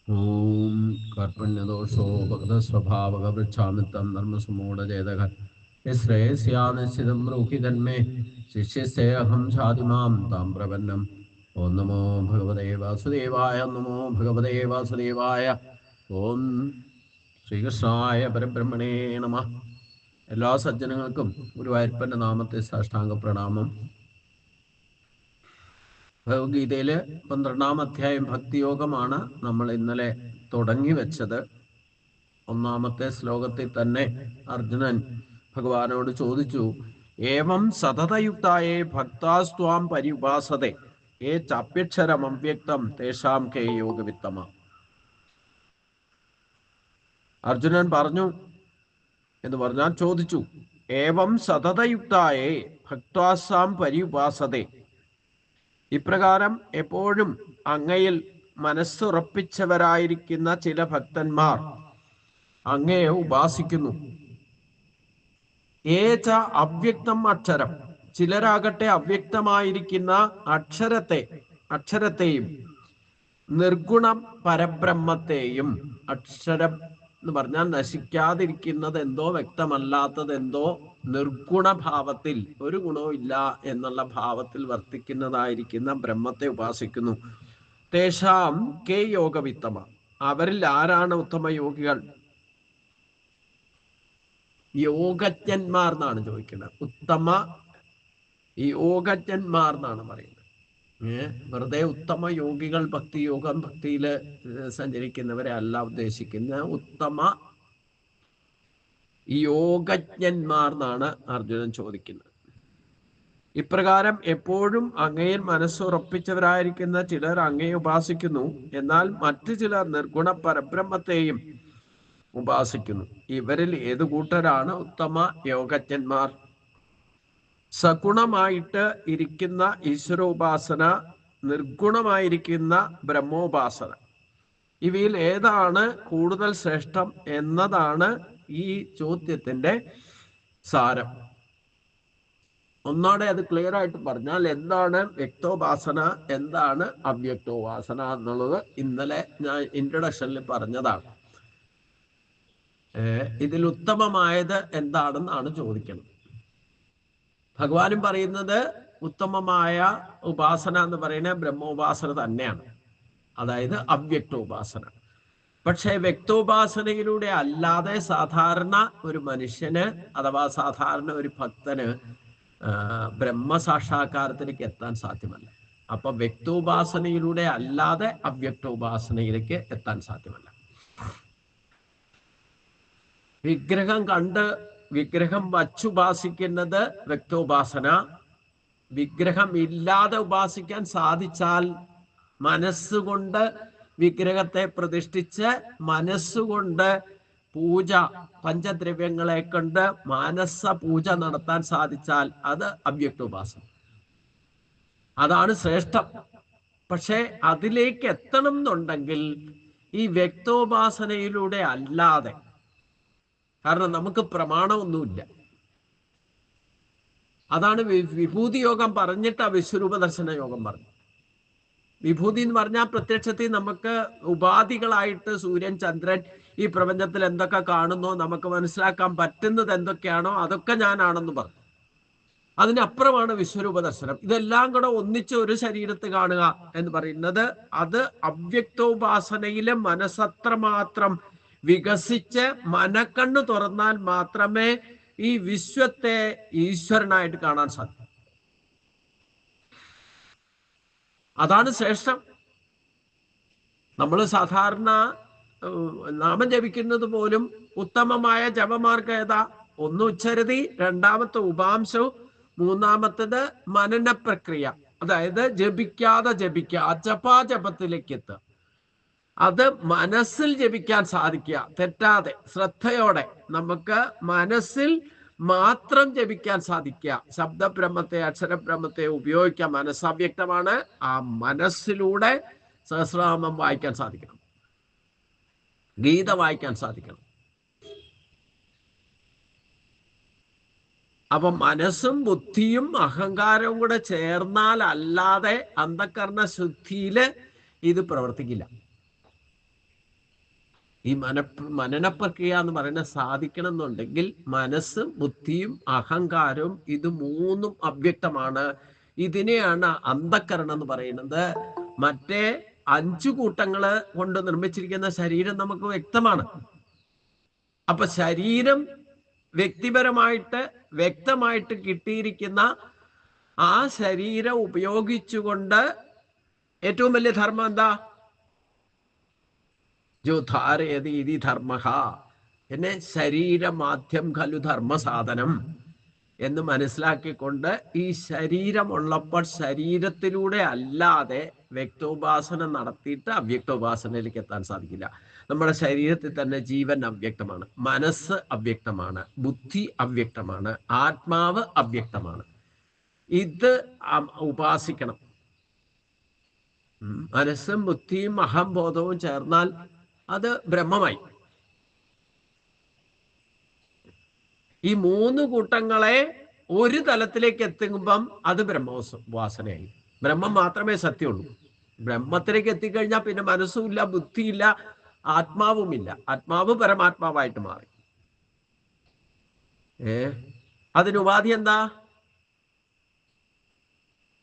ഓം കർപ്പണ്യദോഷോ ഭഗതസ്വഭാവകവൃക്ഷാമിത്തം ധർമ്മസുമൂഢചേതക ശ്രേയസ്യാനിശ്ചിതം ബ്രൂഹി തന്മേ ശിഷ്യസ്തേഹം ഛാതിമാം താം പ്രപന്നം. ഓം നമോ ഭഗവതേ വാസുദേവായ. നമോ ഭഗവതേ വാസുദേവായ. ഓം ശ്രീകൃഷ്ണായ പരബ്രഹ്മണേ നമഃ. എല്ലാ സജ്ജനങ്ങൾക്കും ഗുരുവായൂരപ്പൻ്റെ നാമത്തെ സാഷ്ടാംഗ പ്രണാമം. ഭഗവത്ഗീതയില് 12-ാം അധ്യായം ഭക്തിയോഗമാണ് നമ്മൾ ഇന്നലെ തുടങ്ങി വെച്ചത്. 1-ാമത്തെ ശ്ലോകത്തിൽ തന്നെ അർജുനൻ ഭഗവാനോട് ചോദിച്ചു, ഏവം സതതയുക്തായേ ഭക്താസ്ത്വാം പരിഉപാസതേ ഏ ചാപ്യക്ഷരം അവ്യക്തം തേഷാം കേ യോഗവിത്തമ. അർജുനൻ പറഞ്ഞു എന്ന് പറഞ്ഞാൽ ചോദിച്ചു, ഏവം സതതയുക്തായേ ഭക്താസാം പരിഉപാസതേ, ഇപ്രകാരം എപ്പോഴും അങ്ങയിൽ മനസ്സുറപ്പിച്ചവരായിരിക്കുന്ന ചില ഭക്തന്മാർ അങ്ങയെ ഉപാസിക്കുന്നു. ഏച അവ്യക്തം അക്ഷരം, ചിലരാകട്ടെ അവ്യക്തമായിരിക്കുന്ന അക്ഷരത്തെയും നിർഗുണം പരബ്രഹ്മത്തെയും, അക്ഷരം എന്ന് പറഞ്ഞാൽ നശിക്കാതിരിക്കുന്നത് എന്തോ, വ്യക്തമല്ലാത്തത് എന്തോ, നിർഗുണഭാവത്തിൽ ഒരു ഗുണവും ഇല്ല എന്നുള്ള ഭാവത്തിൽ വർത്തിക്കുന്നതായിരിക്കുന്ന ബ്രഹ്മത്തെ ഉപാസിക്കുന്നു. തേഷാം കേ യോഗവിത്തമ, അവരിൽ ആരാണ് ഉത്തമ യോഗികൾ? യോഗജ്ഞന്മാർ എന്നാണ് ചോദിക്കുന്നത്. ഉത്തമ യോഗജ്ഞന്മാർ എന്നാണ് പറയുന്നത്. വെറുതെ ഉത്തമ യോഗികൾ, ഭക്തിയിൽ സഞ്ചരിക്കുന്നവരെ അല്ല ഉദ്ദേശിക്കുന്ന, ഉത്തമ യോഗജ്ഞന്മാർ എന്നാണ് അർജുനൻ ചോദിക്കുന്നത്. ഇപ്രകാരം എപ്പോഴും അങ്ങയിൽ മനസ്സുറപ്പിച്ചവരായിരിക്കുന്ന ചിലർ അങ്ങയെ ഉപാസിക്കുന്നു, എന്നാൽ മറ്റു ചിലർ നിർഗുണ പരബ്രഹ്മത്തെയും ഉപാസിക്കുന്നു. ഇവരിൽ ഏതു കൂട്ടരാണ് ഉത്തമ യോഗജ്ഞന്മാർ? സഗുണമായിട്ട് ഇരിക്കുന്ന ഈശ്വരോപാസന, നിർഗുണമായിരിക്കുന്ന ബ്രഹ്മോപാസന, ഇവയിൽ ഏതാണ് കൂടുതൽ ശ്രേഷ്ഠം എന്നതാണ് ഈ ചോദ്യത്തിന്റെ സാരം. ഒന്നോടെ അത് ക്ലിയർ ആയിട്ട് പറഞ്ഞാൽ, എന്താണ് വ്യക്തോപാസന, എന്താണ് അവ്യക്തോപാസന എന്നുള്ളത് ഇന്നലെ ഞാൻ ഇൻട്രൊഡക്ഷനിൽ പറഞ്ഞതാണ്. ഇതിൽ ഉത്തമമായത് എന്താണെന്നാണ് ചോദിക്കുന്നത്. ഭഗവാനും പറയുന്നത് ഉത്തമമായ ഉപാസന എന്ന് പറയുന്നത് ബ്രഹ്മോപാസന തന്നെയാണ്, അതായത് അവ്യക്തോപാസന. പക്ഷെ വ്യക്തോപാസനയിലൂടെ അല്ലാതെ സാധാരണ ഒരു മനുഷ്യന് അഥവാ സാധാരണ ഒരു ഭക്തന് ബ്രഹ്മസാക്ഷാത്കാരത്തിലേക്ക് എത്താൻ സാധ്യമല്ല. അപ്പൊ വ്യക്തോപാസനയിലൂടെ അല്ലാതെ അവ്യക്തോപാസനയിലേക്ക് എത്താൻ സാധ്യമല്ല. വിഗ്രഹം കണ്ട് വിഗ്രഹം വച്ചുപാസിക്കുന്നത് വ്യക്തോപാസന. വിഗ്രഹം ഇല്ലാതെ ഉപാസിക്കാൻ സാധിച്ചാൽ, മനസ്സുകൊണ്ട് വിഗ്രഹത്തെ പ്രതിഷ്ഠിച്ച് മനസ്സുകൊണ്ട് പൂജ, പഞ്ചദ്രവ്യങ്ങളെ കൊണ്ട് മാനസ പൂജ നടത്താൻ സാധിച്ചാൽ അത് അവ്യക്തോപാസന, അതാണ് ശ്രേഷ്ഠം. പക്ഷെ അതിലേക്ക് എത്തണം എന്നുണ്ടെങ്കിൽ ഈ വ്യക്തോപാസനയിലൂടെ അല്ലാതെ, കാരണം നമുക്ക് പ്രമാണമൊന്നുമില്ല. അതാണ് വിഭൂതി യോഗം പറഞ്ഞിട്ട് വിശ്വരൂപ ദർശന യോഗം പറഞ്ഞു. വിഭൂതി എന്ന് പറഞ്ഞാൽ പ്രത്യക്ഷത്തിൽ നമുക്ക് ഉപാധികളായിട്ട് സൂര്യൻ, ചന്ദ്രൻ, ഈ പ്രപഞ്ചത്തിൽ എന്തൊക്കെ കാണുന്നോ, നമുക്ക് മനസ്സിലാക്കാൻ പറ്റുന്നത് എന്തൊക്കെയാണോ അതൊക്കെ ഞാനാണെന്ന് പറഞ്ഞു. അതിനപ്പുറമാണ് വിശ്വരൂപ ദർശനം. ഇതെല്ലാം കൂടെ ഒന്നിച്ച് ഒരു ശരീരത്ത് കാണുക എന്ന് പറയുന്നത്, അത് അവ്യക്തോപാസനയിലെ മനസ്സത്ര മാത്രം വികസിച്ച് മനക്കണ്ണ് തുറന്നാൽ മാത്രമേ ഈ വിശ്വത്തെ ഈശ്വരനായിട്ട് കാണാൻ സാധിക്കൂ. അതാണ് ശ്രേഷ്ഠം. നമ്മൾ സാധാരണ നാമം ജപിക്കുന്നത് പോലും ഉത്തമമായ ജപമാർഗം ഏതാ? ഒന്ന് ഉച്ചരതി, രണ്ടാമത്തെ ഉപാംശവും, മൂന്നാമത്തത് മനന പ്രക്രിയ. അതായത് ജപിക്കാതെ ജപിക്കുക, അജപാജപത്തിലേക്ക് എത്തുക. അത് മനസ്സിൽ ജപിക്കാൻ സാധിക്കുക, തെറ്റാതെ ശ്രദ്ധയോടെ നമുക്ക് മനസ്സിൽ മാത്രം ജപിക്കാൻ സാധിക്കുക. ശബ്ദബ്രഹ്മത്തെ, അക്ഷരബ്രഹ്മത്തെ ഉപയോഗിക്കാൻ മനസ്സവ്യക്തമാണ്. ആ മനസ്സിലൂടെ സഹസ്രനാമം വായിക്കാൻ സാധിക്കണം, ഗീത വായിക്കാൻ സാധിക്കണം. അപ്പൊ മനസ്സും ബുദ്ധിയും അഹങ്കാരവും കൂടെ ചേർന്നാൽ അല്ലാതെ അന്ധകരണ ശുദ്ധിയില് ഇത് പ്രവർത്തിക്കില്ല. ഈ മനനപ്രക്രിയ എന്ന് പറയുന്നത് സാധിക്കണം എന്നുണ്ടെങ്കിൽ മനസ്സും ബുദ്ധിയും അഹങ്കാരവും ഇത് മൂന്നും അവ്യക്തമാണ്. ഇതിനെയാണ് അന്ധക്കരണം എന്ന് പറയുന്നത്. മറ്റേ 5 കൂട്ടങ്ങള് കൊണ്ട് നിർമ്മിച്ചിരിക്കുന്ന ശരീരം നമുക്ക് വ്യക്തമാണ്. അപ്പൊ ശരീരം വ്യക്തിപരമായിട്ട് വ്യക്തമായിട്ട് കിട്ടിയിരിക്കുന്ന ആ ശരീരം ഉപയോഗിച്ചുകൊണ്ട് ഏറ്റവും വലിയ ധർമ്മം എന്താ? ജോ ധാരയതി ഇതി ധർമ്മഃ, എന്നെ ശരീരമാധ്യം ഖലു ധർമ്മസാധനം എന്ന് മനസ്സിലാക്കിക്കൊണ്ട് ഈ ശരീരമുള്ളപ്പോൾ ശരീരത്തിലൂടെ അല്ലാതെ വ്യക്തോപാസന നടത്തിയിട്ട് അവ്യക്തോപാസനയിലേക്ക് എത്താൻ സാധിക്കില്ല. നമ്മുടെ ശരീരത്തിൽ തന്നെ ജീവൻ അവ്യക്തമാണ്, മനസ്സ് അവ്യക്തമാണ്, ബുദ്ധി അവ്യക്തമാണ്, ആത്മാവ് അവ്യക്തമാണ്. ഇത് ഉപാസിക്കണം. മനസ്സും ബുദ്ധിയും അഹംബോധവും ചേർന്നാൽ അത് ബ്രഹ്മമായി. ഈ 3 കൂട്ടങ്ങളെ ഒരു തലത്തിലേക്ക് എത്തുമ്പം അത് ബ്രഹ്മോപാസനയായി. ബ്രഹ്മം മാത്രമേ സത്യമുള്ളൂ. ബ്രഹ്മത്തിലേക്ക് എത്തിക്കഴിഞ്ഞാൽ പിന്നെ മനസ്സുമില്ല, ബുദ്ധിയില്ല, ആത്മാവുമില്ല. ആത്മാവ് പരമാത്മാവായിട്ട് മാറി. അതിന് ഉപാധി എന്താ?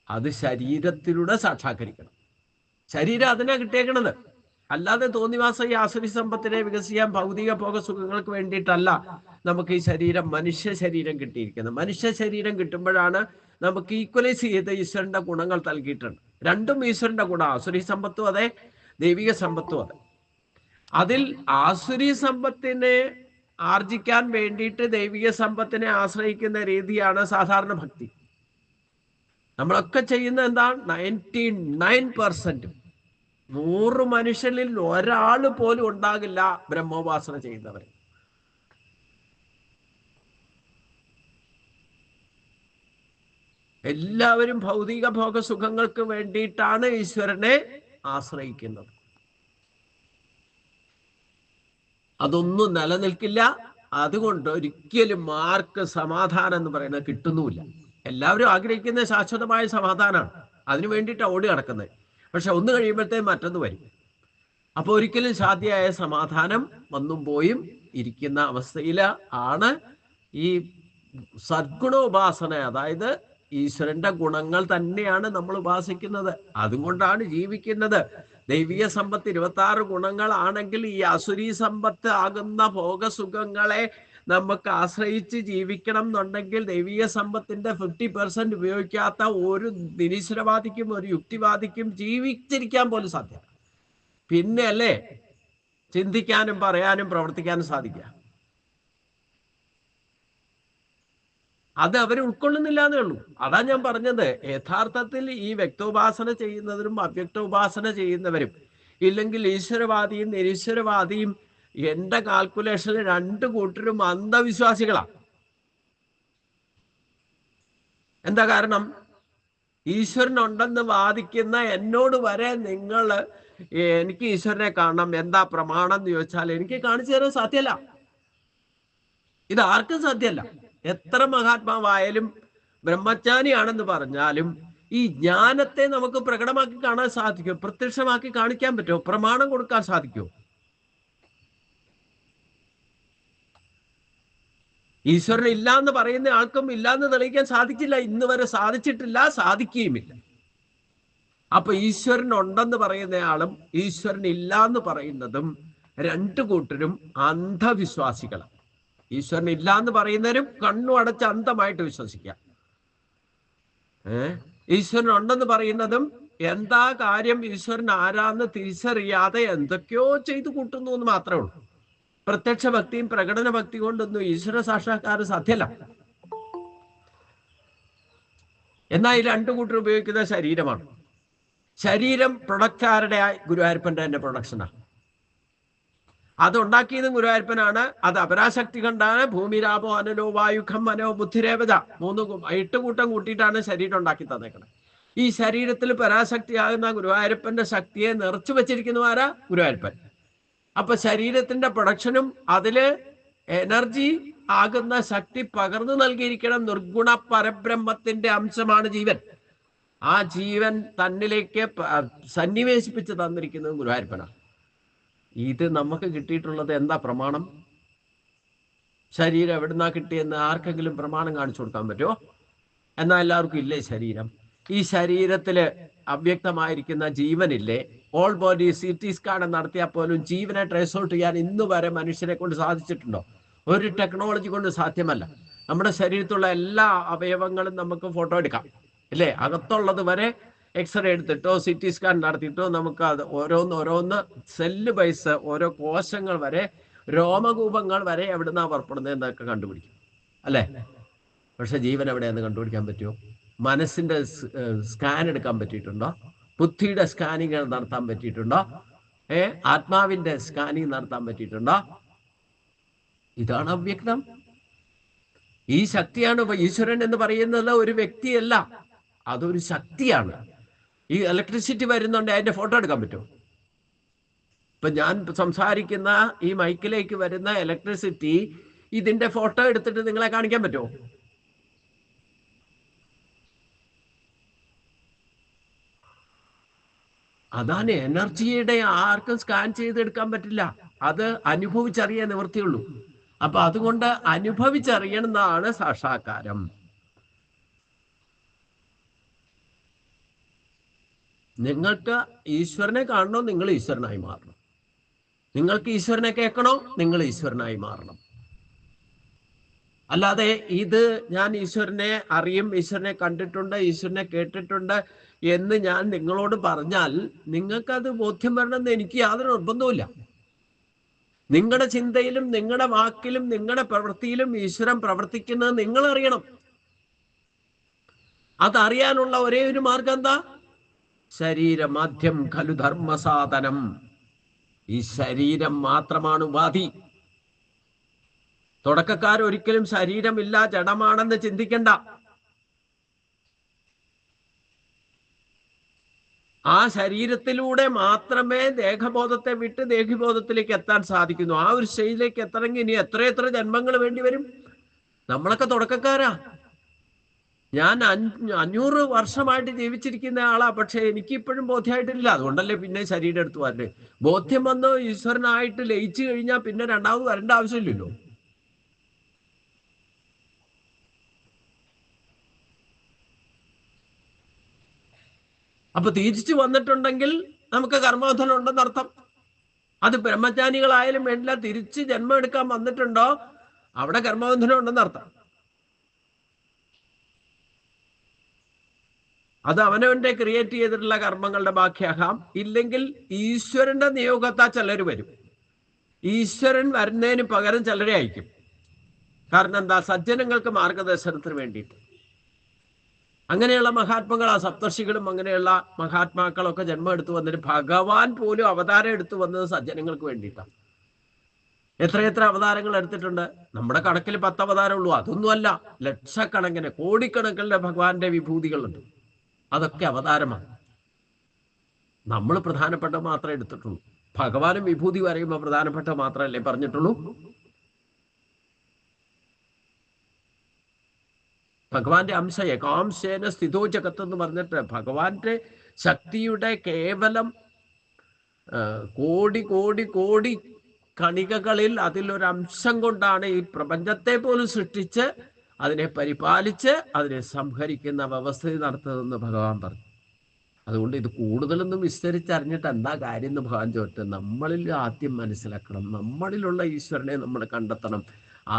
അത് ശരീരത്തിലൂടെ സാക്ഷാത്കരിക്കണം. ശരീരം അതിനാ കിട്ടിയേക്കണത്. അല്ലാതെ തോന്നിവാസ ഈ ആസുരി സമ്പത്തിനെ വികസിക്കാൻ ഭൗതിക ഭോഗ സുഖങ്ങൾക്ക് വേണ്ടിയിട്ടല്ല നമുക്ക് ഈ ശരീരം, മനുഷ്യ ശരീരം കിട്ടിയിരിക്കുന്നത്. മനുഷ്യ ശരീരം കിട്ടുമ്പോഴാണ് നമുക്ക് ഈക്വലൈസ് ചെയ്ത് ഈശ്വരന്റെ ഗുണങ്ങൾ നൽകിയിട്ടുണ്ട്. രണ്ടും ഈശ്വരന്റെ ഗുണം. ആസുരി സമ്പത്തും അതെ, ദൈവിക സമ്പത്തും അതെ. അതിൽ ആസുരി സമ്പത്തിനെ ആർജിക്കാൻ വേണ്ടിയിട്ട് ദൈവിക സമ്പത്തിനെ ആശ്രയിക്കുന്ന രീതിയാണ് സാധാരണ ഭക്തി. നമ്മളൊക്കെ ചെയ്യുന്ന എന്താണ്? 99% 100 മനുഷ്യരിൽ ഒരാൾ പോലും ഉണ്ടാകില്ല ബ്രഹ്മോപാസന ചെയ്യുന്നവർ. എല്ലാവരും ഭൗതിക ഭോഗ സുഖങ്ങൾക്ക് വേണ്ടിയിട്ടാണ് ഈശ്വരനെ ആശ്രയിക്കുന്നത്. അതൊന്നും നിലനിൽക്കില്ല. അതുകൊണ്ട് ഒരിക്കലും ആർക്ക് സമാധാനം എന്ന് പറയുന്നത് കിട്ടുന്നുമില്ല. എല്ലാവരും ആഗ്രഹിക്കുന്ന ശാശ്വതമായ സമാധാനമാണ്. അതിനു വേണ്ടിയിട്ട് ഓടി നടക്കുന്നത്. പക്ഷെ ഒന്ന് കഴിയുമ്പോഴത്തേക്കും മറ്റൊന്ന് വരും. അപ്പൊ ഒരിക്കലും സാധ്യമായ സമാധാനം വന്നും പോയും ഇരിക്കുന്ന അവസ്ഥയിൽ ആണ് ഈ സദ്ഗുണോപാസന. അതായത് ഈശ്വരന്റെ ഗുണങ്ങൾ തന്നെയാണ് നമ്മൾ ഉപാസിക്കുന്നത്. അതുകൊണ്ടാണ് ജീവിക്കുന്നത്. ദൈവിക സമ്പത്ത് 26 ഗുണങ്ങളാണെങ്കിൽ ഈ അസുരീ സമ്പത്ത് ആകുന്ന ഭോഗസുഖങ്ങളെ നമുക്ക് ആശ്രയിച്ച് ജീവിക്കണം എന്നുണ്ടെങ്കിൽ ദൈവിക സമ്പത്തിന്റെ 50% ഉപയോഗിക്കാത്ത ഒരു നിരീശ്വരവാദിക്കും ഒരു യുക്തിവാദിക്കും ജീവിച്ചിരിക്കാൻ പോലും സാധ്യമല്ല. പിന്നെ അല്ലേ ചിന്തിക്കാനും പറയാനും പ്രവർത്തിക്കാനും സാധിക്കുക. അത് അവർ ഉൾക്കൊള്ളുന്നില്ല എന്നേ ഉള്ളൂ. അതാ ഞാൻ പറഞ്ഞത്, യഥാർത്ഥത്തിൽ ഈ വ്യക്തോപാസന ചെയ്യുന്നവരും അവ്യക്തോപാസന ചെയ്യുന്നവരും ഇല്ലെങ്കിൽ ഈശ്വരവാദിയും നിരീശ്വരവാദിയും എന്റെ കാൽക്കുലേഷനിൽ 2 കൂട്ടരും അന്ധവിശ്വാസികളാണ്. എന്താ കാരണം? ഈശ്വരനുണ്ടെന്ന് വാദിക്കുന്ന എന്നോട് വരെ നിങ്ങൾ എനിക്ക് ഈശ്വരനെ കാണണം, എന്താ പ്രമാണം എന്ന് ചോദിച്ചാൽ എനിക്ക് കാണിച്ചു തരാൻ സാധ്യമല്ല. ഇത് ആർക്കും സാധ്യമല്ല. എത്ര മഹാത്മാവായാലും ബ്രഹ്മജ്ഞാനിയാണെന്ന് പറഞ്ഞാലും ഈ ജ്ഞാനത്തെ നമുക്ക് പ്രകടമാക്കി കാണാൻ സാധിക്കുമോ? പ്രത്യക്ഷമാക്കി കാണിക്കാൻ പറ്റുമോ? പ്രമാണം കൊടുക്കാൻ സാധിക്കുമോ? ഈശ്വരൻ ഇല്ല എന്ന് പറയുന്ന ആൾക്കും ഇല്ല എന്ന് തെളിയിക്കാൻ സാധിച്ചില്ല. ഇന്ന് വരെ സാധിച്ചിട്ടില്ല, സാധിക്കുകയുമില്ല. അപ്പൊ ഈശ്വരൻ ഉണ്ടെന്ന് പറയുന്നയാളും ഈശ്വരൻ ഇല്ല എന്ന് പറയുന്നതും 2 കൂട്ടരും അന്ധവിശ്വാസികളാണ്. ഈശ്വരൻ ഇല്ല എന്ന് പറയുന്നവരും കണ്ണു അടച്ച് അന്ധമായിട്ട് വിശ്വസിക്കാം. ഈശ്വരൻ ഉണ്ടെന്ന് പറയുന്നതും എന്താ കാര്യം ഈശ്വരൻ ആരാന്ന് തിരിച്ചറിയാതെ എന്തൊക്കെയോ ചെയ്തു കൂട്ടുന്നു എന്ന് മാത്രമേ ഉള്ളൂ. പ്രത്യക്ഷ ഭക്തിയും പ്രകടന ഭക്തി കൊണ്ടൊന്നും ഈശ്വര സാക്ഷാത്കാരം സാധ്യമല്ല. എന്നാൽ ഈ 2 കൂട്ടർ ഉപയോഗിക്കുന്ന ശരീരമാണ്. ശരീരം പ്രൊഡക്റ്റ് ആരുടെ? ഗുരുവായൂരപ്പന്റെ തന്നെ പ്രൊഡക്ഷനാണ്. അതുണ്ടാക്കിയതും ഗുരുവായൂരപ്പനാണ്. അത് അപരാശക്തി കണ്ടാണ്. ഭൂമിരാപോ അനലോ വായുഖം മനോ ബുദ്ധിരേവത 8 കൂട്ടം കൂട്ടിയിട്ടാണ് ശരീരം ഉണ്ടാക്കി തന്നേക്കുന്നത്. ഈ ശരീരത്തിൽ പരാശക്തിയാകുന്ന ഗുരുവായൂരപ്പന്റെ ശക്തിയെ നിറച്ചു വെച്ചിരിക്കുന്ന ആരാ? ഗുരുവായൂരപ്പൻ. അപ്പൊ ശരീരത്തിന്റെ പ്രൊഡക്ഷനും അതില് എനർജി ആകുന്ന ശക്തി പകർന്നു നൽകിയിരിക്കണം. നിർഗുണ പരബ്രഹ്മത്തിന്റെ അംശമാണ് ജീവൻ. ആ ജീവൻ തന്നിലേക്ക് സന്നിവേശിപ്പിച്ച് തന്നിരിക്കുന്നത് ഗുരുവായൂരപ്പനാണ്. ഇത് നമുക്ക് കിട്ടിയിട്ടുള്ളത് എന്താ പ്രമാണം? ശരീരം എവിടുന്നാ കിട്ടിയെന്ന് ആർക്കെങ്കിലും പ്രമാണം കാണിച്ചു കൊടുക്കാൻ പറ്റുമോ? എന്നാൽ എല്ലാവർക്കും ഇല്ലേ ശരീരം? ഈ ശരീരത്തില് അവ്യക്തമായിരിക്കുന്ന ജീവനില്ലേ? ഓൾ ബോഡി CT സ്കാൻ നടത്തിയാൽ പോലും ജീവനെ ട്രേസ് ഔട്ട് ചെയ്യാൻ ഇന്ന് വരെ മനുഷ്യരെ കൊണ്ട് സാധിച്ചിട്ടുണ്ടോ? ഒരു ടെക്നോളജി കൊണ്ട് സാധ്യമല്ല. നമ്മുടെ ശരീരത്തിലുള്ള എല്ലാ അവയവങ്ങളും നമുക്ക് ഫോട്ടോ എടുക്കാം, അല്ലേ? അകത്തുള്ളത് വരെ എക്സ്റേ എടുത്തിട്ടോ CT സ്കാൻ നടത്തിയിട്ടോ നമുക്ക് അത് ഓരോന്ന് സെല്ല് ബൈസ് ഓരോ കോശങ്ങൾ വരെ രോമകൂപങ്ങൾ വരെ എവിടുന്നാ പുറപ്പെടുന്നത് എന്നൊക്കെ കണ്ടുപിടിക്കും, അല്ലേ? പക്ഷെ ജീവൻ എവിടെയെന്ന് കണ്ടുപിടിക്കാൻ പറ്റുമോ? മനസ്സിന്റെ സ്കാൻ എടുക്കാൻ പറ്റിയിട്ടുണ്ടോ? ബുദ്ധിയുടെ സ്കാനിങ് നടത്താൻ പറ്റിയിട്ടുണ്ടോ? ആത്മാവിന്റെ സ്കാനിങ് നടത്താൻ പറ്റിയിട്ടുണ്ടോ? ഇതാണ് അവ്യക്തം. ഈ ശക്തിയാണ് ഈശ്വരൻ എന്ന് പറയുന്നത്. ഒരു വ്യക്തിയല്ല, അതൊരു ശക്തിയാണ്. ഈ ഇലക്ട്രിസിറ്റി വരുന്നുണ്ട്, അതിന്റെ ഫോട്ടോ എടുക്കാൻ പറ്റുമോ? ഇപ്പൊ ഞാൻ സംസാരിക്കുന്ന ഈ മൈക്കിലേക്ക് വരുന്ന ഇലക്ട്രിസിറ്റി, ഇതിന്റെ ഫോട്ടോ എടുത്തിട്ട് നിങ്ങളെ കാണിക്കാൻ പറ്റുമോ? അതാണ് എനർജിയുടെ ആർക്കും സ്കാൻ ചെയ്തെടുക്കാൻ പറ്റില്ല. അത് അനുഭവിച്ചറിയാൻ നിവൃത്തിയുള്ളൂ. അപ്പൊ അതുകൊണ്ട് അനുഭവിച്ചറിയണമെന്നാണ് സാക്ഷാത്കാരം. നിങ്ങൾക്ക് ഈശ്വരനെ കാണണോ, നിങ്ങൾ ഈശ്വരനായി മാറണം. നിങ്ങൾക്ക് ഈശ്വരനെ കേൾക്കണോ, നിങ്ങൾ ഈശ്വരനായി മാറണം. അല്ലാതെ ഇത് ഞാൻ ഈശ്വരനെ അറിയും, ഈശ്വരനെ കണ്ടിട്ടുണ്ട്, ഈശ്വരനെ കേട്ടിട്ടുണ്ട് എന്ന് ഞാൻ നിങ്ങളോട് പറഞ്ഞാൽ നിങ്ങൾക്കത് ബോധ്യം വരണമെന്ന് എനിക്ക് യാതൊരു നിർബന്ധവുമില്ല. നിങ്ങളുടെ ചിന്തയിലും നിങ്ങളുടെ വാക്കിലും നിങ്ങളുടെ പ്രവൃത്തിയിലും ഈശ്വരൻ പ്രവർത്തിക്കുന്നത് നിങ്ങൾ അറിയണം. അതറിയാനുള്ള ഒരേ ഒരു മാർഗം എന്താ? ശരീരമാദ്യം ഖലു ധർമ്മസാധനം. ഈ ശരീരം മാത്രമാണ് ഉപാധി. തുടക്കക്കാരൊരിക്കലും ശരീരമില്ല, ജഡമാണെന്ന് ചിന്തിക്കണ്ട. ആ ശരീരത്തിലൂടെ മാത്രമേ ദേഹബോധത്തെ വിട്ട് ദേഹിബോധത്തിലേക്ക് എത്താൻ സാധിക്കുന്നു. ആ ഒരു സ്റ്റേജിലേക്ക് എത്തണമെങ്കിൽ ഇനി എത്ര ജന്മങ്ങൾ വേണ്ടി വരും? നമ്മളൊക്കെ തുടക്കക്കാരാ. ഞാൻ 500 വർഷമായിട്ട് ജീവിച്ചിരിക്കുന്ന ആളാ, പക്ഷെ എനിക്കിപ്പോഴും ബോധ്യമായിട്ടില്ല. അതുകൊണ്ടല്ലേ പിന്നെ ശരീരം എടുത്തു വരണ്ടേ. ബോധ്യം വന്ന് ഈശ്വരനായിട്ട് ലയിച്ചു കഴിഞ്ഞാൽ പിന്നെ രണ്ടാമത് വരേണ്ട ആവശ്യമില്ലല്ലോ. അപ്പൊ തിരിച്ചു വന്നിട്ടുണ്ടെങ്കിൽ നമുക്ക് കർമ്മബന്ധനം ഉണ്ടെന്നർത്ഥം. അത് ബ്രഹ്മജ്ഞാനികളായാലും വേണ്ടില്ല, തിരിച്ച് ജന്മം എടുക്കാൻ വന്നിട്ടുണ്ടോ അവിടെ കർമ്മബന്ധനം ഉണ്ടെന്നർത്ഥം. അത് അവനവന്റെ ക്രിയേറ്റ് ചെയ്തിട്ടുള്ള കർമ്മങ്ങളുടെ ബാക്കിയാകാം. ഇല്ലെങ്കിൽ ഈശ്വരന്റെ നിയോഗത്താ ചിലർ വരും. ഈശ്വരൻ വരുന്നതിന് പകരം ചിലരെ അയക്കും. കാരണം എന്താ? സജ്ജനങ്ങൾക്ക് മാർഗദർശനത്തിന് വേണ്ടിയിട്ട്. അങ്ങനെയുള്ള മഹാത്മാക്കൾ, ആ സപ്തർഷികളും അങ്ങനെയുള്ള മഹാത്മാക്കളൊക്കെ ജന്മം എടുത്തു വന്നിട്ട് ഭഗവാൻ പോലും അവതാരം എടുത്തു വന്നത് സജ്ജനങ്ങൾക്ക് വേണ്ടിയിട്ടാണ്. എത്ര അവതാരങ്ങൾ എടുത്തിട്ടുണ്ട്? നമ്മുടെ കണക്കിൽ 10 അവതാരം ഉള്ളൂ. അതൊന്നുമല്ല, ലക്ഷക്കണക്കിന് കോടിക്കണക്കിന് ഭഗവാന്റെ വിഭൂതികളുണ്ട്. അതൊക്കെ അവതാരമാണ്. നമ്മൾ പ്രധാനപ്പെട്ട മാത്രമേ എടുത്തിട്ടുള്ളൂ. ഭഗവാനും വിഭൂതി പറയുമ്പോൾ പ്രധാനപ്പെട്ട മാത്രമല്ലേ പറഞ്ഞിട്ടുള്ളൂ. ഭഗവാന്റെ അംശ ഏകാംശേന സ്ഥിതോ ജഗത്ത് എന്ന് പറഞ്ഞിട്ട് ഭഗവാന്റെ ശക്തിയുടെ കേവലം കോടി കോടി കോടി കണികകളിൽ അതിലൊരംശം കൊണ്ടാണ് ഈ പ്രപഞ്ചത്തെ പോലും സൃഷ്ടിച്ച് അതിനെ പരിപാലിച്ച് അതിനെ സംഹരിക്കുന്ന വ്യവസ്ഥ നടത്തുന്നതെന്ന് ഭഗവാൻ പറഞ്ഞു. അതുകൊണ്ട് ഇത് കൂടുതലൊന്നും വിസ്തരിച്ചറിഞ്ഞിട്ട് എന്താ കാര്യം എന്ന് ഭഗവാൻ ചോദിച്ചത്, നമ്മളിൽ ആദ്യം മനസ്സിലാക്കണം. നമ്മളിലുള്ള ഈശ്വരനെ നമ്മൾ കണ്ടെത്തണം.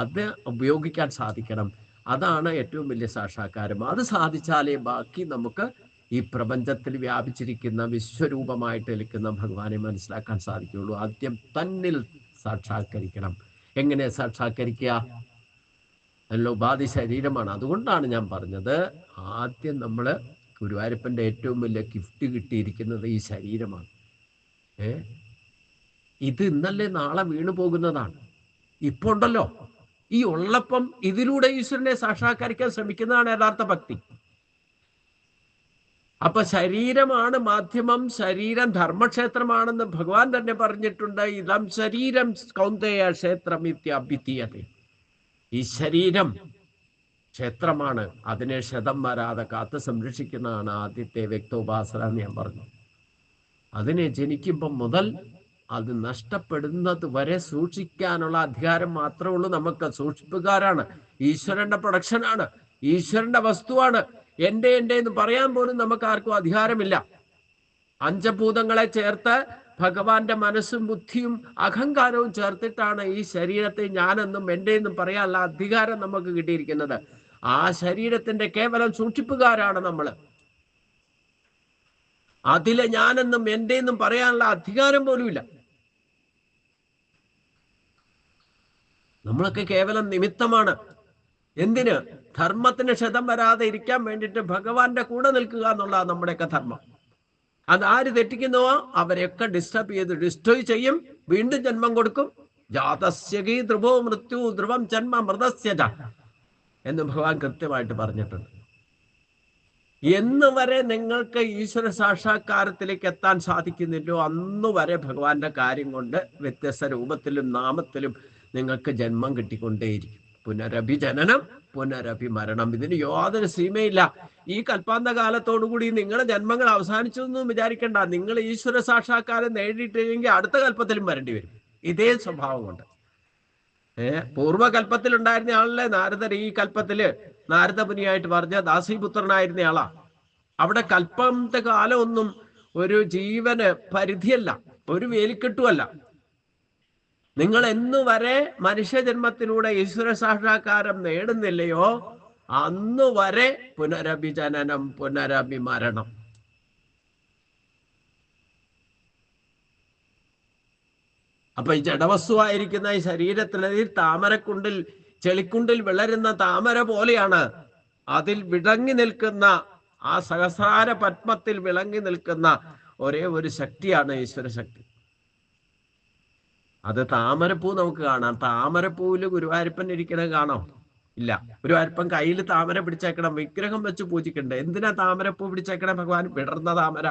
അത് ഉപയോഗിക്കാൻ സാധിക്കണം. അതാണ് ഏറ്റവും വലിയ സാക്ഷാത്കാരം. അത് സാധിച്ചാലേ ബാക്കി നമുക്ക് ഈ പ്രപഞ്ചത്തിൽ വ്യാപിച്ചിരിക്കുന്ന വിശ്വരൂപമായിട്ട് നിൽക്കുന്ന ഭഗവാനെ മനസ്സിലാക്കാൻ സാധിക്കുകയുള്ളൂ. ആദ്യം തന്നിൽ സാക്ഷാത്കരിക്കണം. എങ്ങനെ സാക്ഷാത്കരിക്കുക? നല്ല ഉപാധി ശരീരമാണ്. അതുകൊണ്ടാണ് ഞാൻ പറഞ്ഞത്, ആദ്യം നമ്മൾ ഗുരുവായൂരപ്പൻ്റെ ഏറ്റവും വലിയ ഗിഫ്റ്റ് കിട്ടിയിരിക്കുന്നത് ഈ ശരീരമാണ്. ഇത് ഇന്നല്ലേ നാളെ വീണു പോകുന്നതാണ്. ഇപ്പോൾ ഉണ്ടല്ലോ, ഈ ഉള്ളപ്പം ഇതിലൂടെ ഈശ്വരനെ സാക്ഷാത്കരിക്കാൻ ശ്രമിക്കുന്നതാണ് യഥാർത്ഥ ഭക്തി. അപ്പൊ ശരീരമാണ് മാധ്യമം, ശരീരം ധർമ്മക്ഷേത്രമാണെന്ന് ഭഗവാൻ തന്നെ പറഞ്ഞിട്ടുണ്ട്. ഇതം ശരീരം കൗന്ദേയ ക്ഷേത്രം ഇത്യഭിധീയതേ. ഈ ശരീരം ക്ഷേത്രമാണ്, അതിനെ ക്ഷതം വരാതെ കാത്തു സംരക്ഷിക്കുന്നതാണ് ആദ്യത്തെ വ്യക്തോപാസന എന്ന് ഞാൻ പറഞ്ഞു. അതിനെ ജനിക്കുമ്പം മുതൽ അത് നഷ്ടപ്പെടുന്നത് വരെ സൂക്ഷിക്കാനുള്ള അധികാരം മാത്രമേ ഉള്ളൂ നമുക്ക്. സൂക്ഷിപ്പുകാരാണ്, ഈശ്വരന്റെ പ്രൊഡക്ഷനാണ്, ഈശ്വരന്റെ വസ്തുവാണ്. എൻ്റെ എന്ന് പറയാൻ പോലും നമുക്ക് ആർക്കും അധികാരമില്ല. പഞ്ചഭൂതങ്ങളെ ചേർത്ത് ഭഗവാന്റെ മനസ്സും ബുദ്ധിയും അഹങ്കാരവും ചേർത്തിട്ടാണ് ഈ ശരീരത്തെ ഞാനെന്നും എൻ്റെ എന്നും പറയാനുള്ള അധികാരം നമുക്ക് കിട്ടിയിരിക്കുന്നത്. ആ ശരീരത്തിന്റെ കേവലം സൂക്ഷിപ്പുകാരാണ് നമ്മൾ. അതിലെ ഞാനെന്നും എൻ്റെ എന്നും പറയാനുള്ള അധികാരം പോലുമില്ല. നമ്മളൊക്കെ കേവലം നിമിത്തമാണ്. എന്തിന്? ധർമ്മത്തിന് ക്ഷതം വരാതെ ഇരിക്കാൻ വേണ്ടിയിട്ട് ഭഗവാന്റെ കൂടെ നിൽക്കുക എന്നുള്ളതാണ് നമ്മുടെയൊക്കെ ധർമ്മം. അത് ആര് തെറ്റിക്കുന്നുവോ അവരെയൊക്കെ ഡിസ്റ്റർബ് ചെയ്യും, വീണ്ടും ജന്മം കൊടുക്കും. ജാതസ്യകീ ധ്രുവോ മൃത്യു ധ്രുവം ജന്മ മൃതസ്യജ എന്ന് ഭഗവാൻ കൃത്യമായിട്ട് പറഞ്ഞിട്ടുണ്ട്. എന്ന് വരെ നിങ്ങൾക്ക് ഈശ്വര സാക്ഷാത്കാരത്തിലേക്ക് എത്താൻ സാധിക്കുന്നില്ലോ അന്ന് വരെ ഭഗവാന്റെ കാര്യം കൊണ്ട് വ്യത്യസ്ത രൂപത്തിലും നാമത്തിലും നിങ്ങൾക്ക് ജന്മം കിട്ടിക്കൊണ്ടേയിരിക്കും. പുനരഭിജനനം, പുനരഭിമരണം, ഇതിന് യാതൊരു സീമയില്ല. ഈ കൽപ്പാന്ത കാലത്തോടുകൂടി നിങ്ങളുടെ ജന്മങ്ങൾ അവസാനിച്ചു എന്നും വിചാരിക്കേണ്ട. നിങ്ങൾ ഈശ്വര സാക്ഷാത്കാരം നേടിയിട്ടില്ലെങ്കിൽ അടുത്ത കൽപ്പത്തിലും വരേണ്ടി വരും, ഇതേ സ്വഭാവം കൊണ്ട്. പൂർവ്വകൽപ്പത്തിൽ ഉണ്ടായിരുന്ന ആളല്ലേ നാരദർ. ഈ കൽപ്പത്തില് നാരദമുനിയായിട്ട് പറഞ്ഞ ദാസീപുത്രനായിരുന്ന ആളാ. അവിടെ കൽപ്പത്തെ കാലമൊന്നും ഒരു ജീവന് പരിധിയല്ല, ഒരു വേലിക്കെട്ടുമല്ല. നിങ്ങൾ എന്നുവരെ മനുഷ്യജന്മത്തിലൂടെ ഈശ്വര സാക്ഷാത്കാരം നേടുന്നില്ലയോ അന്നുവരെ പുനരഭിജനനം, പുനരഭിമരണം. അപ്പൊ ഈ ജഡവസ്തുവായിരിക്കുന്ന ഈ ശരീരത്തിനതിൽ താമരക്കുണ്ടിൽ, ചെളിക്കുണ്ടിൽ വിളരുന്ന താമര പോലെയാണ്. അതിൽ വിളങ്ങി നിൽക്കുന്ന, ആ സഹസ്രാര പത്മത്തിൽ വിളങ്ങി നിൽക്കുന്ന ഒരേ ഒരു ശക്തിയാണ് ഈശ്വര ശക്തി. അത് താമരപ്പൂ നമുക്ക് കാണാം. താമരപ്പൂവില് ഗുരുവായൂരപ്പൻ ഇരിക്കണത് കാണാം? ഇല്ല. ഗുരുവായൂരപ്പൻ കയ്യിൽ താമര പിടിച്ചേക്കണം, വിഗ്രഹം വെച്ച് പൂജിക്കണ്ടേ? എന്തിനാ താമരപ്പൂ പിടിച്ചേക്കണം ഭഗവാൻ? വിടർന്ന താമര.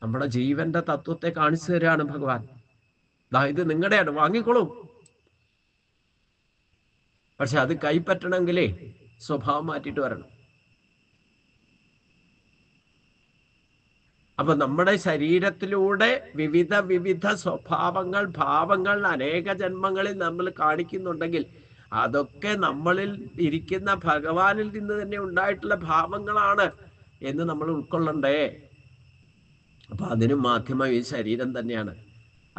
നമ്മുടെ ജീവന്റെ തത്വത്തെ കാണിച്ചു തരാണ് ഭഗവാൻ. ഇത് നിങ്ങളുടെയാണ്, വാങ്ങിക്കോളൂ. പക്ഷെ അത് കൈപ്പറ്റണമെങ്കിലേ സ്വഭാവം മാറ്റിയിട്ട് വരണം. അപ്പൊ നമ്മുടെ ശരീരത്തിലൂടെ വിവിധ സ്വഭാവങ്ങൾ, ഭാവങ്ങൾ അനേക ജന്മങ്ങളിൽ നമ്മൾ കാണിക്കുന്നുണ്ടെങ്കിൽ അതൊക്കെ നമ്മളിൽ ഇരിക്കുന്ന ഭഗവാനിൽ നിന്ന് തന്നെ ഉണ്ടായിട്ടുള്ള ഭാവങ്ങളാണ് എന്ന് നമ്മൾ ഉൾക്കൊള്ളണ്ടേ. അപ്പൊ അതിനും മാധ്യമം ഈ ശരീരം തന്നെയാണ്.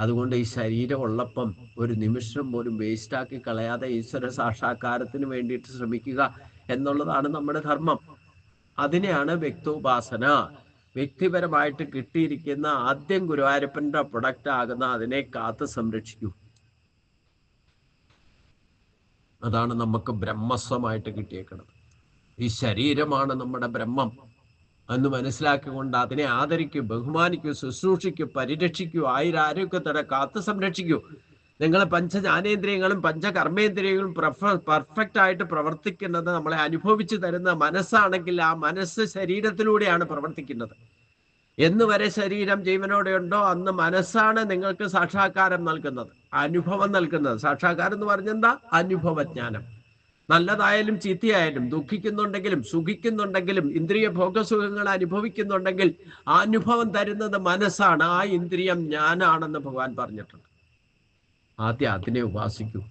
അതുകൊണ്ട് ഈ ശരീരം ഉള്ളപ്പം ഒരു നിമിഷം പോലും വേസ്റ്റാക്കി കളയാതെ ഈശ്വര സാക്ഷാത്കാരത്തിന് വേണ്ടിയിട്ട് ശ്രമിക്കുക എന്നുള്ളതാണ് നമ്മുടെ ധർമ്മം. അതിനെയാണ് വ്യക്തോപാസന. വ്യക്തിപരമായിട്ട് കിട്ടിയിരിക്കുന്ന ആദ്യം ഗുരുവായൂരപ്പന്റെ പ്രൊഡക്റ്റ് ആകുന്ന അതിനെ കാത്ത് സംരക്ഷിക്കൂ. അതാണ് നമുക്ക് ബ്രഹ്മസ്വമായിട്ട് കിട്ടിയേക്കുന്നത്. ഈ ശരീരമാണ് നമ്മുടെ ബ്രഹ്മം എന്ന് മനസ്സിലാക്കിക്കൊണ്ട് അതിനെ ആദരിക്കൂ, ബഹുമാനിക്കൂ, ശുശ്രൂഷിക്കൂ, പരിരക്ഷിക്കൂ, ആയുരാരോഗ്യത്തോടെ കാത്തു സംരക്ഷിക്കൂ. നിങ്ങൾ പഞ്ചജ്ഞാനേന്ദ്രിയങ്ങളും പഞ്ചകർമ്മേന്ദ്രിയങ്ങളും പെർഫെക്റ്റ് ആയിട്ട് പ്രവർത്തിക്കുന്നത് നമ്മളെ അനുഭവിച്ചു തരുന്ന മനസ്സാണെങ്കിൽ ആ മനസ്സ് ശരീരത്തിലൂടെയാണ് പ്രവർത്തിക്കുന്നത്. എന്ന് വരെ ശരീരം ജീവനോടെ ഉണ്ടോ അന്ന് മനസ്സാണ് നിങ്ങൾക്ക് സാക്ഷാത്കാരം നൽകുന്നത്, അനുഭവം നൽകുന്നത്. സാക്ഷാത്കാരം എന്ന് പറഞ്ഞെന്താ? അനുഭവജ്ഞാനം. നല്ലതായാലും ചീത്തയായാലും, ദുഃഖിക്കുന്നുണ്ടെങ്കിലും സുഖിക്കുന്നുണ്ടെങ്കിലും, ഇന്ദ്രിയ ഭോഗസുഖങ്ങൾ അനുഭവിക്കുന്നുണ്ടെങ്കിൽ ആ അനുഭവം തരുന്നത് മനസ്സാണ്. ആ ഇന്ദ്രിയം ഞാനാണെന്ന് ഭഗവാൻ പറഞ്ഞിട്ടുണ്ട്. ആദ്യം അതിനെ ഉപാസിക്കൂ.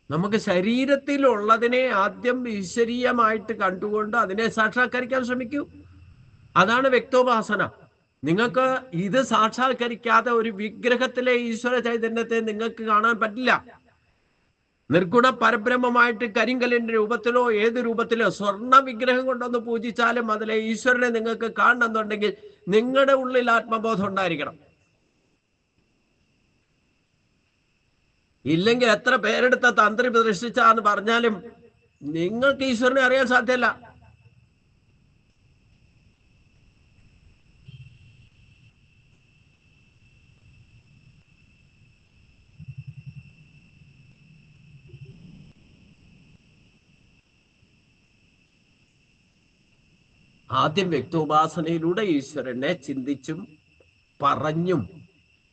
നമുക്ക് ശരീരത്തിലുള്ളതിനെ ആദ്യം ഈശ്വരീയമായിട്ട് കണ്ടുകൊണ്ട് അതിനെ സാക്ഷാത്കരിക്കാൻ ശ്രമിക്കൂ. അതാണ് വ്യക്തോപാസന. നിങ്ങൾക്ക് ഇത് സാക്ഷാത്കരിക്കാതെ ഒരു വിഗ്രഹത്തിലെ ഈശ്വര ചൈതന്യത്തെ നിങ്ങൾക്ക് കാണാൻ പറ്റില്ല. നിർഗുണ പരബ്രഹ്മമായിട്ട് കരിങ്കലിന്റെ രൂപത്തിലോ ഏത് രൂപത്തിലോ സ്വർണ്ണ വിഗ്രഹം കൊണ്ടൊന്ന് പൂജിച്ചാലും അതിലെ ഈശ്വരനെ നിങ്ങൾക്ക് കാണണമെന്നുണ്ടെങ്കിൽ നിങ്ങളുടെ ഉള്ളിൽ ആത്മബോധം ഉണ്ടായിരിക്കണം. ഇല്ലെങ്കിൽ എത്ര പേരെടുത്ത തന്ത്രി പ്രതിഷ്ഠിച്ചാന്ന് പറഞ്ഞാലും നിങ്ങൾക്ക് ഈശ്വരനെ അറിയാൻ സാധ്യമല്ല. ആദ്യം വ്യക്തോപാസനയിലൂടെ ഈശ്വരനെ ചിന്തിച്ചും പറഞ്ഞും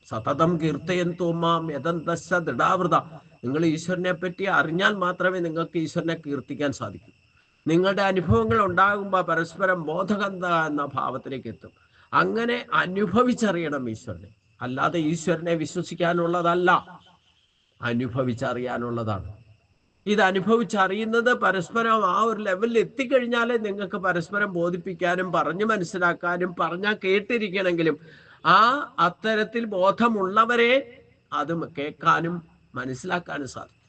സതതം കീർത്തയൻ തോമാം യതന്തശ്ച ദൃഢാവൃത. നിങ്ങൾ ഈശ്വരനെ പറ്റി അറിഞ്ഞാൽ മാത്രമേ നിങ്ങൾക്ക് ഈശ്വരനെ കീർത്തിക്കാൻ സാധിക്കൂ. നിങ്ങളുടെ അനുഭവങ്ങൾ ഉണ്ടാകുമ്പോൾ പരസ്പരം ബോധഗന്ധ എന്ന ഭാവത്തിലേക്ക് എത്തും. അങ്ങനെ അനുഭവിച്ചറിയണം ഈശ്വരനെ. അല്ലാതെ ഈശ്വരനെ വിശ്വസിക്കാനുള്ളതല്ല, അനുഭവിച്ചറിയാനുള്ളതാണ്. ഇത് അനുഭവിച്ചറിയുന്നത് പരസ്പരം ആ ഒരു ലെവലിൽ എത്തിക്കഴിഞ്ഞാലേ നിങ്ങൾക്ക് പരസ്പരം ബോധിപ്പിക്കാനും പറഞ്ഞു മനസ്സിലാക്കാനും പറഞ്ഞാൽ കേട്ടിരിക്കണമെങ്കിലും ആ അത്തരത്തിൽ ബോധമുള്ളവരെ അത് കേൾക്കാനും മനസ്സിലാക്കാനും സാധിക്കും.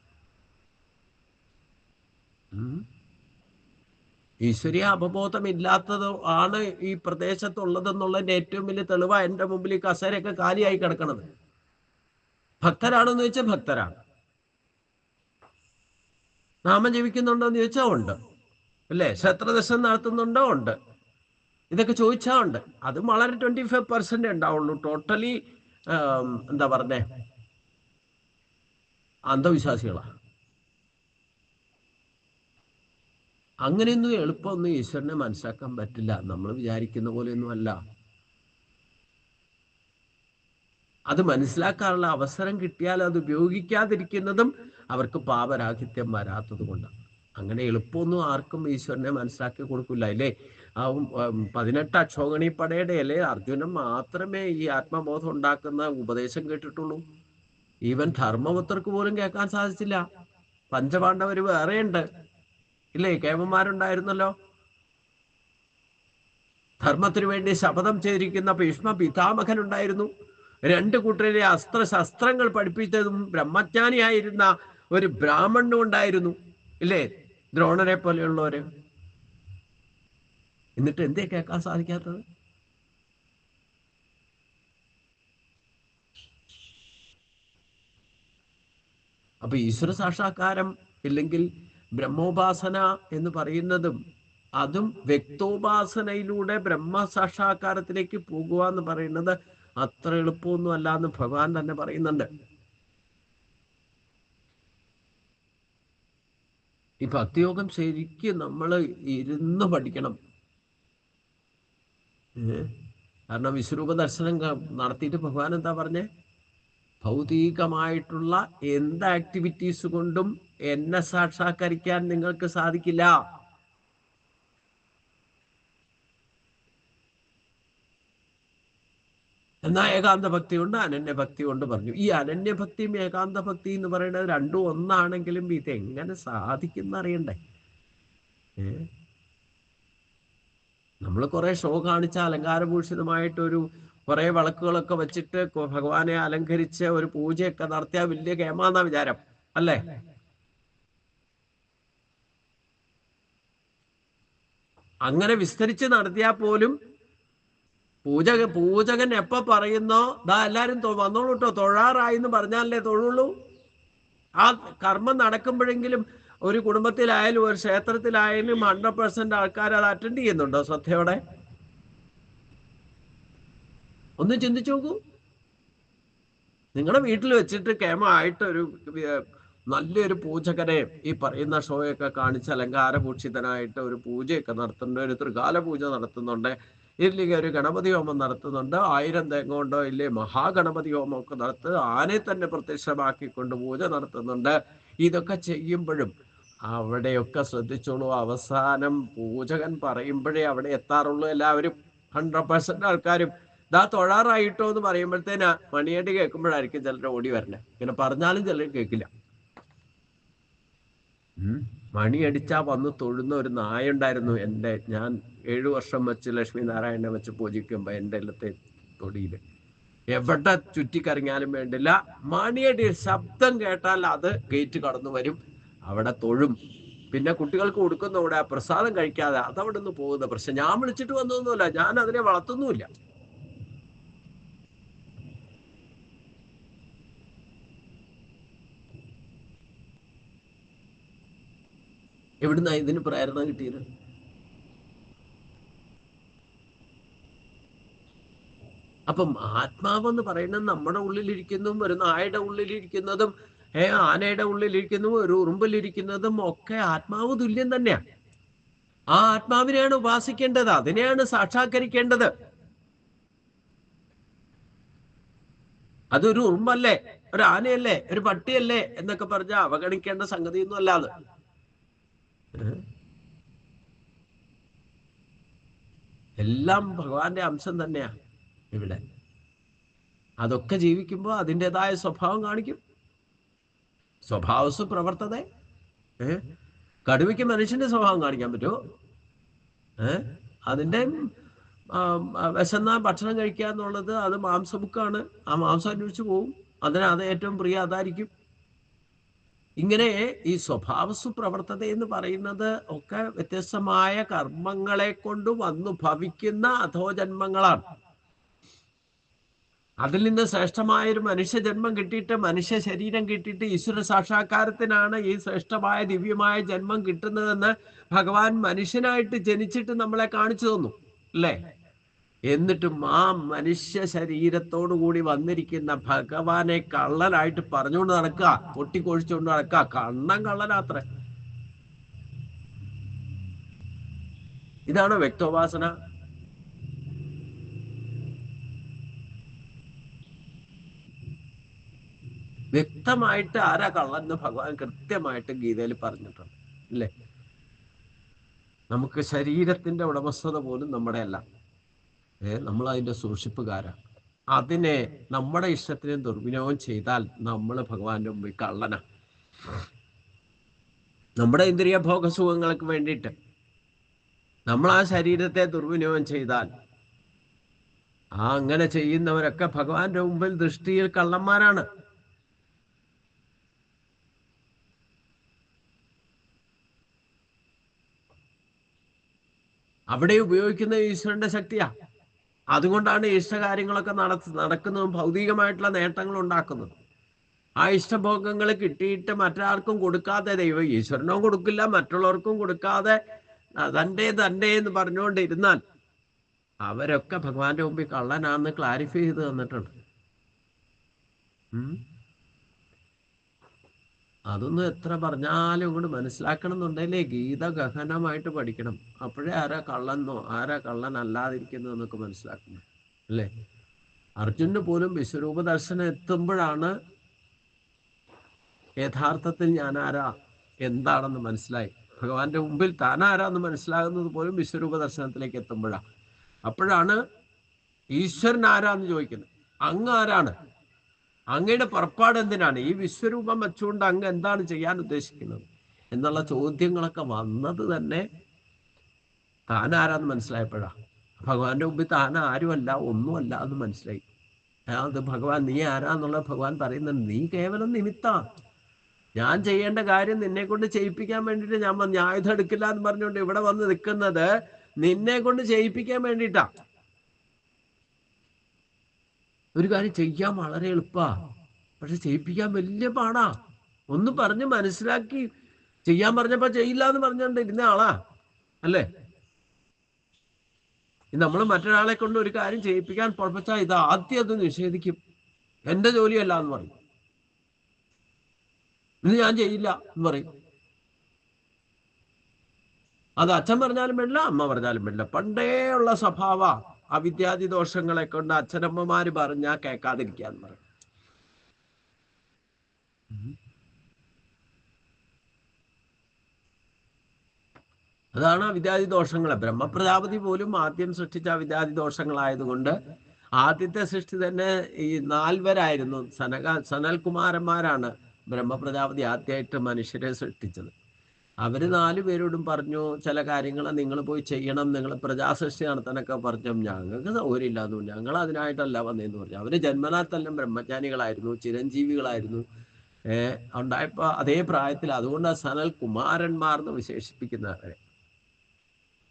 ഈശ്വരീയ അവബോധമില്ലാത്തത് ആണ് ഈ പ്രദേശത്തുള്ളതെന്നുള്ളതിന്റെ ഏറ്റവും വലിയ തെളിവാ എന്റെ മുമ്പിൽ ഈ കസേരയൊക്കെ കാലിയായി കിടക്കണത്. ഭക്തരാണെന്ന് ചോദിച്ചാൽ ഭക്തരാണ്. നാമം ജപിക്കുന്നുണ്ടോ എന്ന് ചോദിച്ചാൽ ഉണ്ട്, അല്ലേ? ക്ഷേത്രദർശനം നടത്തുന്നുണ്ടോ? ഉണ്ട്. ഇതൊക്കെ ചോദിച്ചാൽ ഉണ്ട്. അത് വളരെ 25% ഉണ്ടാവുള്ളൂ. ടോട്ടലി എന്താ പറഞ്ഞേ, അന്ധവിശ്വാസികളാണ്. അങ്ങനെയൊന്നും എളുപ്പമൊന്നും ഈശ്വരനെ മനസ്സിലാക്കാൻ പറ്റില്ല. നമ്മൾ വിചാരിക്കുന്ന പോലെയൊന്നും അല്ല. അത് മനസ്സിലാക്കാനുള്ള അവസരം കിട്ടിയാൽ അത് ഉപയോഗിക്കാതിരിക്കുന്നതും അവർക്ക് പാപരാഹിത്യം വരാത്തത് കൊണ്ടാണ്. അങ്ങനെ എളുപ്പമൊന്നും ആർക്കും ഈശ്വരനെ മനസ്സിലാക്കി കൊടുക്കില്ല, അല്ലേ? 18 അക്ഷോഗണി പടയുടെ അല്ലേ അർജുനൻ മാത്രമേ ഈ ആത്മബോധം ഉണ്ടാക്കുന്ന ഉപദേശം കേട്ടിട്ടുള്ളൂ. ഈവൻ ധർമ്മപുത്രർക്ക് പോലും കേൾക്കാൻ സാധിച്ചില്ല. പഞ്ചപാണ്ഡവര് വേറെയുണ്ട്, ഇല്ലേ? കേമന്മാരുണ്ടായിരുന്നല്ലോ. ധർമ്മത്തിനു വേണ്ടി ശപഥം ചെയ്തിരിക്കുന്ന ഭീഷ്മ പിതാമഹൻ ഉണ്ടായിരുന്നു. 2 കൂട്ടരെ അസ്ത്രശസ്ത്രങ്ങൾ പഠിപ്പിച്ചതും ബ്രഹ്മജ്ഞാനിയായിരുന്ന ഒരു ബ്രാഹ്മണനും ഉണ്ടായിരുന്നു, ഇല്ലേ? ദ്രോണരെ പോലെയുള്ളവര്. എന്നിട്ട് എന്തേ കേൾക്കാൻ സാധിക്കാത്തത്? അപ്പൊ ഈശ്വര സാക്ഷാത്കാരം ഇല്ലെങ്കിൽ ബ്രഹ്മോപാസന എന്ന് പറയുന്നതും അതും വ്യക്തോപാസനയിലൂടെ ബ്രഹ്മസാക്ഷാത്കാരത്തിലേക്ക് പോകുക എന്ന് പറയുന്നത് അത്ര എളുപ്പമൊന്നും അല്ല എന്ന് ഭഗവാൻ തന്നെ പറയുന്നുണ്ട്. ഈ ഭക്തിയോഗം ശരിക്കും നമ്മൾ ഇരുന്ന് പഠിക്കണം. കാരണം വിശ്വരൂപ ദർശനം നടത്തിയിട്ട് ഭഗവാൻ എന്താ പറഞ്ഞേ? ഭൗതികമായിട്ടുള്ള എന്ത് ആക്ടിവിറ്റീസ് കൊണ്ടും എന്നെ സാക്ഷാത്കരിക്കാൻ നിങ്ങൾക്ക് സാധിക്കില്ല. എന്നാ ഏകാന്ത ഭക്തി കൊണ്ട് അനന്യഭക്തി കൊണ്ട് പറഞ്ഞു. ഈ അനന്യഭക്തിയും ഏകാന്ത ഭക്തി എന്ന് പറയുന്നത് രണ്ടും ഒന്നാണെങ്കിലും ഇത് എങ്ങനെ സാധിക്കും അറിയണ്ടേ? നമ്മൾ കുറെ ഷോ കാണിച്ച അലങ്കാരഭൂഷിതമായിട്ടൊരു കുറെ വിളക്കുകളൊക്കെ വെച്ചിട്ട് ഭഗവാനെ അലങ്കരിച്ച് ഒരു പൂജയൊക്കെ നടത്തിയ വലിയ കേമാന്ന വിചാരം, അല്ലേ? അങ്ങനെ വിസ്തരിച്ച് നടത്തിയാൽ പോലും പൂജകൻ എപ്പോ പറയുന്നോ ദാ എല്ലാരും വന്നോളൂ കേട്ടോ, തൊഴാറായി എന്ന് പറഞ്ഞാലേ തൊഴുള്ളൂ. ആ കർമ്മം നടക്കുമ്പോഴെങ്കിലും ഒരു കുടുംബത്തിലായാലും ഒരു ക്ഷേത്രത്തിലായാലും 100% ആൾക്കാർ അത് അറ്റൻഡ് ചെയ്യുന്നുണ്ടോ ശ്രദ്ധയോടെ? ഒന്ന് ചിന്തിച്ചു നോക്കൂ. നിങ്ങളുടെ വീട്ടിൽ വെച്ചിട്ട് കേമായിട്ട് ഒരു നല്ലൊരു പൂജകനെ ഈ പറയുന്ന ഷോയൊക്കെ കാണിച്ച് അലങ്കാരഭൂഷിതനായിട്ട് ഒരു പൂജയൊക്കെ നടത്തുന്നുണ്ട്, ഒരു ത്രികാല പൂജ നടത്തുന്നുണ്ട്, ഇല്ലെങ്കിൽ ഒരു ഗണപതി ഹോമം നടത്തുന്നുണ്ട്, 1000 തേങ്ങ കൊണ്ടോ ഇല്ലേ മഹാഗണപതി ഹോമം ഒക്കെ നടത്ത് ആനെ തന്നെ പ്രത്യക്ഷമാക്കിക്കൊണ്ട് പൂജ നടത്തുന്നുണ്ട്. ഇതൊക്കെ ചെയ്യുമ്പോഴും അവിടെയൊക്കെ ശ്രദ്ധിച്ചോളൂ, അവസാനം പൂജകൻ പറയുമ്പോഴേ അവിടെ എത്താറുള്ളൂ എല്ലാവരും. 100% ആൾക്കാരും ദാ തൊഴാറായിട്ടോ എന്ന് പറയുമ്പോഴത്തേനാ മണിയടി കേൾക്കുമ്പോഴായിരിക്കും ചിലർ ഓടി വരണേ. ഇങ്ങനെ പറഞ്ഞാലും ചിലർ കേൾക്കില്ല. മണിയടിച്ചാ വന്ന് തൊഴുന്ന ഒരു നായ ഉണ്ടായിരുന്നു. ഞാൻ 7 വർഷം വെച്ച് ലക്ഷ്മി നാരായണനെ വെച്ച് പൂജിക്കുമ്പോ എൻ്റെ ഇല്ലത്തെ തൊടിയില് എവിടെ ചുറ്റിക്കറങ്ങിയാലും വേണ്ടില്ല, മണിയടി ശബ്ദം കേട്ടാൽ അത് ഗേറ്റ് കടന്നു വരും, അവിടെ തൊഴും. പിന്നെ കുട്ടികൾക്ക് കൊടുക്കുന്ന അവിടെ പ്രസാദം കഴിക്കാതെ അതവിടെ നിന്ന് പോകുന്ന പ്രശ്നം. ഞാൻ വിളിച്ചിട്ട് വന്നൊന്നുമില്ല, ഞാൻ അതിനെ വളർത്തുന്നുമില്ല. എവിടുന്നാ ഇതിന് പ്രേരണ കിട്ടിയത്? അപ്പം ആത്മാവെന്ന് പറയുന്നത് നമ്മുടെ ഉള്ളിലിരിക്കുന്നതും ഒരു നായയുടെ ഉള്ളിലിരിക്കുന്നതും ആനയുടെ ഉള്ളിലിരിക്കുന്നതും ഒരു ഉറുമ്പിലിരിക്കുന്നതും ഒക്കെ ആത്മാവ് തുല്യം തന്നെയാണ്. ആ ആത്മാവിനെയാണ് ഉപാസിക്കേണ്ടത്, അതിനെയാണ് സാക്ഷാത്കരിക്കേണ്ടത്. അതൊരു ഉറുമ്പല്ലേ, ഒരു ആനയല്ലേ, ഒരു പട്ടിയല്ലേ എന്നൊക്കെ പറഞ്ഞാൽ അവഗണിക്കേണ്ട സംഗതിയൊന്നും അല്ലാതെ. എല്ലാം ഭഗവാന്റെ അംശം തന്നെയാ ഇവിടെ. അതൊക്കെ ജീവിക്കുമ്പോൾ അതിൻ്റെതായ സ്വഭാവം കാണിക്കും. സ്വഭാവസ് പ്രവർത്തത. കടുവയ്ക്ക് മനുഷ്യന്റെ സ്വഭാവം കാണിക്കാൻ പറ്റുമോ? അതിൻ്റെ വിശന്ന ഭക്ഷണം കഴിക്കുക എന്നുള്ളത് അത് മാംസബുക്കാണ്. ആ മാംസം അന്വേഷിച്ച് പോവും. അത് ഏറ്റവും പ്രിയ അതായിരിക്കും. ഇങ്ങനെ ഈ സ്വഭാവസു പ്രവർത്തത എന്ന് പറയുന്നത് ഒക്കെ വ്യത്യസ്തമായ കർമ്മങ്ങളെ കൊണ്ട് വന്നു ഭവിക്കുന്ന അധോജന്മങ്ങളാണ്. അതിൽ നിന്ന് ശ്രേഷ്ഠമായൊരു മനുഷ്യജന്മം കിട്ടിയിട്ട്, മനുഷ്യ ശരീരം കിട്ടിയിട്ട് ഈശ്വര സാക്ഷാത്കാരത്തിനാണ് ഈ ശ്രേഷ്ഠമായ ദിവ്യമായ ജന്മം കിട്ടുന്നതെന്ന് ഭഗവാൻ മനുഷ്യനായിട്ട് ജനിച്ചിട്ട് നമ്മളെ കാണിച്ചു തന്നു അല്ലേ? എന്നിട്ടും ആ മനുഷ്യ ശരീരത്തോടു കൂടി വന്നിരിക്കുന്ന ഭഗവാനെ കള്ളനായിട്ട് പറഞ്ഞുകൊണ്ട് നടക്കുക, പൊട്ടിക്കൊഴിച്ചുകൊണ്ട് നടക്കുക. കണ്ണൻ കള്ളനാത്ര. ഇതാണ് വ്യക്തോപാസന. വ്യക്തമായിട്ട് ആരാ കള്ളൻ ഭഗവാൻ കൃത്യമായിട്ട് ഗീതയിൽ പറഞ്ഞിട്ടുണ്ട് അല്ലേ? നമുക്ക് ശരീരത്തിന്റെ ഉടമസ്ഥത പോലും നമ്മുടെ അല്ല. നമ്മൾ അതിന്റെ സൂക്ഷിപ്പുകാരാണ്. അതിനെ നമ്മുടെ ഇഷ്ടത്തിന് ദുർവിനിയോഗം ചെയ്താൽ നമ്മൾ ഭഗവാന്റെ മുമ്പിൽ കള്ളനാ. നമ്മുടെ ഇന്ദ്രിയ ഭോഗസുഖങ്ങൾക്ക് വേണ്ടിയിട്ട് നമ്മൾ ആ ശരീരത്തെ ദുർവിനിയോഗം ചെയ്താൽ അങ്ങനെ ചെയ്യുന്നവരൊക്കെ ഭഗവാന്റെ മുമ്പിൽ ദൃഷ്ടിയിൽ കള്ളന്മാരാണ്. അവിടെ ഉപയോഗിക്കുന്ന ഈശ്വരന്റെ ശക്തിയാ. അതുകൊണ്ടാണ് ഇഷ്ടകാര്യങ്ങളൊക്കെ നടക്കുന്നതും ഭൗതികമായിട്ടുള്ള നേട്ടങ്ങൾ ഉണ്ടാക്കുന്നത്. ആ ഇഷ്ടഭോഗങ്ങൾ കിട്ടിയിട്ട് മറ്റാർക്കും കൊടുക്കാതെ, ദൈവം ഈശ്വരനോ കൊടുക്കില്ല, മറ്റുള്ളവർക്കും കൊടുക്കാതെ തൻ്റെ എന്ന് പറഞ്ഞുകൊണ്ടിരുന്നാൽ അവരൊക്കെ ഭഗവാന്റെ മുമ്പിൽ കള്ളനാന്ന് ക്ലാരിഫൈ ചെയ്ത് തന്നിട്ടുണ്ട്. അതൊന്നും എത്ര പറഞ്ഞാലും ഇങ്ങോട്ട് മനസ്സിലാക്കണം എന്നുണ്ടെങ്കിലേ ഗീത ഗഹനമായിട്ട് പഠിക്കണം. അപ്പോഴേ ആരാ കള്ളനോ ആരാ കള്ളൻ അല്ലാതിരിക്കുന്നു എന്നൊക്കെ മനസ്സിലാക്കണം അല്ലേ? അർജുനന് പോലും വിശ്വരൂപ ദർശനം എത്തുമ്പോഴാണ് യഥാർത്ഥത്തിൽ ഞാൻ ആരാ എന്താണെന്ന് മനസ്സിലായി. ഭഗവാന്റെ മുമ്പിൽ താൻ ആരാന്ന് മനസ്സിലാകുന്നത് പോലും വിശ്വരൂപ ദർശനത്തിലേക്ക് എത്തുമ്പോഴാണ്. അപ്പോഴാണ് ഈശ്വരൻ ആരാന്ന് ചോദിക്കുന്നത്. അങ്ങ് ആരാണ്? അങ്ങയുടെ പുറപ്പാട് എന്തിനാണ്? ഈ വിശ്വരൂപം വെച്ചുകൊണ്ട് അങ്ങ് എന്താണ് ചെയ്യാൻ ഉദ്ദേശിക്കുന്നത് എന്നുള്ള ചോദ്യങ്ങളൊക്കെ വന്നത് തന്നെ താൻ ആരാന്ന് മനസ്സിലായപ്പോഴാ. ഭഗവാന്റെ മുമ്പിൽ താൻ ആരുമല്ല, ഒന്നുമല്ല എന്ന് മനസ്സിലായി. അത് ഭഗവാൻ നീ ആരാന്നുള്ള ഭഗവാൻ പറയുന്നത്, നീ കേവലം നിമിത്താ. ഞാൻ ചെയ്യേണ്ട കാര്യം നിന്നെ കൊണ്ട് ചെയ്യിപ്പിക്കാൻ വേണ്ടിയിട്ട് ഞാൻ ആയുധം എടുക്കില്ല എന്ന് പറഞ്ഞുകൊണ്ട് ഇവിടെ വന്ന് നിൽക്കുന്നത് നിന്നെ കൊണ്ട് ചെയ്യിപ്പിക്കാൻ വേണ്ടിയിട്ടാ. ഒരു കാര്യം ചെയ്യാൻ വളരെ എളുപ്പാ, പക്ഷെ ചെയ്യിപ്പിക്കാൻ വലിയ പാടാ. ഒന്ന് പറഞ്ഞ് മനസ്സിലാക്കി ചെയ്യാൻ പറഞ്ഞപ്പോ ചെയ്യില്ല എന്ന് പറഞ്ഞുകൊണ്ട് ഇരുന്ന ആളാ അല്ലേ? നമ്മൾ മറ്റൊരാളെ കൊണ്ട് ഒരു കാര്യം ചെയ്യിപ്പിക്കാൻ പുറപ്പെട്ടാൽ ഇത് ആദ്യം അത് നിഷേധിക്കും. എന്റെ ജോലിയല്ല എന്ന് പറയും. ഇത് ഞാൻ ചെയ്യില്ല എന്ന് പറയും. അത് അച്ഛൻ പറഞ്ഞാലും വേണ്ടില്ല, അമ്മ പറഞ്ഞാലും വേണ്ടില്ല. പണ്ടേ ഉള്ള സ്വഭാവ അവിദ്യാദി ദോഷങ്ങളെ കൊണ്ട് അച്ഛനമ്മമാര് പറഞ്ഞാൽ കേൾക്കാതിരിക്കാന്ന് പറയും. അതാണ് വിദ്യാദി ദോഷങ്ങൾ. ബ്രഹ്മപ്രജാപതി പോലും ആദ്യം സൃഷ്ടിച്ച വിദ്യാദി ദോഷങ്ങളായതുകൊണ്ട് ആദ്യത്തെ സൃഷ്ടി തന്നെ ഈ 4 സനൽകുമാരന്മാരാണ് ബ്രഹ്മപ്രജാപതി ആദ്യമായിട്ട് മനുഷ്യരെ സൃഷ്ടിച്ചത്. അവര് 4 പേരോടും പറഞ്ഞു, ചില കാര്യങ്ങൾ നിങ്ങൾ പോയി ചെയ്യണം, നിങ്ങൾ പ്രജാസൃഷ്ടി നടത്താനൊക്കെ പറഞ്ഞു. ഞങ്ങൾക്ക് സൗകര്യമില്ലാന്നു, ഞങ്ങൾ അതിനായിട്ടല്ല വന്നതെന്ന് പറഞ്ഞു. അവര് ജന്മനാൽ തന്നെ ബ്രഹ്മജ്ഞാനികളായിരുന്നു, ചിരഞ്ജീവികളായിരുന്നു. ഉണ്ടായപ്പോ അതേ പ്രായത്തിൽ, അതുകൊണ്ട് സനൽ കുമാരന്മാർ എന്ന് വിശേഷിപ്പിക്കുന്നവരെ.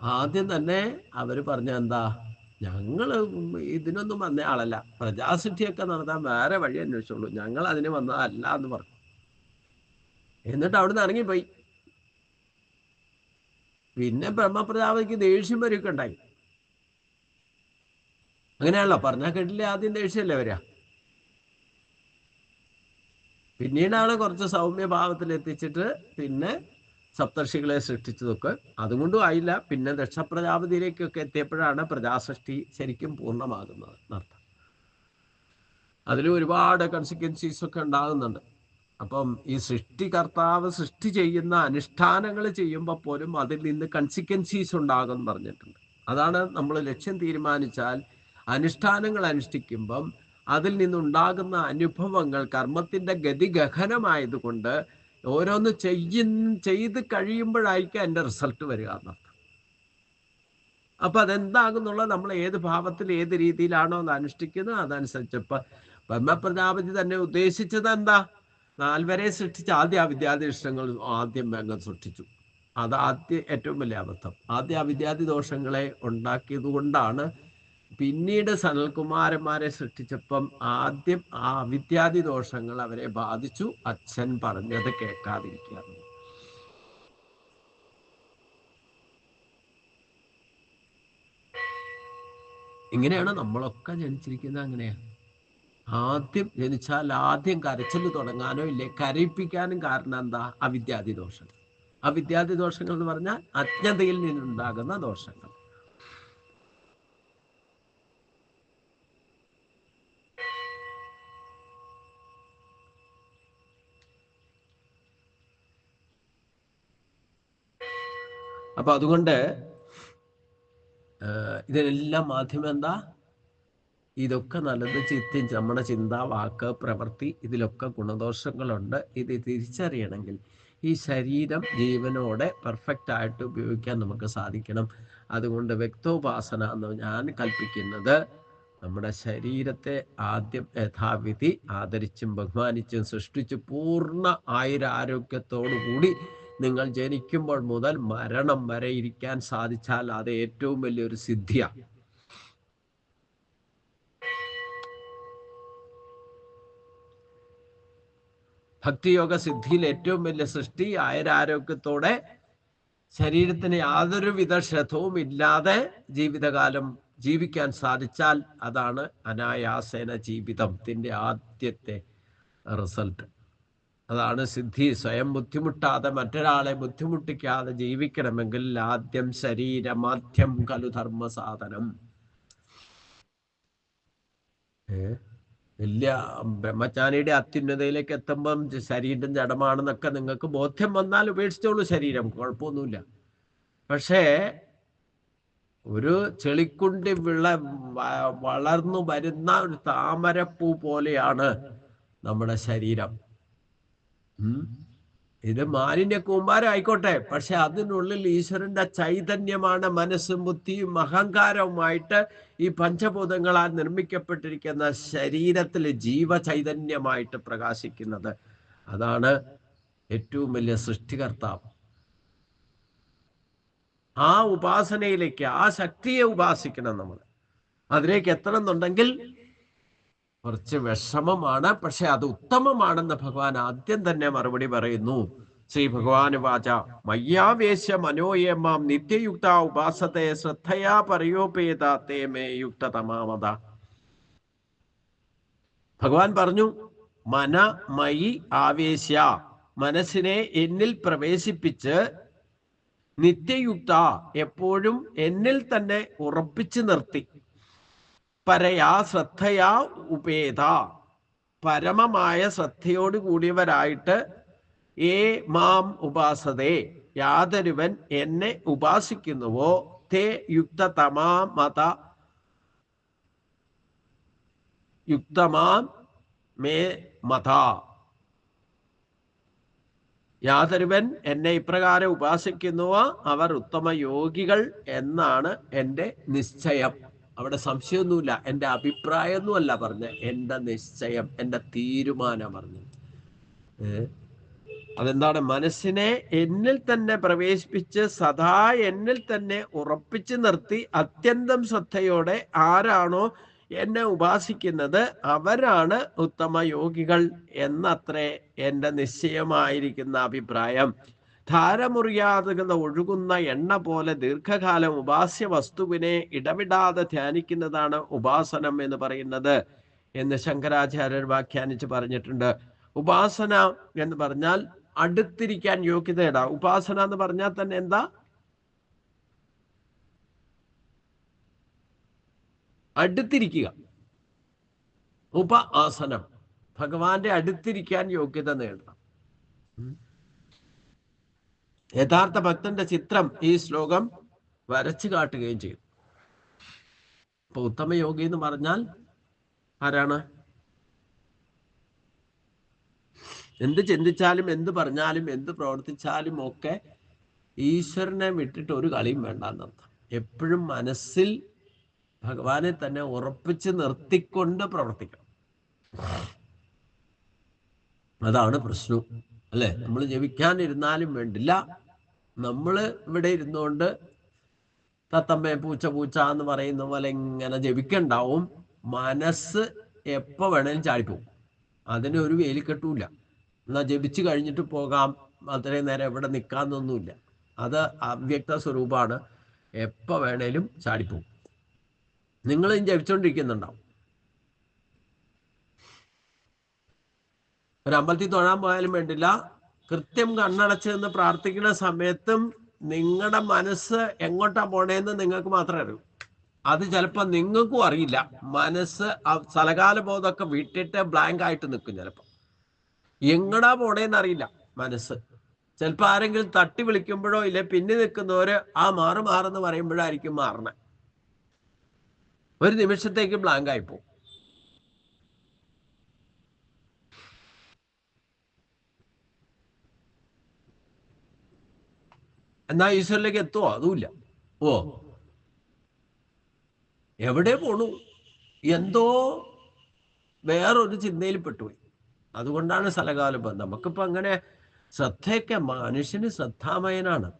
ആദ്യം തന്നെ അവര് പറഞ്ഞ എന്താ, ഞങ്ങൾ ഇതിനൊന്നും വന്ന ആളല്ല, പ്രജാസൃഷ്ടിയൊക്കെ നടത്താൻ വേറെ വഴി അന്വേഷിച്ചോളൂ, ഞങ്ങൾ അതിന് വന്നതല്ല എന്ന് പറഞ്ഞു. എന്നിട്ട് അവിടുന്ന് ഇറങ്ങിപ്പോയി. പിന്നെ ബ്രഹ്മപ്രജാപതിക്ക് ദേഷ്യം വരെയൊക്കെ ഉണ്ടായി. അങ്ങനെയാണല്ലോ, പറഞ്ഞാൽ കേട്ടില്ലേ, ആദ്യം ദേഷ്യമല്ലേ വരിക. പിന്നീടാണ് കുറച്ച് സൗമ്യഭാവത്തിൽ എത്തിച്ചിട്ട് പിന്നെ സപ്തർഷികളെ സൃഷ്ടിച്ചതൊക്കെ. അതുകൊണ്ടും ആയില്ല. പിന്നെ ദക്ഷപ്രജാപതിയിലേക്കൊക്കെ എത്തിയപ്പോഴാണ് പ്രജാസൃഷ്ടി ശരിക്കും പൂർണ്ണമാകുന്നത് എന്നർത്ഥം. അതിൽ ഒരുപാട് കൺസിക്വൻസീസ് ഒക്കെ ഉണ്ടാകുന്നുണ്ട്. അപ്പം ഈ സൃഷ്ടികർത്താവ് സൃഷ്ടി ചെയ്യുന്ന അനുഷ്ഠാനങ്ങൾ ചെയ്യുമ്പോൾ പോലും അതിൽ നിന്ന് കൺസിക്വൻസീസ് ഉണ്ടാകുമെന്ന് പറഞ്ഞിട്ടുണ്ട്. അതാണ് നമ്മൾ ലക്ഷ്യം തീരുമാനിച്ചാൽ അനുഷ്ഠാനങ്ങൾ അനുഷ്ഠിക്കുമ്പം അതിൽ നിന്നുണ്ടാകുന്ന അനുഭവങ്ങൾ കർമ്മത്തിന്റെ ഗതിഗഹനമായതുകൊണ്ട് ഓരോന്ന് ചെയ്ത് കഴിയുമ്പോഴായിരിക്കും അതിന്റെ റിസൾട്ട് വരിക എന്നർത്ഥം. അപ്പൊ അതെന്താകുന്നുള്ളത് നമ്മൾ ഏത് ഭാവത്തിൽ ഏത് രീതിയിലാണോ അത് അനുഷ്ഠിക്കുന്നത് അതനുസരിച്ച്. ഇപ്പൊ ബ്രഹ്മപ്രജാപതി തന്നെ ഉദ്ദേശിച്ചത് എന്താ? 4 വരെ സൃഷ്ടിച്ച ആദ്യ അവിദ്യാദിഷ്ടങ്ങൾ ആദ്യം വേഗം സൃഷ്ടിച്ചു. അത് ഏറ്റവും വലിയ അബദ്ധം. ആദ്യ അവിദ്യാദി ദോഷങ്ങളെ ഉണ്ടാക്കിയത് കൊണ്ടാണ് പിന്നീട് സനൽകുമാരന്മാരെ സൃഷ്ടിച്ചപ്പം ആദ്യം ആ അവിദ്യാദി ദോഷങ്ങൾ അവരെ ബാധിച്ചു. അച്ഛൻ പറഞ്ഞത് കേൾക്കാതിരിക്കുകയാണ്. ഇങ്ങനെയാണ് നമ്മളൊക്കെ ജനിച്ചിരിക്കുന്നത്. അങ്ങനെയാണ്. ആദ്യം ജനിച്ചാൽ ആദ്യം കരച്ചിൽ തുടങ്ങാനോ ഇല്ലേ കരയിപ്പിക്കാനും കാരണം എന്താ? അവിദ്യാദി ദോഷങ്ങൾ. അവിദ്യാദി ദോഷങ്ങൾ എന്ന് പറഞ്ഞാൽ അജ്ഞതയിൽ നിന്നുണ്ടാകുന്ന ദോഷങ്ങൾ. അപ്പൊ അതുകൊണ്ട് ഇതിനെല്ലാം മാധ്യമം എന്താ? ഇതൊക്കെ നല്ലത് നമ്മുടെ ചിന്ത, വാക്ക്, പ്രവൃത്തി, ഇതിലൊക്കെ ഗുണദോഷങ്ങളുണ്ട്. ഇത് തിരിച്ചറിയണമെങ്കിൽ ഈ ശരീരം ജീവനോടെ പെർഫെക്റ്റ് ആയിട്ട് ഉപയോഗിക്കാൻ നമുക്ക് സാധിക്കണം. അതുകൊണ്ട് വ്യക്തോപാസന എന്ന് ഞാൻ കൽപ്പിക്കുന്നത് നമ്മുടെ ശരീരത്തെ ആദ്യം യഥാവിധി ആദരിച്ചും ബഹുമാനിച്ചും സൃഷ്ടിച്ച് പൂർണ്ണ ആയുരാരോഗ്യത്തോടു കൂടി നിങ്ങൾ ജനിക്കുമ്പോൾ മുതൽ മരണം വരെ ഇരിക്കാൻ സാധിച്ചാൽ അത് ഏറ്റവും വലിയൊരു സിദ്ധിയാണ്. ഭക്തിയോഗ സിദ്ധിയിൽ ഏറ്റവും വലിയ സൃഷ്ടി ആയുരാരോഗ്യത്തോടെ ശരീരത്തിന് യാതൊരു വിധ ക്ഷതവും ഇല്ലാതെ ജീവിതകാലം ജീവിക്കാൻ സാധിച്ചാൽ അതാണ് അനായാസേന ജീവിതത്തിന്റെ ആദ്യത്തെ റിസൾട്ട്. അതാണ് സിദ്ധി. സ്വയം ബുദ്ധിമുട്ടാതെ മറ്റൊരാളെ ബുദ്ധിമുട്ടിക്കാതെ ജീവിക്കണമെങ്കിൽ ആദ്യം ശരീരമാദ്യം ഖലു ധർമ്മ സാധനം. വലിയ ബ്രഹ്മചാരിയുടെ അത്യുന്നതയിലേക്ക് എത്തുമ്പം ശരീരം ജഡമാണെന്നൊക്കെ നിങ്ങൾക്ക് ബോധ്യം വന്നാൽ ഉപേക്ഷിച്ചോളൂ ശരീരം, കുഴപ്പമൊന്നുമില്ല. പക്ഷേ ഒരു ചെളിക്കുണ്ടി വളർന്നു വരുന്ന ഒരു താമരപ്പൂ പോലെയാണ് നമ്മുടെ ശരീരം. ഇത് മാലിന്യ കൂമ്പാരം ആയിക്കോട്ടെ, പക്ഷെ അതിനുള്ളിൽ ഈശ്വരന്റെ ചൈതന്യമാണ് മനസ്സും ബുദ്ധിയും അഹങ്കാരവുമായിട്ട് ഈ പഞ്ചഭൂതങ്ങളാൽ നിർമ്മിക്കപ്പെട്ടിരിക്കുന്ന ശരീരത്തിൽ ജീവചൈതന്യമായിട്ട് പ്രകാശിക്കുന്നത്. അതാണ് ഏറ്റവും വലിയ സൃഷ്ടികർത്താവ്. ആ ഉപാസനയിലേക്ക്, ആ ശക്തിയെ ഉപാസിക്കണം നമ്മൾ. അതിലേക്ക് എത്തണമെന്നുണ്ടെങ്കിൽ കുറച്ച് വിഷമമാണ്, പക്ഷെ അത് ഉത്തമമാണെന്ന് ഭഗവാൻ ആദ്യം തന്നെ മറുപടി പറയുന്നു. ശ്രീ ഭഗവാൻ വാച മയ്യാവേശ്യ മനോയമാം നിത്യയുക്ത ഉപാസത്തെ ശ്രദ്ധയാ പരയോപേത തേ മേ യുക്തതമാമത. ഭഗവാൻ പറഞ്ഞു, മയി ആവേശ്യ, മനസ്സിനെ എന്നിൽ പ്രവേശിപ്പിച്ച്, നിത്യയുക്ത, എപ്പോഴും എന്നിൽ തന്നെ ഉറപ്പിച്ചു നിർത്തി, പരയാ ശ്രദ്ധയാ ഉപേത, പരമമായ ശ്രദ്ധയോട് കൂടിയവരായിട്ട്, ഏ മാം ഉപാസതേ, യാതൊരുവൻ എന്നെ ഉപാസിക്കുന്നുവോ, തേ യുക്തതമാമത, യുക്തമാം മേ മത, യാതൊരുവൻ എന്നെ ഇപ്രകാരം ഉപാസിക്കുന്നുവോ അവർ ഉത്തമ യോഗികൾ എന്നാണ് എൻ്റെ നിശ്ചയം. അവിടെ സംശയമൊന്നുമില്ല. എൻ്റെ അഭിപ്രായമൊന്നുമല്ല പറഞ്ഞ, എൻ്റെ നിശ്ചയം, എൻ്റെ തീരുമാനം പറഞ്ഞു. അതെന്താണ്? മനസ്സിനെ എന്നിൽ തന്നെ പ്രവേശിപ്പിച്ച് സദാ എന്നിൽ തന്നെ ഉറപ്പിച്ചു നിർത്തി അത്യന്തം ശ്രദ്ധയോടെ ആരാണോ എന്നെ ഉപാസിക്കുന്നത് അവരാണ് ഉത്തമ യോഗികൾ എന്നത്രേ എൻ്റെ നിശ്ചയമായിരിക്കുന്ന അഭിപ്രായം. ധാരമുറിയാതെ ഒഴുകുന്ന എണ്ണ പോലെ ദീർഘകാലം ഉപാസ്യ വസ്തുവിനെ ഇടവിടാതെ ധ്യാനിക്കുന്നതാണ് ഉപാസനം എന്ന് പറയുന്നത് എന്ന് ശങ്കരാചാര്യർ വ്യാഖ്യാനിച്ച് പറഞ്ഞിട്ടുണ്ട്. ഉപാസന എന്ന് പറഞ്ഞാൽ അടുത്തിരിക്കാൻ യോഗ്യതയിടാ. ഉപാസന എന്ന് പറഞ്ഞാൽ തന്നെ എന്താ? അടുത്തിരിക്കുക. ഉപാസനം ഭഗവാന്റെ അടുത്തിരിക്കാൻ യോഗ്യത നേടണം. യഥാർത്ഥ ഭക്തന്റെ ചിത്രം ഈ ശ്ലോകം വരച്ചു കാട്ടുകയും ചെയ്യും. അപ്പൊ ഉത്തമയോഗി എന്ന് പറഞ്ഞാൽ ആരാണ്? എന്ത് ചിന്തിച്ചാലും എന്ത് പറഞ്ഞാലും എന്ത് പ്രവർത്തിച്ചാലും ഒക്കെ ഈശ്വരനെ വിട്ടിട്ട് ഒരു കളിയും വേണ്ടെന്നർത്ഥം. എപ്പോഴും മനസ്സിൽ ഭഗവാനെ തന്നെ ഉറപ്പിച്ച് നിർത്തിക്കൊണ്ട് പ്രവർത്തിക്കണം. അതാണ് പ്രശ്നം, അല്ലെ? നമ്മൾ ജപിക്കാനിരുന്നാലും വേണ്ടില്ല, നമ്മൾ ഇവിടെ ഇരുന്നുകൊണ്ട് തത്തമ്മേ പൂച്ച പൂച്ച എന്ന് പറയുന്ന പോലെ ഇങ്ങനെ ജപിക്കണ്ടാവും. മനസ്സ് എപ്പോ വേണേലും ചാടിപ്പോവും. അതിന് ഒരു വേലിക്കെട്ടൂല. എന്നാ ജപിച്ചു കഴിഞ്ഞിട്ട് പോകാം, അത്രയും നേരം എവിടെ നിൽക്കാന്നൊന്നുമില്ല. അത് അവ്യക്ത സ്വരൂപമാണ്, എപ്പോ വേണേലും ചാടിപ്പോവും. നിങ്ങളും ജപിച്ചോണ്ടിരിക്കുന്നുണ്ടാവും. ഒരു അമ്പലത്തിൽ തൊഴാൻ പോയാലും വേണ്ടില്ല, കൃത്യം കണ്ണടച്ച് നിന്ന് പ്രാർത്ഥിക്കുന്ന സമയത്തും നിങ്ങളുടെ മനസ്സ് എങ്ങോട്ടാ പോണേന്ന് നിങ്ങൾക്ക് മാത്രമേ അറിയൂ. അത് ചിലപ്പോൾ നിങ്ങൾക്കും അറിയില്ല. മനസ്സ് സ്ഥലകാല ബോധമൊക്കെ വിട്ടിട്ട് ബ്ലാങ്ക് ആയിട്ട് നിൽക്കും. ചിലപ്പോൾ എങ്ങടാ പോണേന്ന് അറിയില്ല മനസ്സ്. ചിലപ്പോൾ ആരെങ്കിലും തട്ടി വിളിക്കുമ്പോഴോ ഇല്ല പിന്നെ നിൽക്കുന്നവര് മാറെന്ന് പറയുമ്പോഴായിരിക്കും മാറണേ. ഒരു നിമിഷത്തേക്ക് ബ്ലാങ്ക് ആയിപ്പോ. എന്നാ ഈശ്വരിലേക്ക് എത്തുവോ? അതുമില്ല. എവിടെ പോണു? എന്തോ വേറൊരു ചിന്തയിൽ പെട്ടുപോയി. അതുകൊണ്ടാണ് സ്ഥലകാലം. നമുക്കിപ്പോ അങ്ങനെ ശ്രദ്ധയൊക്കെ, മനുഷ്യന് ശ്രദ്ധാമയനാണ്.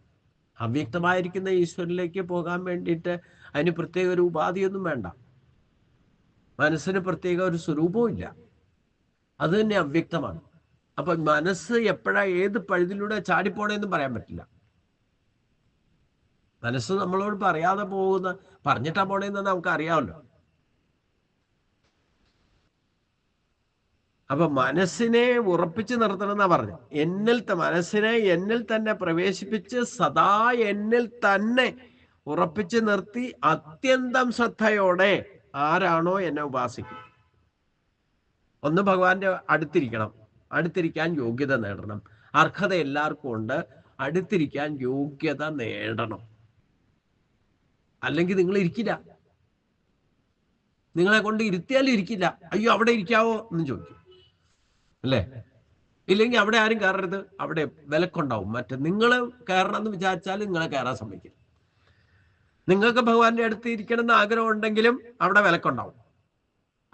അവ്യക്തമായിരിക്കുന്ന ഈശ്വരനിലേക്ക് പോകാൻ വേണ്ടിയിട്ട് അതിന് പ്രത്യേക ഒരു ഉപാധിയൊന്നും വേണ്ട. മനസ്സിന് പ്രത്യേക ഒരു സ്വരൂപവും ഇല്ല, അത് തന്നെ അവ്യക്തമാണ്. അപ്പൊ മനസ്സ് എപ്പോഴാ ഏത് പഴുതിലൂടെ ചാടിപ്പോണേന്നും പറയാൻ പറ്റില്ല. മനസ്സ് നമ്മളോട് പറയാതെ പറഞ്ഞിട്ടാ പോണേന്ന് നമുക്ക് അറിയാമല്ലോ. അപ്പൊ മനസ്സിനെ ഉറപ്പിച്ച് നിർത്തണം എന്നാ പറഞ്ഞു. മനസ്സിനെ എന്നിൽ തന്നെ പ്രവേശിപ്പിച്ച് സദാ എന്നിൽ തന്നെ ഉറപ്പിച്ച് നിർത്തി അത്യന്തം ശ്രദ്ധയോടെ ആരാണോ എന്നെ ഉപാസിക്കുന്നത്, ഒന്ന് ഭഗവാന്റെ അടുത്തിരിക്കാൻ യോഗ്യത നേടണം. അർഹത എല്ലാവർക്കും ഉണ്ട്, അടുത്തിരിക്കാൻ യോഗ്യത നേടണം. അല്ലെങ്കിൽ നിങ്ങൾ ഇരിക്കില്ല. നിങ്ങളെ കൊണ്ട് ഇരുത്തിയാലും ഇരിക്കില്ല. അയ്യോ അവിടെ ഇരിക്കാവോ എന്ന് ചോദിക്കും, അല്ലേ? ഇല്ലെങ്കിൽ അവിടെ ആരും കയറരുത്, അവിടെ വിലക്കുണ്ടാവും. നിങ്ങൾ കയറണം എന്ന് വിചാരിച്ചാൽ നിങ്ങളെ കയറാൻ സമ്മതിക്കില്ല. നിങ്ങൾക്ക് ഭഗവാന്റെ അടുത്ത് ഇരിക്കണം എന്ന് ആഗ്രഹം ഉണ്ടെങ്കിലും അവിടെ വിലക്കുണ്ടാവും.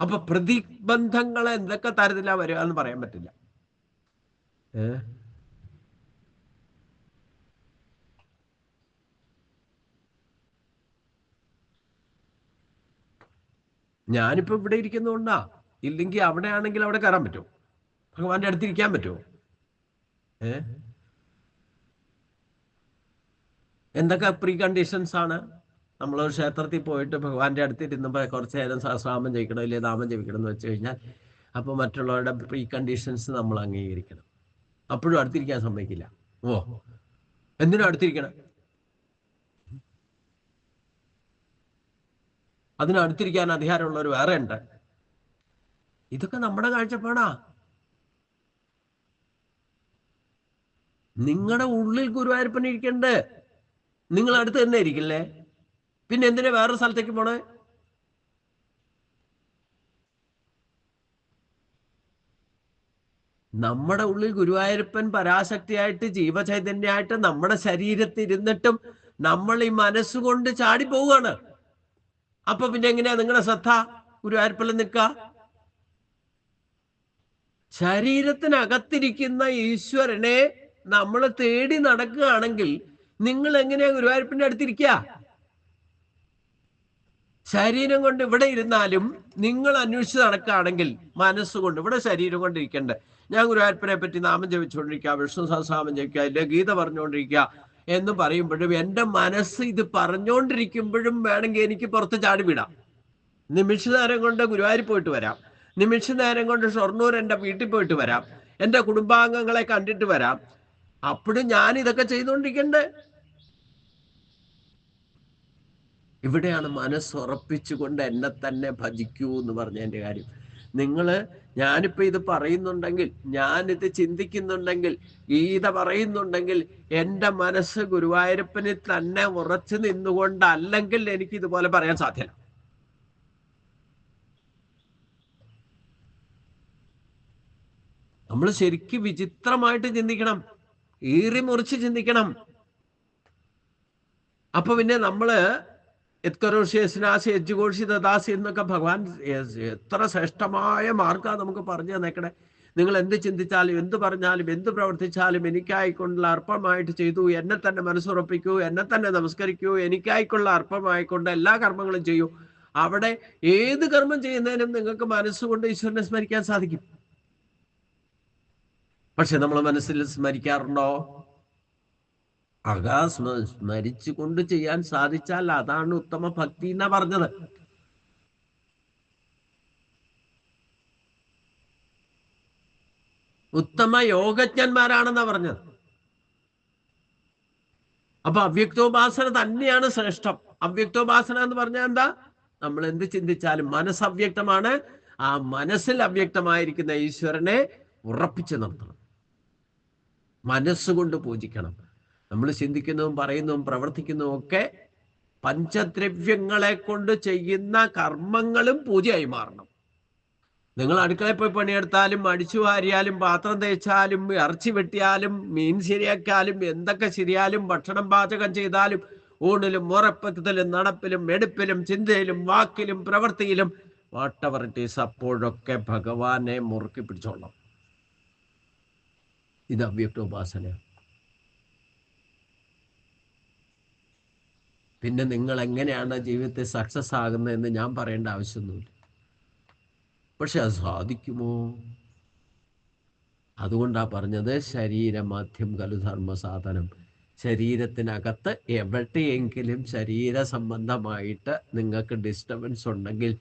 അപ്പൊ പ്രതിബന്ധങ്ങൾ എന്തൊക്കെ തരത്തില വരിക എന്ന് പറയാൻ പറ്റില്ല. ഞാനിപ്പോ ഇവിടെ ഇരിക്കുന്നതുകൊണ്ടാ. ഇല്ലെങ്കിൽ അവിടെ ആണെങ്കിൽ അവിടെ കയറാൻ പറ്റുമോ? ഭഗവാന്റെ അടുത്തിരിക്കാൻ പറ്റുമോ? എന്തൊക്കെ പ്രീ കണ്ടീഷൻസ് ആണ്? നമ്മളൊരു ക്ഷേത്രത്തിൽ പോയിട്ട് ഭഗവാന്റെ അടുത്തിരുന്നപ്പോ കുറച്ചു നേരം സഹസ്രനാമം ജപിക്കണം, ഇല്ലേ നാമം ജപിക്കണം എന്ന് വെച്ച് കഴിഞ്ഞാൽ അപ്പൊ മറ്റുള്ളവരുടെ പ്രീ കണ്ടീഷൻസ് നമ്മൾ അംഗീകരിക്കണം. അപ്പോഴും അടുത്തിരിക്കാൻ സമ്മതിക്കില്ല. എന്തിനാ അടുത്തിരിക്കണം? അതിനടുത്തിരിക്കാൻ അധികാരമുള്ളവർ വേറെ ഉണ്ട്. ഇതൊക്കെ നമ്മുടെ കാഴ്ചപ്പാടാ. നിങ്ങളുടെ ഉള്ളിൽ ഗുരുവായൂരപ്പൻ ഇരിക്കണ്ടേ? നിങ്ങൾ അടുത്ത് തന്നെ ഇരിക്കില്ലേ? പിന്നെ എന്തിനാ വേറൊരു സ്ഥലത്തേക്ക് പോണേ? നമ്മുടെ ഉള്ളിൽ ഗുരുവായൂരപ്പൻ പരാശക്തിയായിട്ട് ജീവചൈതന്യമായിട്ട് നമ്മുടെ ശരീരത്തിൽ ഇരുന്നിട്ടും നമ്മൾ ഈ മനസ്സുകൊണ്ട് ചാടി പോവുകയാണ്. അപ്പൊ പിന്നെ എങ്ങനെയാ നിങ്ങളുടെ ശ്രദ്ധ ഗുരുവായൂരപ്പനിൽ നിൽക്കുക? ശരീരത്തിനകത്തിരിക്കുന്ന ഈശ്വരനെ നമ്മൾ തേടി നടക്കുകയാണെങ്കിൽ നിങ്ങൾ എങ്ങനെയാ ഗുരുവായൂരപ്പന്റെ അടുത്തിരിക്കുക? ശരീരം കൊണ്ട് ഇവിടെ ഇരുന്നാലും നിങ്ങൾ അന്വേഷിച്ച് നടക്കുകയാണെങ്കിൽ മനസ്സുകൊണ്ട് ഇവിടെ ശരീരം കൊണ്ടിരിക്കണ്ടേ. ഞാൻ ഗുരുവായൂരപ്പനെ പറ്റി നാമം ജപിച്ചുകൊണ്ടിരിക്കുക, വിഷ്ണു സഹസ്രനാമം ജപിക്കുക, ഇല്ല ഗീത പറഞ്ഞുകൊണ്ടിരിക്കുക എന്ന് പറയുമ്പോഴും എൻ്റെ മനസ്സ് ഇത് പറഞ്ഞുകൊണ്ടിരിക്കുമ്പോഴും വേണമെങ്കിൽ എനിക്ക് പുറത്ത് ചാടി വിടാം. നിമിഷ നേരം കൊണ്ട് ഗുരുവായൂർ പോയിട്ട് വരാം, നിമിഷ നേരം കൊണ്ട് ഷൊർണൂർ എൻ്റെ വീട്ടിൽ പോയിട്ട് വരാം, എൻ്റെ കുടുംബാംഗങ്ങളെ കണ്ടിട്ട് വരാം. അപ്പോഴും ഞാൻ ഇതൊക്കെ ചെയ്തുകൊണ്ടിരിക്കണ്ടേ? ഇവിടെയാണ് മനസ്സുറപ്പിച്ചുകൊണ്ട് എന്നെ തന്നെ ഭജിക്കൂ എന്ന് പറഞ്ഞതിൻ്റെ കാര്യം. ഞാനിപ്പോ ഇത് പറയുന്നുണ്ടെങ്കിൽ, ഞാനിത് ചിന്തിക്കുന്നുണ്ടെങ്കിൽ, ഗീത പറയുന്നുണ്ടെങ്കിൽ എൻ്റെ മനസ്സ് ഗുരുവായൂരപ്പനിൽ തന്നെ ഉറച്ചു നിന്നുകൊണ്ടല്ലെങ്കിൽ എനിക്ക് ഇതുപോലെ പറയാൻ സാധ്യമല്ല. നമ്മൾ ശരിക്കും വിചിത്രമായിട്ട് ചിന്തിക്കണം, ഈറി മുറിച്ച് ചിന്തിക്കണം. അപ്പൊ പിന്നെ നമ്മള് എന്നൊക്കെ ഭഗവാൻ എത്ര ശ്രേഷ്ഠമായ മാർഗമാണ് നമുക്ക് പറഞ്ഞു തന്നേക്കണേ. നിങ്ങൾ എന്ത് ചിന്തിച്ചാലും എന്ത് പറഞ്ഞാലും എന്ത് പ്രവർത്തിച്ചാലും എനിക്കായിക്കൊണ്ടുള്ള അർപ്പമായിട്ട് ചെയ്തു, എന്നെ തന്നെ മനസ്സുറപ്പിക്കൂ, എന്നെ തന്നെ നമസ്കരിക്കൂ, എനിക്കായിക്കൊള്ള അർപ്പമായിക്കൊണ്ട് എല്ലാ കർമ്മങ്ങളും ചെയ്യൂ. അവിടെ ഏത് കർമ്മം ചെയ്യുന്നതിനും നിങ്ങൾക്ക് മനസ്സുകൊണ്ട് ഈശ്വരനെ സ്മരിക്കാൻ സാധിക്കും. പക്ഷെ നമ്മൾ മനസ്സിൽ സ്മരിക്കാറുണ്ടോ? സ്മരിച്ചുകൊണ്ട് ചെയ്യാൻ സാധിച്ചാൽ അതാണ് ഉത്തമ ഭക്തി എന്നാ പറഞ്ഞത്. ഉത്തമ യോഗജ്ഞന്മാരാണെന്നാ പറഞ്ഞത്. അപ്പൊ അവ്യക്തോപാസന തന്നെയാണ് ശ്രേഷ്ഠം. അവ്യക്തോപാസന എന്ന് പറഞ്ഞാൽ എന്താ? നമ്മൾ എന്ത് ചിന്തിച്ചാലും മനസ്സ് അവ്യക്തമാണ്. ആ മനസ്സിൽ അവ്യക്തമായിരിക്കുന്ന ഈശ്വരനെ ഉറപ്പിച്ചു നിർത്തണം, മനസ്സുകൊണ്ട് പൂജിക്കണം. നമ്മൾ ചിന്തിക്കുന്നതും പറയുന്നതും പ്രവർത്തിക്കുന്നതും ഒക്കെ പഞ്ചദ്രവ്യങ്ങളെ കൊണ്ട് ചെയ്യുന്ന കർമ്മങ്ങളും പൂജയായി മാറണം. നിങ്ങൾ അടുക്കളയിൽ പോയി പണിയെടുത്താലും അടിച്ചു വാരിയാലും പാത്രം തേച്ചാലും ഇറച്ചി വെട്ടിയാലും മീൻ ശരിയാക്കാലും എന്തൊക്കെ ശരിയാലും ഭക്ഷണം പാചകം ചെയ്താലും ഊണിലും ഉറപ്പത്തിലും നടപ്പിലും എടുപ്പിലും ചിന്തയിലും വാക്കിലും പ്രവൃത്തിയിലും വാട്ടവർ ഇറ്റ് ഈസ്, അപ്പോഴൊക്കെ ഭഗവാനെ മുറുക്കി പിടിച്ചോളണം. ഇത് അവ്യക്തോപാസന. പിന്നെ നിങ്ങൾ എങ്ങനെയാണ് ജീവിതത്തിൽ സക്സസ് ആകുന്നതെന്ന് ഞാൻ പറയേണ്ട ആവശ്യമൊന്നുമില്ല. പക്ഷെ അത് സാധിക്കുമോ? അതുകൊണ്ടാ പറഞ്ഞത് ശരീരമാധ്യം ഖലു ധർമ്മ സാധനം. ശരീരത്തിനകത്ത് എവിടെയെങ്കിലും ശരീര സംബന്ധമായിട്ട് നിങ്ങൾക്ക് ഡിസ്റ്റർബൻസ് ഉണ്ടെങ്കിൽ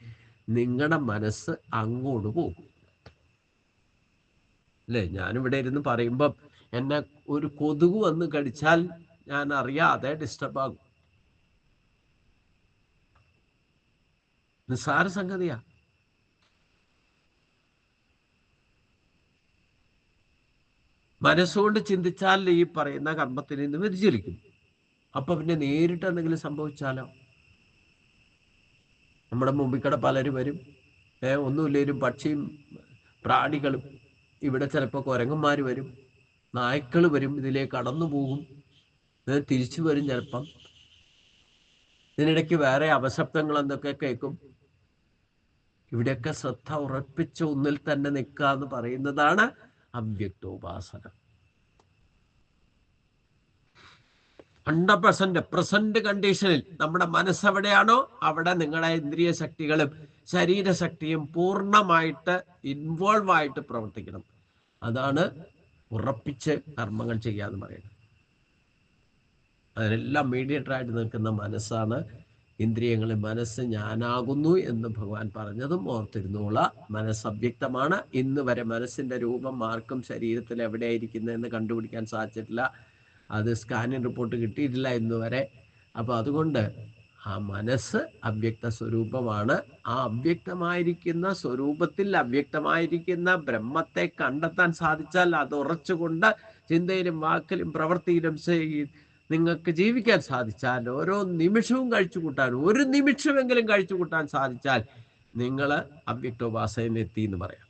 നിങ്ങളുടെ മനസ്സ് അങ്ങോട്ട് പോകും. അല്ലേ? ഞാനിവിടെ ഇരുന്ന് പറയുമ്പം എന്നെ ഒരു കൊതുക് വന്ന് കടിച്ചാൽ ഞാൻ അറിയാതെ ഡിസ്റ്റർബ് ആകും. നിസ്സാര സംഗതിയാ. മനസ്സുകൊണ്ട് ചിന്തിച്ചാൽ ഈ പറയുന്ന കർമ്മത്തിൽ നിന്ന് വ്യതിചലിക്കും. അപ്പൊ പിന്നെ നേരിട്ട് എന്തെങ്കിലും സംഭവിച്ചാലോ? നമ്മുടെ മുമ്പിക്കടെ പലരും വരും, ഒന്നുമില്ലേലും പക്ഷിയും പ്രാണികളും, ഇവിടെ ചിലപ്പോൾ കുരങ്ങന്മാർ വരും, നായ്ക്കൾ വരും, ഇതിലേക്ക് കടന്നു പോകും, തിരിച്ചു വരും ചിലപ്പം. ഇതിനിടയ്ക്ക് വേറെ അപശബ്ദങ്ങൾ എന്തൊക്കെ കേൾക്കും. ഇവിടെയൊക്കെ ശ്രദ്ധ ഉറപ്പിച്ച ഒന്നിൽ തന്നെ നിൽക്കുക എന്ന് പറയുന്നതാണ് അവ്യക്തോപാസന. 100% പ്രസന്റ് കണ്ടീഷനിൽ നമ്മുടെ മനസ്സെവിടെയാണോ അവിടെ നിങ്ങളുടെ ഇന്ദ്രിയ ശക്തികളും ശരീരശക്തിയും പൂർണ്ണമായിട്ട് ഇൻവോൾവ് ആയിട്ട് പ്രവർത്തിക്കണം. അതാണ് ഉറപ്പിച്ച് കർമ്മങ്ങൾ ചെയ്യാന്ന് പറയുന്നത്. അതിനെല്ലാം മീഡിയേറ്ററായിട്ട് നിൽക്കുന്ന മനസ്സാണ്. ഇന്ദ്രിയങ്ങളിൽ മനസ്സ് ഞാനാകുന്നു എന്ന് ഭഗവാൻ പറഞ്ഞതും ഓർത്തിരുന്നോളാം. മനസ്സ് അവ്യക്തമാണ്. ഇന്ന് വരെ മനസ്സിന്റെ രൂപം ആർക്കും ശരീരത്തിൽ എവിടെയായിരിക്കുന്നതെന്ന് കണ്ടുപിടിക്കാൻ സാധിച്ചിട്ടില്ല. അത് സ്കാനിങ് റിപ്പോർട്ട് കിട്ടിയിട്ടില്ല ഇന്ന് വരെ. അപ്പോൾ അതുകൊണ്ട് ആ മനസ്സ് അവ്യക്ത സ്വരൂപമാണ്. ആ അവ്യക്തമായിരിക്കുന്ന സ്വരൂപത്തിൽ അവ്യക്തമായിരിക്കുന്ന ബ്രഹ്മത്തെ കണ്ടെത്താൻ സാധിച്ചാൽ അത് ഉറച്ചുകൊണ്ട് ചിന്തയിലും വാക്കിലും പ്രവൃത്തിയിലും നിങ്ങൾക്ക് ജീവിക്കാൻ സാധിച്ചാൽ, ഓരോ നിമിഷവും കഴിച്ചു കൂട്ടാൻ, ഒരു നിമിഷമെങ്കിലും കഴിച്ചു കൂട്ടാൻ സാധിച്ചാൽ നിങ്ങൾ അവ്യക്തോപാസനയിൽ എത്തി എന്ന് പറയാം.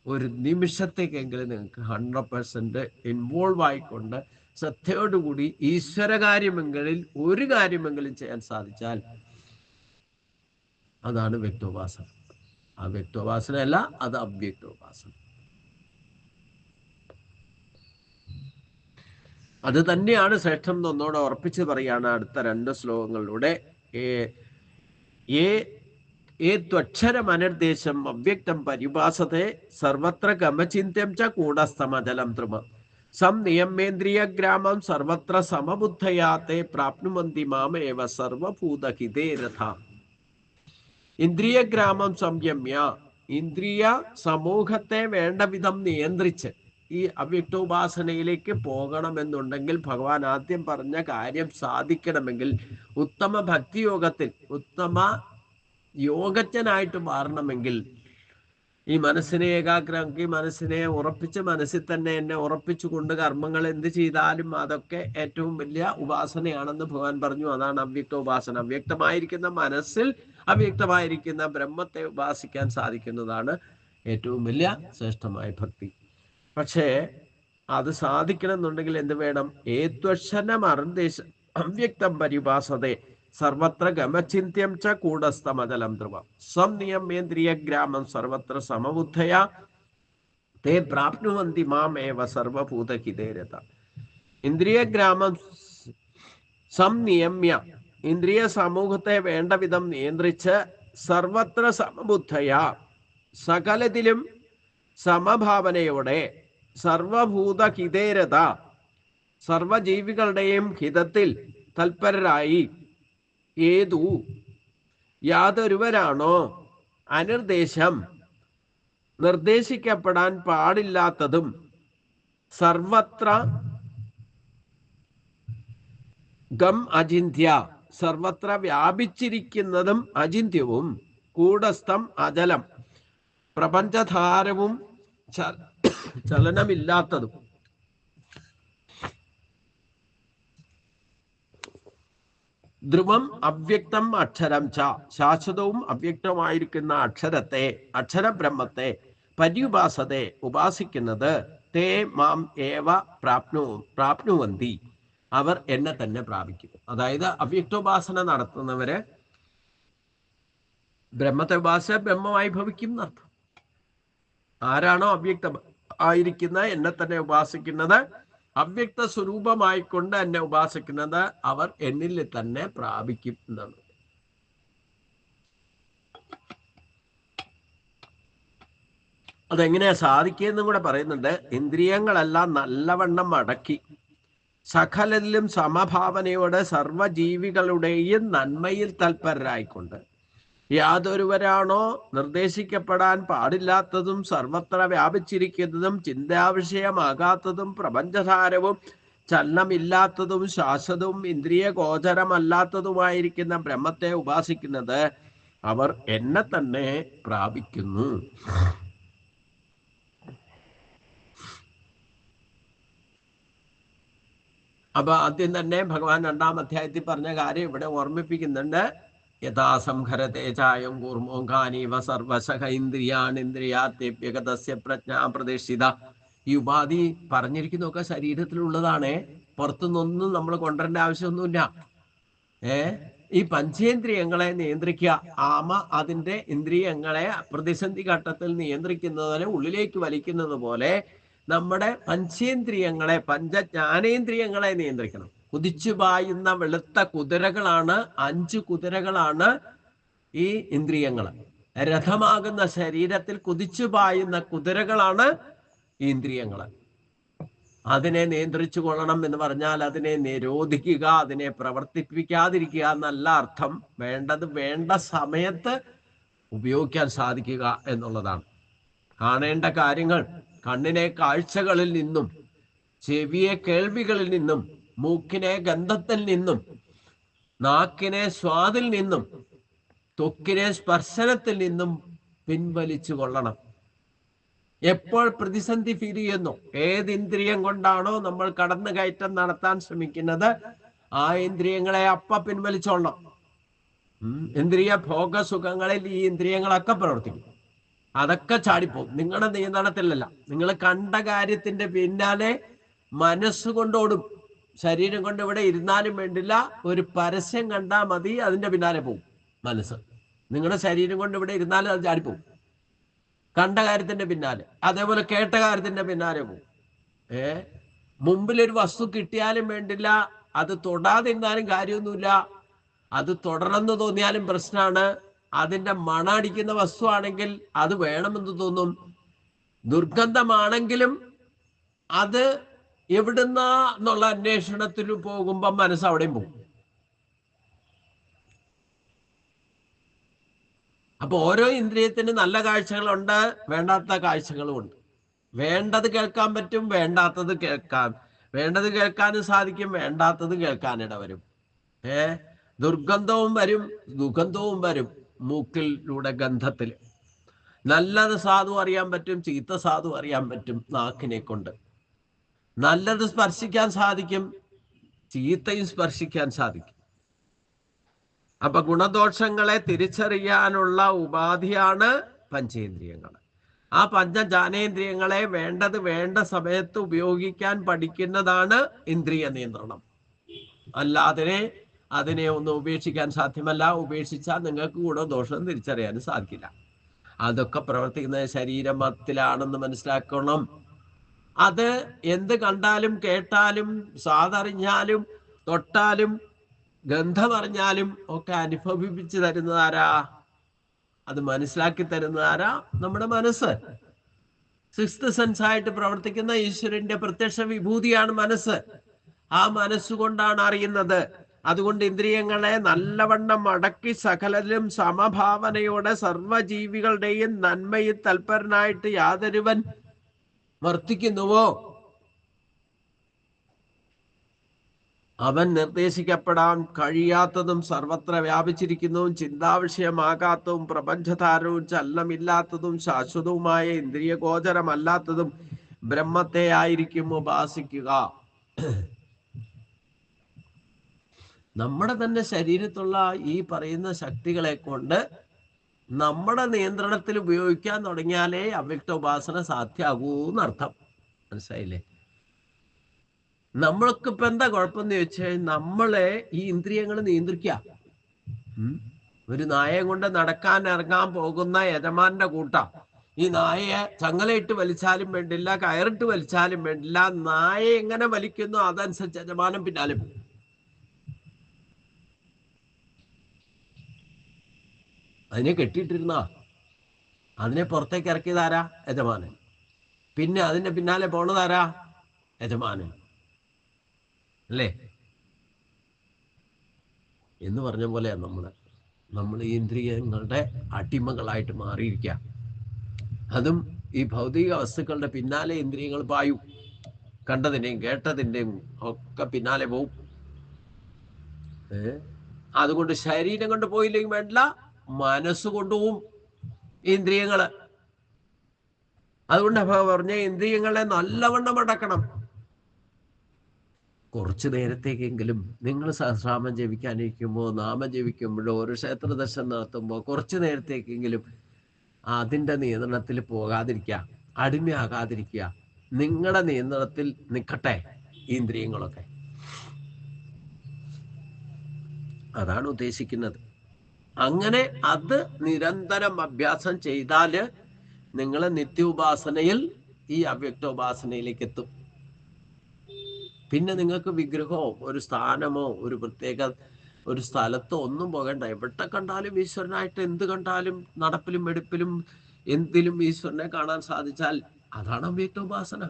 ഒരു നിമിഷത്തേക്കെങ്കിലും നിങ്ങൾക്ക് 100% ഇൻവോൾവ് ആയിക്കൊണ്ട് ശ്രദ്ധയോടുകൂടി ഈശ്വരകാര്യമെങ്കിലും ഒരു കാര്യമെങ്കിലും ചെയ്യാൻ സാധിച്ചാൽ അതാണ് വ്യക്തോപാസന. ആ വ്യക്തോപാസനയല്ല, അത് അവ്യക്തോപാസന. അത് തന്നെയാണ് ശ്രേഷ്ഠം എന്നൊന്നോടെ ഉറപ്പിച്ച് പറയാണ് അടുത്ത 2 ശ്ലോകങ്ങളിലൂടെ. ത്വക്ഷരമനിർദ്ദേശം അവ്യക്തം പരിഭാസത്തെ സർവത്ര ഗമചിന്യം ച കൂടസ്ഥമചലം ത്രിമ സംനിയമേന്ദ്രിയ ഗ്രാമം സർവത്ര സമബുദ്ധയാത്തെ പ്രാപ്നുവന്തി മാമേവ സർവഭൂതഹിതേ രഥ. ഇന്ദ്രിയ ഗ്രാമം സംയമ്യ, ഇന്ദ്രിയ സമൂഹത്തെ വേണ്ട വിധം നിയന്ത്രിച്ച് ഈ അവ്യക്തോപാസനയിലേക്ക് പോകണമെന്നുണ്ടെങ്കിൽ, ഭഗവാൻ ആദ്യം പറഞ്ഞ കാര്യം സാധിക്കണമെങ്കിൽ, ഉത്തമ ഭക്തിയോഗത്തിൽ ഉത്തമ യോഗജ്ഞനായിട്ട് മാറണമെങ്കിൽ, ഈ മനസ്സിനെ ഏകാഗ്രമാക്കി മനസ്സിനെ ഉറപ്പിച്ച് മനസ്സിൽ തന്നെ എന്നെ ഉറപ്പിച്ചുകൊണ്ട് കർമ്മങ്ങൾ എന്ത് ചെയ്താലും അതൊക്കെ ഏറ്റവും വലിയ ഉപാസനയാണെന്ന് ഭഗവാൻ പറഞ്ഞു. അതാണ് അവ്യക്തോപാസന. അവ്യക്തമായിരിക്കുന്ന മനസ്സിൽ അവ്യക്തമായിരിക്കുന്ന ബ്രഹ്മത്തെ ഉപാസിക്കാൻ സാധിക്കുന്നതാണ് ഏറ്റവും വലിയ ശ്രേഷ്ഠമായ ഭക്തി. പക്ഷേ അത് സാധിക്കണമെന്നുണ്ടെങ്കിൽ എന്ത് വേണം? ഏത്വശനം അർദ്ദേശ അവ്യക്തം പരിഭാസതേ സർവത്ര ഗമചിന്യം ച കൂടസ്ഥമചലം ധ്രുവം സ്വം നിയമേന്ദ്രിയ ഗ്രാമം സർവത്ര സമബുദ്ധയ തേ പ്രാപ്നുവന്തി മാമേവ സർവഭൂതഹിതേരത. ഇന്ദ്രിയ ഗ്രാമം സംനിയമ്യ, ഇന്ദ്രിയ സമൂഹത്തെ വേണ്ട വിധം നിയന്ത്രിച്ച് സർവത്ര സമബുദ്ധയ, സകലത്തിലും സമഭാവനയോടെ, സർവഭൂതഹിതേരത, സർവജീവികളുടെയും ഹിതത്തിൽ തൽപരരായി, ഏതു യാതൊരുവരാണോ അനിർദ്ദേശം നിർദ്ദേശിക്കപ്പെടാൻ പാടില്ലാത്തതും സർവത്ര ഗം അചിന്ത്യ, സർവത്ര വ്യാപിച്ചിരിക്കുന്നതും അചിന്ത്യവും കൂടസ്ഥം അചലം പ്രപഞ്ചധാരവും ചലനമില്ലാത്തതും ധ്രുവം അവ്യക്തം അക്ഷരം ച, ശാശ്വതവും അവ്യക്തമായിരിക്കുന്ന അക്ഷരത്തെ, അക്ഷരബ്രഹ്മത്തെ പര്യുപാസത്തെ ഉപാസിക്കുന്നത് തേ മാം ഏവ പ്രാപ്നുവന്തി, അവർ എന്നെ തന്നെ പ്രാപിക്കും. അതായത് അവ്യക്തോപാസന നടത്തുന്നവര് ബ്രഹ്മത്തെ ഉപാസിച്ച ബ്രഹ്മമായി ഭവിക്കും എന്നർത്ഥം. ആരാണോ അവ്യക്ത ആയിരിക്കുന്ന എന്നെ തന്നെ ഉപാസിക്കുന്നത്, അവ്യക്ത സ്വരൂപമായിക്കൊണ്ട് എന്നെ ഉപാസിക്കുന്നത്, അവർ എന്നിൽ തന്നെ പ്രാപിക്കും എന്നാണ്. അതെങ്ങനെയാ സാധിക്കുകയെന്നും കൂടെ പറയുന്നുണ്ട്. ഇന്ദ്രിയങ്ങളെല്ലാം നല്ലവണ്ണം അടക്കി സകലത്തിലും സമഭാവനയോടെ സർവജീവികളുടെയും നന്മയിൽ തൽപരരായിക്കൊണ്ട്, യാതൊരുവരാണോ നിർദ്ദേശിക്കപ്പെടാൻ പാടില്ലാത്തതും സർവത്ര വ്യാപിച്ചിരിക്കുന്നതും ചിന്താവിഷയമാകാത്തതും പ്രപഞ്ചധാരവും ചലനമില്ലാത്തതും ശാശ്വതവും ഇന്ദ്രിയ ഗോചരമല്ലാത്തതുമായിരിക്കുന്ന ബ്രഹ്മത്തെ ഉപാസിക്കുന്നത്, അവർ എന്നെ തന്നെ പ്രാപിക്കുന്നു. അപ്പൊ ആദ്യം തന്നെ ഭഗവാൻ 2-ാം അധ്യായത്തിൽ പറഞ്ഞ കാര്യം ഇവിടെ ഓർമ്മിപ്പിക്കുന്നുണ്ട്. യഥാസംഹരത്തെ ചായം കൂർമോഘാനീവ സർവശഃ ഇന്ദ്രിയാണിന്ദ്രിയാത്യപ്യഗതസ്യ പ്രജ്ഞാ പ്രതിഷ്ഠിത. ഈ ഉപാധി പറഞ്ഞിരിക്കുന്നതൊക്കെ ശരീരത്തിലുള്ളതാണ്, പുറത്തുനിന്നൊന്നും നമ്മൾ കൊണ്ടുവരേണ്ട ആവശ്യമൊന്നുമില്ല. ഈ പഞ്ചേന്ദ്രിയങ്ങളെ നിയന്ത്രിക്കുക. ആമ അതിന്റെ ഇന്ദ്രിയങ്ങളെ പ്രതിസന്ധി ഘട്ടത്തിൽ നിയന്ത്രിക്കുന്നതിന് ഉള്ളിലേക്ക് വലിക്കുന്നത് പോലെ നമ്മുടെ പഞ്ചേന്ദ്രിയങ്ങളെ, പഞ്ചജ്ഞാനേന്ദ്രിയങ്ങളെ നിയന്ത്രിക്കണം. കുതിച്ചു പായുന്ന വെളുത്ത കുതിരകളാണ്, 5 കുതിരകളാണ് ഈ ഇന്ദ്രിയങ്ങൾ. രഥമാകുന്ന ശരീരത്തിൽ കുതിച്ചു പായുന്ന കുതിരകളാണ് ഈ ഇന്ദ്രിയങ്ങൾ. അതിനെ നിയന്ത്രിച്ചു കൊള്ളണം എന്ന് പറഞ്ഞാൽ അതിനെ നിരോധിക്കുക, അതിനെ പ്രവർത്തിപ്പിക്കാതിരിക്കുക എന്നല്ല അർത്ഥം. വേണ്ടത് വേണ്ട സമയത്ത് ഉപയോഗിക്കാൻ സാധിക്കുക എന്നുള്ളതാണ്. കാണേണ്ട കാര്യങ്ങൾ കണ്ണിനെ കാഴ്ചകളിൽ നിന്നും, ചെവിയെ കേൾവികളിൽ നിന്നും, മൂക്കിനെ ഗന്ധത്തിൽ നിന്നും, നാക്കിനെ സ്വാദിൽ നിന്നും, ത്വക്കിനെ സ്പർശനത്തിൽ നിന്നും പിൻവലിച്ചു കൊള്ളണം. എപ്പോൾ പ്രതിസന്ധി ഫീൽ ചെയ്യുന്നു, ഏത് ഇന്ദ്രിയം കൊണ്ടാണോ നമ്മൾ കടന്നുകയറ്റം നടത്താൻ ശ്രമിക്കുന്നത്, ആ ഇന്ദ്രിയങ്ങളെ പിൻവലിച്ചോളണം. ഇന്ദ്രിയ ഭോഗസുഖങ്ങളിൽ ഈ ഇന്ദ്രിയങ്ങളൊക്കെ പ്രവർത്തിക്കും. അതൊക്കെ ചാടിപ്പോവും. നിങ്ങളുടെ നിയന്ത്രണത്തിലല്ല. നിങ്ങൾ കണ്ട കാര്യത്തിന്റെ പിന്നാലെ മനസ്സുകൊണ്ടോടും. ശരീരം കൊണ്ട് ഇവിടെ ഇരുന്നാലും വേണ്ടില്ല, ഒരു പരസ്യം കണ്ടാൽ മതി, അതിന്റെ പിന്നാലെ പോവും മനസ്സ്. നിങ്ങളുടെ ശരീരം കൊണ്ട് ഇവിടെ ഇരുന്നാലും അത് ചാടിപ്പോവും, കണ്ട കാര്യത്തിന്റെ പിന്നാലെ. അതേപോലെ കേട്ട കാര്യത്തിന്റെ പിന്നാലെ പോവും. മുമ്പിലൊരു വസ്തു കിട്ടിയാലും വേണ്ടില്ല, അത് തൊടാതിരുന്നാലും കാര്യമൊന്നുമില്ല. അത് തുടർന്ന് തോന്നിയാലും പ്രശ്നമാണ്. അതിന്റെ മണടിക്കുന്ന വസ്തു ആണെങ്കിൽ അത് വേണമെന്ന് തോന്നും. ദുർഗന്ധമാണെങ്കിലും അത് എവിടുന്നാ എന്നുള്ള അന്വേഷണത്തിൽ പോകുമ്പോൾ മനസ്സ് അവിടെയും പോകും. അപ്പൊ ഓരോ ഇന്ദ്രിയത്തിന് നല്ല കാഴ്ചകളുണ്ട്, വേണ്ടാത്ത കാഴ്ചകളുമുണ്ട്. വേണ്ടത് കേൾക്കാൻ പറ്റും, വേണ്ടാത്തത് കേൾക്കാനും സാധിക്കും, വേണ്ടാത്തത് കേൾക്കാനിട വരും. ദുർഗന്ധവും വരും, സുഗന്ധവും വരും. മൂക്കിലൂടെ ഗന്ധത്തിൽ നല്ലത് സാധു അറിയാൻ പറ്റും, ചീത്ത സാധു അറിയാൻ പറ്റും നാക്കിനെ കൊണ്ട്. നല്ലത് സ്പർശിക്കാൻ സാധിക്കും, ചീത്തയും സ്പർശിക്കാൻ സാധിക്കും. അപ്പൊ ഗുണദോഷങ്ങളെ തിരിച്ചറിയാനുള്ള ഉപാധിയാണ് പഞ്ചേന്ദ്രിയങ്ങൾ. ആ പഞ്ചജ്ഞാനേന്ദ്രിയങ്ങളെ വേണ്ടത് വേണ്ട സമയത്ത് ഉപയോഗിക്കാൻ പഠിക്കുന്നതാണ് ഇന്ദ്രിയ നിയന്ത്രണം. അല്ലാതെ അതിനെ ഒന്നും ഉപേക്ഷിക്കാൻ സാധ്യമല്ല. ഉപേക്ഷിച്ചാൽ നിങ്ങൾക്ക് ഗുണദോഷം തിരിച്ചറിയാൻ സാധിക്കില്ല. അതൊക്കെ പ്രവർത്തിക്കുന്നത് ശരീരത്തിലാണെന്ന് മനസ്സിലാക്കണം. അത് എന്ത് കണ്ടാലും കേട്ടാലും സ്വാദറിഞ്ഞാലും തൊട്ടാലും ഗന്ധമറിഞ്ഞാലും ഒക്കെ അനുഭവിപ്പിച്ചു തരുന്നത് ആരാ? അത് മനസ്സിലാക്കി തരുന്നത് ആരാ? നമ്മുടെ മനസ്സ്. സിക്സ്ത് സെൻസ് ആയിട്ട് പ്രവർത്തിക്കുന്ന ഈശ്വരന്റെ പ്രത്യക്ഷ വിഭൂതിയാണ് മനസ്സ്. ആ മനസ്സുകൊണ്ടാണ് അറിയുന്നത്. അതുകൊണ്ട് ഇന്ദ്രിയങ്ങളെ നല്ലവണ്ണം അടക്കി സകലരിലും സമഭാവനയോടെ സർവജീവികളുടെയും നന്മയിൽ തൽപരനായിട്ട് യാതൊരുവൻ വർത്തിക്കുന്നുവോ അവൻ നിർദ്ദേശിക്കപ്പെടാൻ കഴിയാത്തതും സർവത്ര വ്യാപിച്ചിരിക്കുന്നതും ചിന്താവിഷയമാകാത്തതും പ്രപഞ്ചധാരവും ചലനമില്ലാത്തതും ശാശ്വതവുമായ ഇന്ദ്രിയഗോചരമല്ലാത്തതും ബ്രഹ്മത്തെ ആയിരിക്കും ഉപാസിക്കുക. നമ്മുടെ തന്നെ ശരീരത്തുള്ള ഈ പറയുന്ന ശക്തികളെ കൊണ്ട് നമ്മുടെ നിയന്ത്രണത്തിൽ ഉപയോഗിക്കാൻ തുടങ്ങിയാലേ അവ്യക്ത ഉപാസന സാധ്യമാകൂ എന്നർത്ഥം. മനസ്സിലായില്ലേ? നമ്മൾക്കിപ്പോ എന്താ കുഴപ്പമെന്ന് ചോദിച്ചാൽ നമ്മളെ ഈ ഇന്ദ്രിയങ്ങൾ നിയന്ത്രിക്കുക. ഒരു നായയെ കൊണ്ട് നടക്കാൻ ഇറങ്ങാൻ പോകുന്ന യജമാന്റെ കൂട്ടം ഈ നായയെ ചങ്ങലയിട്ട് വലിച്ചാലും വേണ്ടില്ല, കയറിട്ട് വലിച്ചാലും വേണ്ടില്ല, നായയെ എങ്ങനെ വലിക്കുന്നു അതനുസരിച്ച് യജമാനം പിന്നാലെ പോകും. അതിനെ കെട്ടിയിട്ടിരുന്ന അതിനെ പുറത്തേക്ക് ഇറക്കിയതാരാ? യജമാനൻ. പിന്നെ അതിന്റെ പിന്നാലെ പോണതാരാ? യജമാനൻ അല്ലേ? എന്ന് പറഞ്ഞ പോലെ നമ്മൾ ഈ ഇന്ദ്രിയങ്ങളുടെ അടിമകളായിട്ട് മാറിയിരിക്കുക. അതും ഈ ഭൗതിക വസ്തുക്കളുടെ പിന്നാലെ ഇന്ദ്രിയങ്ങൾ പായും. കണ്ടതിന്റെയും കേട്ടതിന്റെയും ഒക്കെ പിന്നാലെ പോവും. അതുകൊണ്ട് ശരീരം കൊണ്ട് പോയില്ലെങ്കിൽ വേണ്ടില്ല, മനസ്സുകൊണ്ടുപോവും ഇന്ദ്രിയങ്ങള്. അതുകൊണ്ട് പറഞ്ഞ ഇന്ദ്രിയങ്ങളെ നല്ലവണ്ണം അടക്കണം. കുറച്ചു നേരത്തേക്കെങ്കിലും നിങ്ങൾ സഹസ്രാമം ജപിക്കാനിരിക്കുമ്പോൾ, നാമം ജപിക്കുമ്പോഴോ, ഒരു ക്ഷേത്ര ദർശനം നടത്തുമ്പോൾ കുറച്ചു നേരത്തേക്കെങ്കിലും അതിൻ്റെ നിയന്ത്രണത്തിൽ പോകാതിരിക്കുക, അടിമയാകാതിരിക്കുക. നിങ്ങളുടെ നിയന്ത്രണത്തിൽ നിൽക്കട്ടെ ഇന്ദ്രിയങ്ങളൊക്കെ. അതാണ് ഉദ്ദേശിക്കുന്നത്. അങ്ങനെ അത് നിരന്തരം അഭ്യാസം ചെയ്താല് നിങ്ങൾ നിത്യോപാസനയിൽ ഈ അവ്യക്തോപാസനയിലേക്ക് എത്തും. പിന്നെ നിങ്ങൾക്ക് വിഗ്രഹമോ ഒരു സ്ഥാനമോ ഒരു പ്രത്യേക ഒരു സ്ഥലത്തോ ഒന്നും പോകേണ്ട. എവിടെ കണ്ടാലും ഈശ്വരനായിട്ട്, എന്ത് കണ്ടാലും നടപ്പിലും വെടുപ്പിലും എന്തിലും ഈശ്വരനെ കാണാൻ സാധിച്ചാൽ അതാണ് അവ്യക്തോപാസന.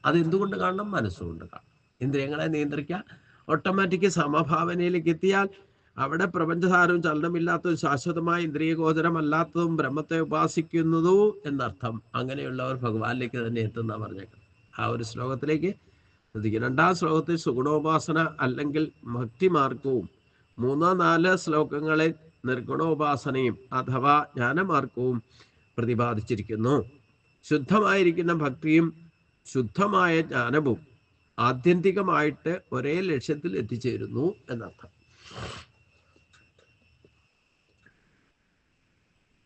അതെന്തുകൊണ്ട് കാണണം? മനസ്സുകൊണ്ട് കാണണം. ഇന്ദ്രിയങ്ങളെ നിയന്ത്രിക്കുക. ഓട്ടോമാറ്റിക് സമഭാവനയിലേക്ക് എത്തിയാൽ അവിടെ പ്രപഞ്ചധാരവും ചലനമില്ലാത്തതും ശാശ്വതമായ ഇന്ദ്രിയഗോചരമല്ലാത്തതും ബ്രഹ്മത്തെ ഉപാസിക്കുന്നതു എന്നർത്ഥം. അങ്ങനെയുള്ളവർ ഭഗവാനിലേക്ക് തന്നെ എത്തുന്ന പറഞ്ഞേക്കണം. ആ ഒരു ശ്ലോകത്തിലേക്ക് ശ്രദ്ധിക്കുക. 2-ാം ശ്ലോകത്തിൽ സുഗുണോപാസന അല്ലെങ്കിൽ ഭക്തിമാർഗവും 3-4 ശ്ലോകങ്ങളിൽ നിർഗുണോപാസനയും അഥവാ ജ്ഞാനമാർഗവും പ്രതിപാദിച്ചിരിക്കുന്നു. ശുദ്ധമായിരിക്കുന്ന ഭക്തിയും ശുദ്ധമായ ജ്ഞാനവും ആത്യന്തികമായിട്ട് ഒരേ ലക്ഷ്യത്തിൽ എത്തിച്ചേരുന്നു എന്നർത്ഥം.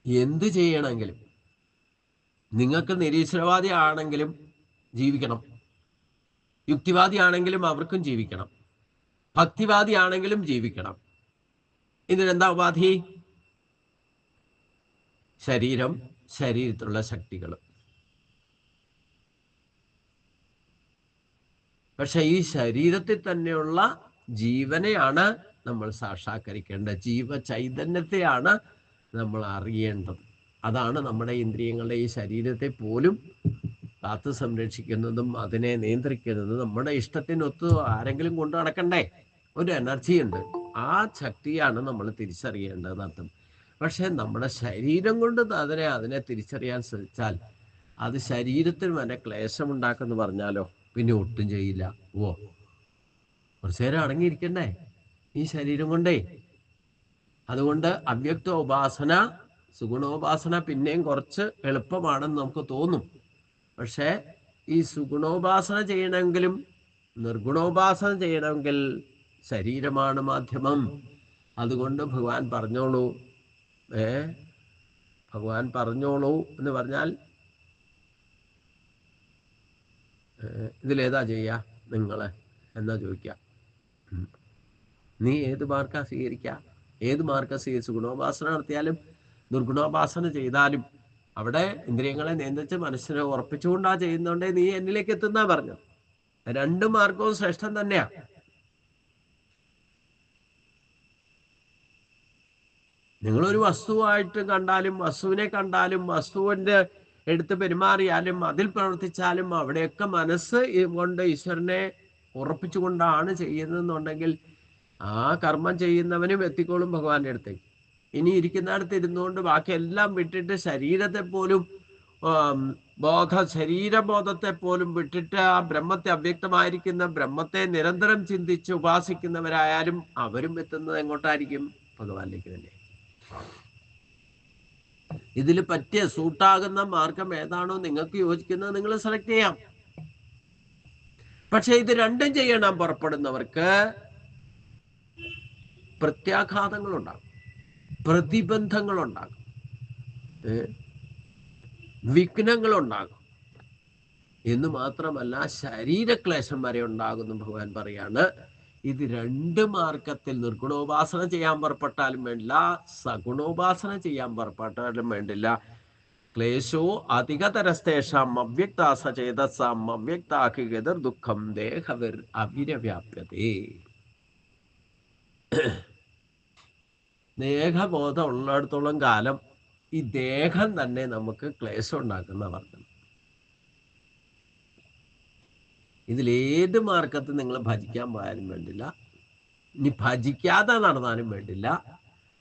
എന്ത് ചെയ്യണമെങ്കിലും, നിങ്ങൾക്ക് നിരീശ്വരവാദി ആണെങ്കിലും ജീവിക്കണം, യുക്തിവാദി ആണെങ്കിലും അവർക്കും ജീവിക്കണം, ഭക്തിവാദി ആണെങ്കിലും ജീവിക്കണം. ഇതിനെന്താ ഉപാധി? ശരീരം, ശരീരത്തിലുള്ള ശക്തികൾ. പക്ഷെ ഈ ശരീരത്തിൽ തന്നെയുള്ള ജീവനെയാണ് നമ്മൾ സാക്ഷാത്കരിക്കേണ്ടത്. ജീവചൈതന്യത്തെയാണ് നമ്മൾ അറിയേണ്ടത്. അതാണ് നമ്മുടെ ഇന്ദ്രിയങ്ങളുടെ ഈ ശരീരത്തെ പോലും കാത്തു സംരക്ഷിക്കുന്നതും അതിനെ നിയന്ത്രിക്കുന്നതും. നമ്മുടെ ഇഷ്ടത്തിനൊത്ത് ആരെങ്കിലും കൊണ്ടു നടക്കണ്ടേ? ഒരു എനർജി ഉണ്ട്, ആ ശക്തിയാണ് നമ്മൾ തിരിച്ചറിയേണ്ടത് അർത്ഥം. പക്ഷെ നമ്മുടെ ശരീരം കൊണ്ട് അതിനെ തിരിച്ചറിയാൻ ശ്രമിച്ചാൽ അത് ശരീരത്തിന് വരെ ക്ലേശമുണ്ടാക്കുമെന്ന് പറഞ്ഞാലോ പിന്നെ ഒട്ടും ചെയ്യില്ല. കുറച്ചു നേരം അടങ്ങിയിരിക്കണ്ടേ ഈ ശരീരം കൊണ്ടേ? അതുകൊണ്ട് അവ്യക്ത ഉപാസന, സുഗുണോപാസന പിന്നെയും കുറച്ച് എളുപ്പമാണെന്ന് നമുക്ക് തോന്നും. പക്ഷെ ഈ സുഗുണോപാസന ചെയ്യണമെങ്കിലും നിർഗുണോപാസന ചെയ്യണമെങ്കിൽ ശരീരമാണ് മാധ്യമം. അതുകൊണ്ട് ഭഗവാൻ പറഞ്ഞോളൂ എന്ന് പറഞ്ഞാൽ ഇതിലേതാ ചെയ്യുക നിങ്ങൾ എന്നാ ചോദിക്കുക. നീ ഏത് മാർക്കാ സ്വീകരിക്കുക? ഏത് മാർക്ക സ്വീകരിച്ച് ഗുണോപാസന നടത്തിയാലും ദുർഗുണോപാസന ചെയ്താലും അവിടെ ഇന്ദ്രിയങ്ങളെ നിയന്ത്രിച്ച് മനസ്സിനെ ഉറപ്പിച്ചുകൊണ്ടാ ചെയ്യുന്നോണ്ടേ നീ എന്നിലേക്ക് എത്തുന്നാ പറഞ്ഞു. രണ്ട് മാർഗവും ശ്രേഷ്ഠം തന്നെയാ. നിങ്ങളൊരു വസ്തുവായിട്ട് കണ്ടാലും വസ്തുവിനെ കണ്ടാലും വസ്തുവിന്റെ എടുത്ത് പെരുമാറിയാലും അതിൽ പ്രവർത്തിച്ചാലും അവിടെയൊക്കെ മനസ്സ് കൊണ്ട് ഈശ്വരനെ ഉറപ്പിച്ചുകൊണ്ടാണ് ചെയ്യുന്നതെന്നുണ്ടെങ്കിൽ ആ കർമ്മം ചെയ്യുന്നവനും എത്തിക്കോളും ഭഗവാന്റെ അടുത്തേക്ക്. ഇനി ഇരിക്കുന്നിടത്ത് ഇരുന്നുകൊണ്ട് ബാക്കിയെല്ലാം വിട്ടിട്ട് ശരീരത്തെ പോലും ശരീരബോധത്തെ പോലും വിട്ടിട്ട് ആ ബ്രഹ്മത്തെ, അവ്യക്തമായിരിക്കുന്ന ബ്രഹ്മത്തെ നിരന്തരം ചിന്തിച്ച് ഉപാസിക്കുന്നവരായാലും അവരും എത്തുന്നത് എങ്ങോട്ടായിരിക്കും? ഭഗവാനിലേക്ക് തന്നെ. ഇതിൽ പറ്റിയ സൂട്ടാകുന്ന മാർഗം ഏതാണോ നിങ്ങൾക്ക് യോജിക്കുന്നത് നിങ്ങൾ സെലക്ട് ചെയ്യാം. പക്ഷെ ഇത് രണ്ടും ചെയ്യണം പുറപ്പെടുന്നവർക്ക് പ്രത്യാഘാതങ്ങളുണ്ടാകും, പ്രതിബന്ധങ്ങളുണ്ടാകും, വിഘ്നങ്ങളുണ്ടാകും എന്ന് മാത്രമല്ല ശരീരക്ലേശം വരെ ഉണ്ടാകുന്നു. ഭഗവാൻ പറയാണ് ഇത് രണ്ട് മാർഗത്തിൽ നിർഗുണോപാസന ചെയ്യാൻ പുറപ്പെട്ടാലും വേണ്ടില്ല, സഗുണോപാസന ചെയ്യാൻ പുറപ്പെട്ടാലും വേണ്ടില്ല. ക്ലേശോ അധികതരസ്തേഷാം അവ്യക്താസചേതസാം അവ്യക്താഹിഗതിർ ദുഃഖം ദേഹവിർ അവിരവ്യാപ്യതേ. ദേഹബോധം ഉള്ളിടത്തോളം കാലം ഈ ദേഹം തന്നെ നമുക്ക് ക്ലേശം ഉണ്ടാക്കുന്ന വർദ്ധന. ഇതിലേത് മാർഗത്തിൽ നിങ്ങൾ ഭജിക്കാൻ പോയാലും വേണ്ടില്ല, ഇനി ഭജിക്കാതെ നടന്നാലും വേണ്ടില്ല,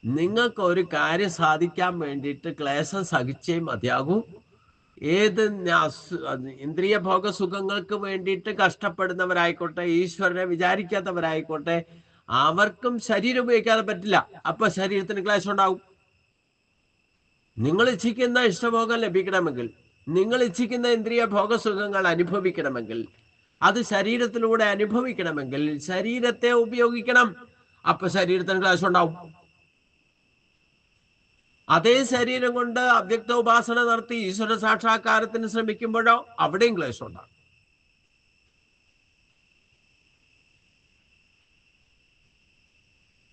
നിങ്ങൾക്ക് ഒരു കാര്യം സാധിക്കാൻ വേണ്ടിയിട്ട് ക്ലേശം സഹിച്ചേ മതിയാകൂ. ഏത് ഇന്ദ്രിയ ഭോഗസുഖങ്ങൾക്ക് വേണ്ടിയിട്ട് കഷ്ടപ്പെടുന്നവരായിക്കോട്ടെ, ഈശ്വരനെ വിചാരിക്കാത്തവരായിക്കോട്ടെ, അവർക്കും ശരീരം ഉപയോഗിക്കാതെ പറ്റില്ല. അപ്പൊ ശരീരത്തിന് ക്ലേശം ഉണ്ടാവും. നിങ്ങൾ ഇച്ഛിക്കുന്ന ഇഷ്ടഭോഗം ലഭിക്കണമെങ്കിൽ, നിങ്ങൾ ഇച്ഛിക്കുന്ന ഇന്ദ്രിയ ഭോഗസുഖങ്ങൾ അനുഭവിക്കണമെങ്കിൽ, അത് ശരീരത്തിലൂടെ അനുഭവിക്കണമെങ്കിൽ ശരീരത്തെ ഉപയോഗിക്കണം. അപ്പൊ ശരീരത്തിന് ക്ലേശം ഉണ്ടാവും. അതേ ശരീരം കൊണ്ട് അവ്യക്ത ഉപാസന നടത്തി ഈശ്വര സാക്ഷാത്കാരത്തിന് ശ്രമിക്കുമ്പോഴോ അവിടെയും ക്ലേശം ഉണ്ടാകും.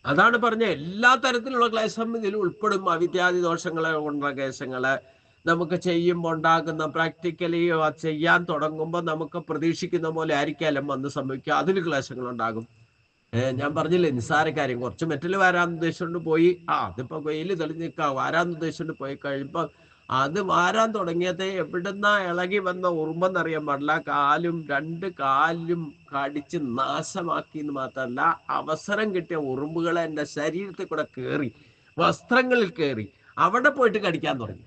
അതാണ് പറഞ്ഞ എല്ലാ തരത്തിലുള്ള ക്ലേശം ഇതിൽ ഉൾപ്പെടും. അവിദ്യാദി ദോഷങ്ങളെ കൊണ്ട ക്ലേശങ്ങള് നമുക്ക് ചെയ്യുമ്പോൾ ഉണ്ടാകുന്ന, പ്രാക്ടിക്കലി ചെയ്യാൻ തുടങ്ങുമ്പോൾ നമുക്ക് പ്രതീക്ഷിക്കുന്ന പോലെ ആയിരിക്കാലും വന്ന് സംഭവിക്കുക, അതിൽ ക്ലേശങ്ങൾ ഉണ്ടാകും. ഞാൻ പറഞ്ഞില്ലേ, നിസ്സാര കാര്യം, കുറച്ച് മെറ്റൽ വാരാൻ ഉദ്ദേശിച്ചുകൊണ്ട് പോയി, അതിപ്പോ വെയിൽ തെളിഞ്ഞിക്ക വാരാൻ ഉദ്ദേശിച്ചുകൊണ്ട് പോയി കഴിയുമ്പോ അത് വാരാൻ തുടങ്ങിയത് എവിടുന്ന ഇളകി വന്ന ഉറുമ്പെന്നറിയാൻ പാടില്ല, രണ്ട് കാലും കടിച്ച് നാശമാക്കി എന്ന് മാത്രമല്ല, അവസരം കിട്ടിയ ഉറുമ്പുകളെ എൻ്റെ ശരീരത്തിൽ കൂടെ കയറി, വസ്ത്രങ്ങളിൽ കയറി, അവിടെ പോയിട്ട് കടിക്കാൻ തുടങ്ങി.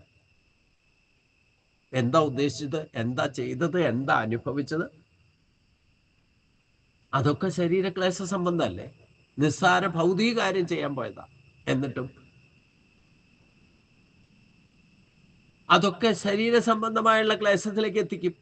എന്താ ഉദ്ദേശിച്ചത്? എന്താ ചെയ്തത്? എന്താ അനുഭവിച്ചത്? അതൊക്കെ ശരീരക്ലേശ സംബന്ധമല്ലേ? നിസ്സാര ഭൗതിക കാര്യം ചെയ്യാൻ പോയതാ. എന്നിട്ടും അതൊക്കെ ശരീര സംബന്ധമായുള്ള ക്ലേശത്തിലേക്ക് എത്തിക്കും.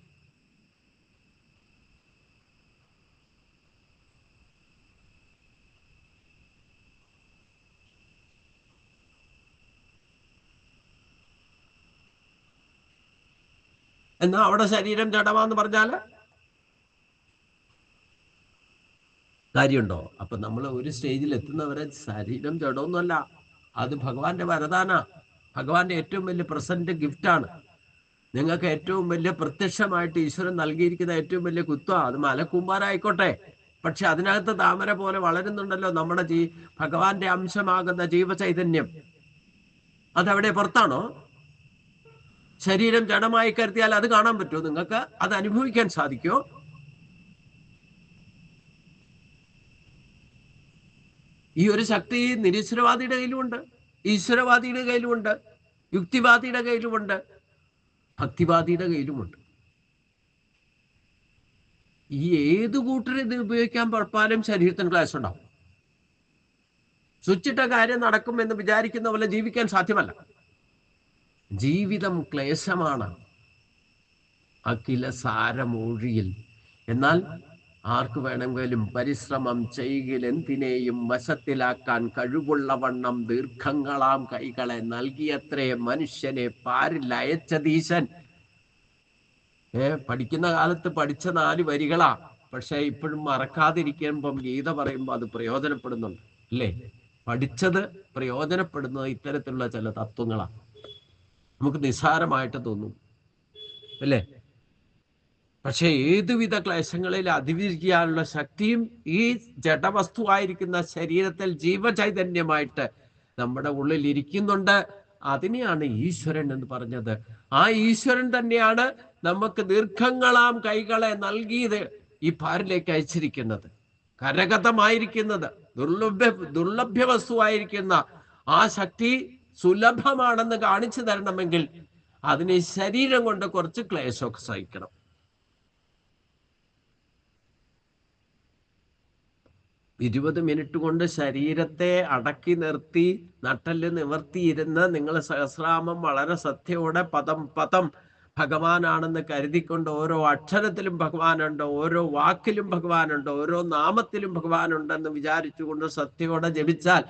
എന്നാ അവിടെ ശരീരം ജഡമാന്ന് പറഞ്ഞാല് കാര്യമുണ്ടോ? അപ്പൊ നമ്മൾ ഒരു സ്റ്റേജിൽ എത്തുന്നവരെ ശരീരം ജഡമൊന്നുമല്ല, അത് ഭഗവാന്റെ വരദാന, ഭഗവാന്റെ ഏറ്റവും വലിയ പ്രസന്റ് ഗിഫ്റ്റാണ്. നിങ്ങൾക്ക് ഏറ്റവും വലിയ പ്രത്യക്ഷമായിട്ട് ഈശ്വരൻ നൽകിയിരിക്കുന്ന ഏറ്റവും വലിയ കുത്വം. അത് മലക്കൂമ്പാരായിക്കോട്ടെ, പക്ഷെ അതിനകത്ത് താമര പോലെ വളരുന്നുണ്ടല്ലോ നമ്മുടെ ഭഗവാന്റെ അംശമാകുന്ന ജീവചൈതന്യം. അതവിടെ പുറത്താണോ? ശരീരം ജഡമായി കരുതിയാൽ അത് കാണാൻ പറ്റുമോ നിങ്ങൾക്ക്? അത് അനുഭവിക്കാൻ സാധിക്കുമോ? ഈ ഒരു ശക്തി നിരീശ്വരവാദിയുടെ കയ്യിലുമുണ്ട്, ഈശ്വരവാദിയുടെ കയ്യിലുമുണ്ട്, യുക്തിവാദിയുടെ കയ്യിലുമുണ്ട്, ഭക്തിവാദിയുടെ കയ്യിലുമുണ്ട്. ഈ ഏത് കൂട്ടരും ഇത് ഉപയോഗിക്കാൻ പുറപ്പാലും ശരീരത്തിന് ക്ലേശം ഉണ്ടാവും. സ്വിച്ചിട്ട കാര്യം നടക്കും എന്ന് വിചാരിക്കുന്ന പോലെ ജീവിക്കാൻ സാധ്യമല്ല. ജീവിതം ക്ലേശമാണ്, അഖില സാരമൂഴിയിൽ. എന്നാൽ ആർക്ക് വേണമെങ്കിലും പരിശ്രമം ചെയ്യുകിൽ എന്തിനേയും വശത്തിലാക്കാൻ കഴിവുള്ള വണ്ണം ദീർഘങ്ങളാം കൈകളെ നൽകിയത്രേ മനുഷ്യനെ പാരിൽ അയച്ചതീശൻ. പഠിക്കുന്ന കാലത്ത് പഠിച്ച 4 വരികളാ, പക്ഷെ ഇപ്പോഴും മറക്കാതിരിക്കുമ്പം ഗീത പറയുമ്പോൾ അത് പ്രയോജനപ്പെടുന്നുണ്ട് അല്ലേ? പഠിച്ചത് പ്രയോജനപ്പെടുന്നത് ഇത്തരത്തിലുള്ള ചില തത്വങ്ങളാണ്. നമുക്ക് നിസ്സാരമായിട്ട് തോന്നും അല്ലേ? പക്ഷെ ഏതുവിധ ക്ലേശങ്ങളിൽ അതിജീവിക്കാനുള്ള ശക്തിയും ഈ ജഡവസ്തുവായിരിക്കുന്ന ശരീരത്തിൽ ജീവചൈതന്യമായിട്ട് നമ്മുടെ ഉള്ളിൽ ഇരിക്കുന്നുണ്ട്. അതിനെയാണ് ഈശ്വരൻ എന്ന് പറഞ്ഞത്. ആ ഈശ്വരൻ തന്നെയാണ് നമുക്ക് ദീർഘങ്ങളാം കൈകളെ നൽകിയത് ഈ പാരിലേക്ക് അയച്ചിരിക്കുന്നത്. കരഗതമായിരിക്കുന്നത്, ദുർലഭ്യ വസ്തുവായിരിക്കുന്ന ആ ശക്തി സുലഭമാണെന്ന് കാണിച്ചു തരണമെങ്കിൽ അതിന് ശരീരം കൊണ്ട് കുറച്ച് ക്ലേശമൊക്കെ സഹിക്കണം. 20 മിനിറ്റ് കൊണ്ട് ശരീരത്തെ അടക്കി നിർത്തി നട്ടല് നിവർത്തിയിരുന്ന് നിങ്ങൾ സഹസ്രാമം വളരെ സത്യയോടെ പദം പദം ഭഗവാനാണെന്ന് കരുതിക്കൊണ്ട് ഓരോ അക്ഷരത്തിലും ഭഗവാനുണ്ട്, ഓരോ വാക്കിലും ഭഗവാനുണ്ട്, ഓരോ നാമത്തിലും ഭഗവാനുണ്ടെന്ന് വിചാരിച്ചുകൊണ്ട് സത്യയോടെ ജപിച്ചാൽ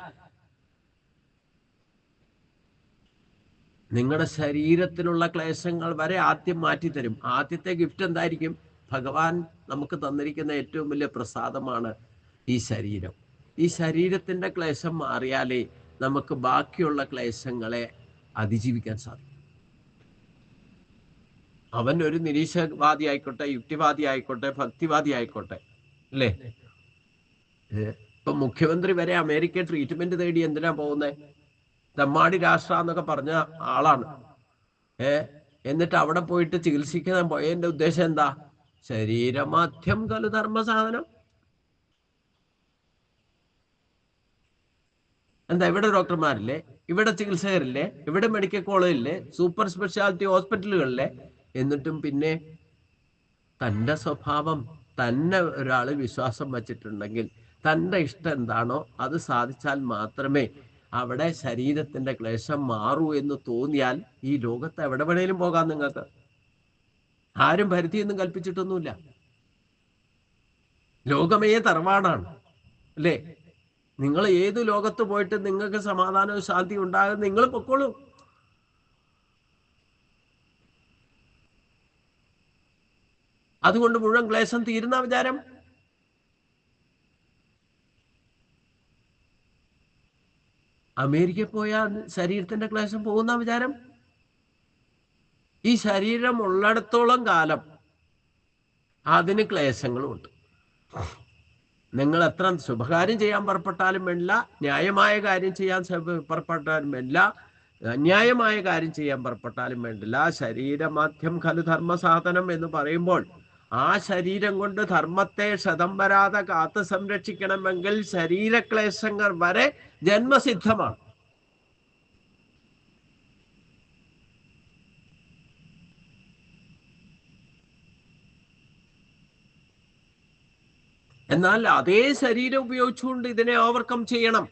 നിങ്ങളുടെ ശരീരത്തിലുള്ള ക്ലേശങ്ങൾ വരെ ആദ്യം മാറ്റിത്തരും. ആദ്യത്തെ ഗിഫ്റ്റ് എന്തായിരിക്കും? ഭഗവാൻ നമുക്ക് തന്നിരിക്കുന്ന ഏറ്റവും വലിയ പ്രസാദമാണ് ഈ ശരീരം. ഈ ശരീരത്തിന്റെ ക്ലേശം മാറിയാലേ നമുക്ക് ബാക്കിയുള്ള ക്ലേശങ്ങളെ അതിജീവിക്കാൻ സാധിക്കും. അവൻ ഒരു നിരീശ്വരവാദി ആയിക്കോട്ടെ, യുക്തിവാദി ആയിക്കോട്ടെ, ഭക്തിവാദി ആയിക്കോട്ടെ അല്ലേ? ഇപ്പൊ മുഖ്യമന്ത്രി വരെ അമേരിക്ക ട്രീറ്റ്മെന്റ് തേടി എന്തിനാ പോകുന്നത്? തെമ്മാടി രാഷ്ട്ര എന്നൊക്കെ പറഞ്ഞ ആളാണ്. എന്നിട്ട് അവിടെ പോയിട്ട് ചികിത്സിക്കാൻ പോയതിന്റെ ഉദ്ദേശം എന്താ? ശരീരമാധ്യം കലു ധർമ്മ സാധനം. എന്താ ഇവിടെ ഡോക്ടർമാരില്ലേ? ഇവിടെ ചികിത്സകരില്ലേ? ഇവിടെ മെഡിക്കൽ കോളേജില്ലേ? സൂപ്പർ സ്പെഷ്യാലിറ്റി ഹോസ്പിറ്റലുകളിലെ? എന്നിട്ടും പിന്നെ തൻ്റെ സ്വഭാവം തന്നെ ഒരാൾ വിശ്വാസം വച്ചിട്ടുണ്ടെങ്കിൽ തൻ്റെ ഇഷ്ടം എന്താണോ അത് സാധിച്ചാൽ മാത്രമേ അവിടെ ശരീരത്തിന്റെ ക്ലേശം മാറൂ എന്ന് തോന്നിയാൽ ഈ ലോകത്ത് എവിടെ വേണേലും പോകാം. നിങ്ങൾക്ക് ആരും പരിധിയൊന്നും കൽപ്പിച്ചിട്ടൊന്നുമില്ല. ലോകമേ തറവാടാണ് അല്ലേ? നിങ്ങൾ ഏത് ലോകത്ത് പോയിട്ട് നിങ്ങൾക്ക് സമാധാനവും ശാന്തി ഉണ്ടാകും, നിങ്ങൾ പൊക്കോളൂ. അതുകൊണ്ട് മുഴുവൻ ക്ലേശം തീരുന്ന വിചാരം? അമേരിക്കയിൽ പോയാൽ ശരീരത്തിന്റെ ക്ലേശം പോകുന്ന വിചാരം? ഈ ശരീരം ഉള്ളിടത്തോളം കാലം അതിന് ക്ലേശങ്ങളുമുണ്ട്. നിങ്ങൾ എത്ര ശുഭകാര്യം ചെയ്യാൻ പുറപ്പെട്ടാലും വേണ്ടില്ല, ന്യായമായ കാര്യം ചെയ്യാൻ പുറപ്പെട്ടാലും വേണ്ടില്ല, അന്യായമായ കാര്യം ചെയ്യാൻ പുറപ്പെട്ടാലും വേണ്ടില്ല. ശരീരമാധ്യം ഖലു ധർമ്മ സാധനം എന്ന് പറയുമ്പോൾ ആ ശരീരം കൊണ്ട് ധർമ്മത്തെ ക്ഷതം വരാതെ കാത്തു സംരക്ഷിക്കണമെങ്കിൽ ശരീരക്ലേശങ്ങൾ വരെ ജന്മസിദ്ധമാണ്. എന്നാൽ അതേ ശരീരം ഉപയോഗിച്ചുകൊണ്ട് ഇതിനെ ഓവർകം ചെയ്യണം.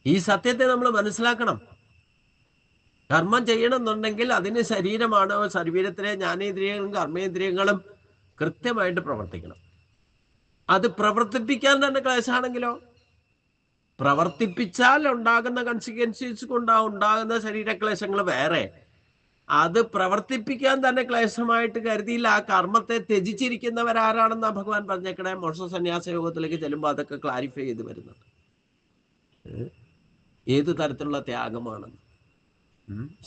ഈ സത്യത്തെ നമ്മൾ മനസ്സിലാക്കണം. കർമ്മം ചെയ്യണമെന്നുണ്ടെങ്കിൽ അതിന് ശരീരമാണ്. ശരീരത്തിലെ ജ്ഞാനേന്ദ്രിയങ്ങളും കർമ്മേന്ദ്രിയങ്ങളും കൃത്യമായിട്ട് പ്രവർത്തിക്കണം. അത് പ്രവർത്തിപ്പിക്കാൻ തന്നെ ക്ലേശാണെങ്കിലോ? പ്രവർത്തിപ്പിച്ചാൽ ഉണ്ടാകുന്ന കൺസിക്വൻസസ് ഉണ്ടാകുന്ന ശരീരക്ലേശങ്ങൾ വേറെ. അത് പ്രവർത്തിപ്പിക്കാൻ തന്നെ ക്ലേശമായിട്ട് കരുതിയില്ല. ആ കർമ്മത്തെ ത്യജിച്ചിരിക്കുന്നവരാരാണെന്നാ ഭഗവാൻ പറഞ്ഞേക്കണേ. മോക്ഷ സന്യാസ യോഗത്തിലേക്ക് ചെല്ലുമ്പോൾ അതൊക്കെ ക്ലാരിഫൈ ചെയ്ത് വരുന്നുണ്ട്. ഏത് തരത്തിലുള്ള ത്യാഗമാണെന്ന്.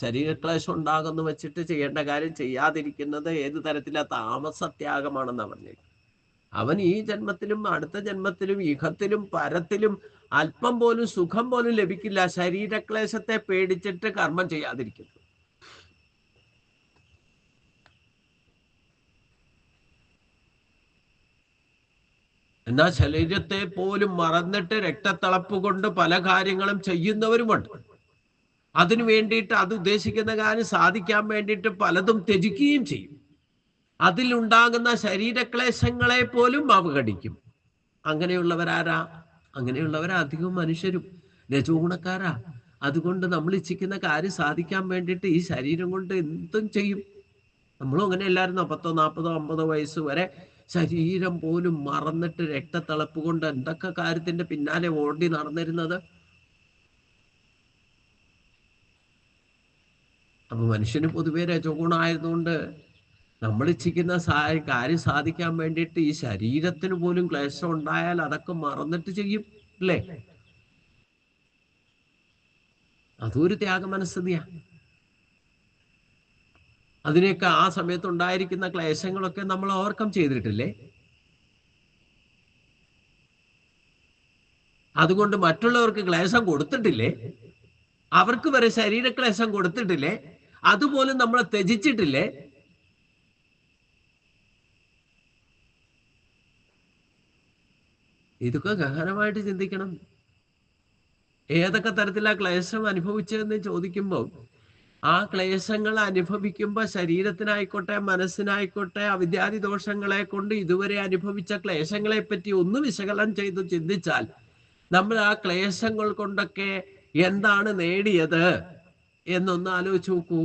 ശരീരക്ലേശം ഉണ്ടാകുന്നു വെച്ചിട്ട് ചെയ്യേണ്ട കാര്യം ചെയ്യാതിരിക്കുന്നത് ഏത് തരത്തിലുള്ള താമസത്യാഗമാണെന്നാണ് പറഞ്ഞേക്കുന്നത്. അവൻ ഈ ജന്മത്തിലും അടുത്ത ജന്മത്തിലും ഇഹത്തിലും പരത്തിലും അല്പം പോലും സുഖം പോലും ലഭിക്കില്ല ശരീരക്ലേശത്തെ പേടിച്ചിട്ട് കർമ്മം ചെയ്യാതിരിക്കുന്നു. എന്നാൽ ശരീരത്തെ പോലും മറന്നിട്ട് രക്തത്തിളപ്പ് കൊണ്ട് പല കാര്യങ്ങളും ചെയ്യുന്നവരുമുണ്ട്. അതിനു വേണ്ടിയിട്ട് അത് ഉദ്ദേശിക്കുന്ന കാര്യം സാധിക്കാൻ വേണ്ടിയിട്ട് പലതും ത്യജിക്കുകയും ചെയ്യും. അതിലുണ്ടാകുന്ന ശരീരക്ലേശങ്ങളെ പോലും അവഗണിക്കും. അങ്ങനെയുള്ളവരാരാ? അങ്ങനെയുള്ളവരധികം മനുഷ്യരും രജോഗുണക്കാരാ. അതുകൊണ്ട് നമ്മൾ ഇച്ഛിക്കുന്ന കാര്യം സാധിക്കാൻ വേണ്ടിയിട്ട് ഈ ശരീരം കൊണ്ട് എന്തും ചെയ്യും. നമ്മളും അങ്ങനെ എല്ലാവരും 10, 40, 50 വയസ്സ് വരെ ശരീരം പോലും മറന്നിട്ട് രക്തത്തിളപ്പ് കൊണ്ട് എന്തൊക്കെ കാര്യത്തിന്റെ പിന്നാലെ ഓടി നടന്നിരുന്നത്. അപ്പൊ മനുഷ്യന് പൊതുവെ രജോ ഗുണമായതുകൊണ്ട് നമ്മൾ ഇച്ഛിക്കുന്ന കാര്യം സാധിക്കാൻ വേണ്ടിയിട്ട് ഈ ശരീരത്തിന് പോലും ക്ലേശം ഉണ്ടായാൽ അതൊക്കെ മറന്നിട്ട് ചെയ്യും, അല്ലേ? അതും ഒരു ത്യാഗ മനസ്ഥിതിയാ. അതിനെയൊക്കെ ആ സമയത്ത് ഉണ്ടായിരിക്കുന്ന ക്ലേശങ്ങളൊക്കെ നമ്മൾ ഓവർകം ചെയ്തിട്ടില്ലേ? അതുകൊണ്ട് മറ്റുള്ളവർക്ക് ക്ലേശം കൊടുത്തിട്ടില്ലേ? അവർക്ക് വരെ ശരീരക്ലേശം കൊടുത്തിട്ടില്ലേ? അതുപോലും നമ്മളെ ത്യജിച്ചിട്ടില്ലേ? ഇതൊക്കെ ഗഹനമായിട്ട് ചിന്തിക്കണം. ഏതൊക്കെ തരത്തിലാ ക്ലേശം അനുഭവിച്ചതെന്ന് ചോദിക്കുമ്പോൾ ആ ക്ലേശങ്ങൾ അനുഭവിക്കുമ്പോൾ ശരീരത്തിനായിക്കോട്ടെ മനസ്സിനായിക്കോട്ടെ അവിദ്യാദി ദോഷങ്ങളെ കൊണ്ട് ഇതുവരെ അനുഭവിച്ച ക്ലേശങ്ങളെ പറ്റി ഒന്ന് വിശകലനം ചെയ്ത് ചിന്തിച്ചാൽ നമ്മൾ ആ ക്ലേശങ്ങൾ കൊണ്ടൊക്കെ എന്താണ് നേടിയത് എന്നൊന്ന് ആലോചിച്ച് നോക്കൂ.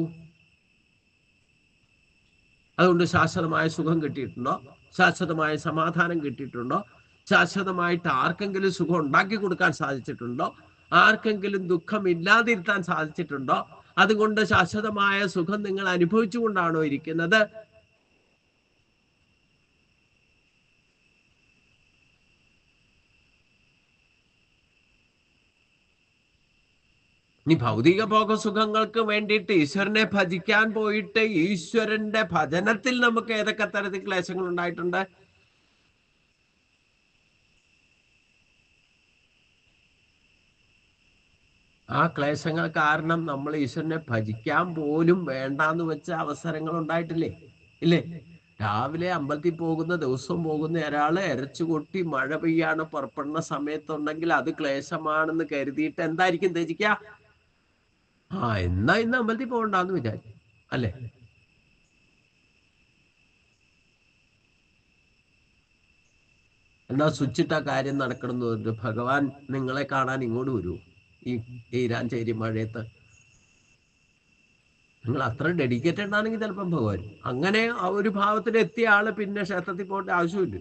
അതുകൊണ്ട് ശാശ്വതമായ സുഖം കിട്ടിയിട്ടുണ്ടോ? ശാശ്വതമായ സമാധാനം കിട്ടിയിട്ടുണ്ടോ? ശാശ്വതമായിട്ട് ആർക്കെങ്കിലും സുഖം ഉണ്ടാക്കി കൊടുക്കാൻ സാധിച്ചിട്ടുണ്ടോ? ആർക്കെങ്കിലും ദുഃഖം ഇല്ലാതിരുത്താൻ സാധിച്ചിട്ടുണ്ടോ? അതുകൊണ്ട് ശാശ്വതമായ സുഖം നിങ്ങൾ അനുഭവിച്ചുകൊണ്ടാണോ ഇരിക്കുന്നത്? ഇനി ഭൗതിക ഭോഗസുഖങ്ങൾക്ക് വേണ്ടിയിട്ട് ഈശ്വരനെ ഭജിക്കാൻ പോയിട്ട് ഈശ്വരന്റെ ഭജനത്തിൽ നമുക്ക് ഏതൊക്കെ തരത്തിൽ ക്ലേശങ്ങൾ ഉണ്ടായിട്ടുണ്ട്? ആ ക്ലേശങ്ങൾ കാരണം നമ്മൾ ഈശ്വരനെ ഭജിക്കാൻ പോലും വേണ്ടാന്ന് വെച്ച അവസരങ്ങൾ ഉണ്ടായിട്ടില്ലേ? ഇല്ലേ? രാവിലെ അമ്പലത്തിൽ പോകുന്ന ദിവസം പോകുന്ന ഒരാള് എരച്ചുകൊട്ടി മഴ പെയ്യാണ് പുറപ്പെടുന്ന സമയത്തുണ്ടെങ്കിൽ അത് ക്ലേശമാണെന്ന് കരുതിയിട്ട് എന്തായിരിക്കും ത്യജിക്കുക? എന്നാ ഇന്ന് അമ്പലത്തിൽ പോകണ്ടെന്ന് വിചാരിക്കും, അല്ലേ? എന്നാ സ്വിച്ചിട്ട കാര്യം നടക്കണമെന്ന് ഭഗവാൻ നിങ്ങളെ കാണാൻ ഇങ്ങോട്ട് വരുമോ ഈ ഈരാഞ്ചേരി മഴയത്ത്? നിങ്ങൾ അത്ര ഡെഡിക്കേറ്റഡ് ആണെങ്കിൽ ചിലപ്പം ഭഗവാൻ അങ്ങനെ ആ ഒരു ഭാവത്തിൽ എത്തിയ ആള് പിന്നെ ക്ഷേത്രത്തിൽ പോകേണ്ട ആവശ്യമില്ല.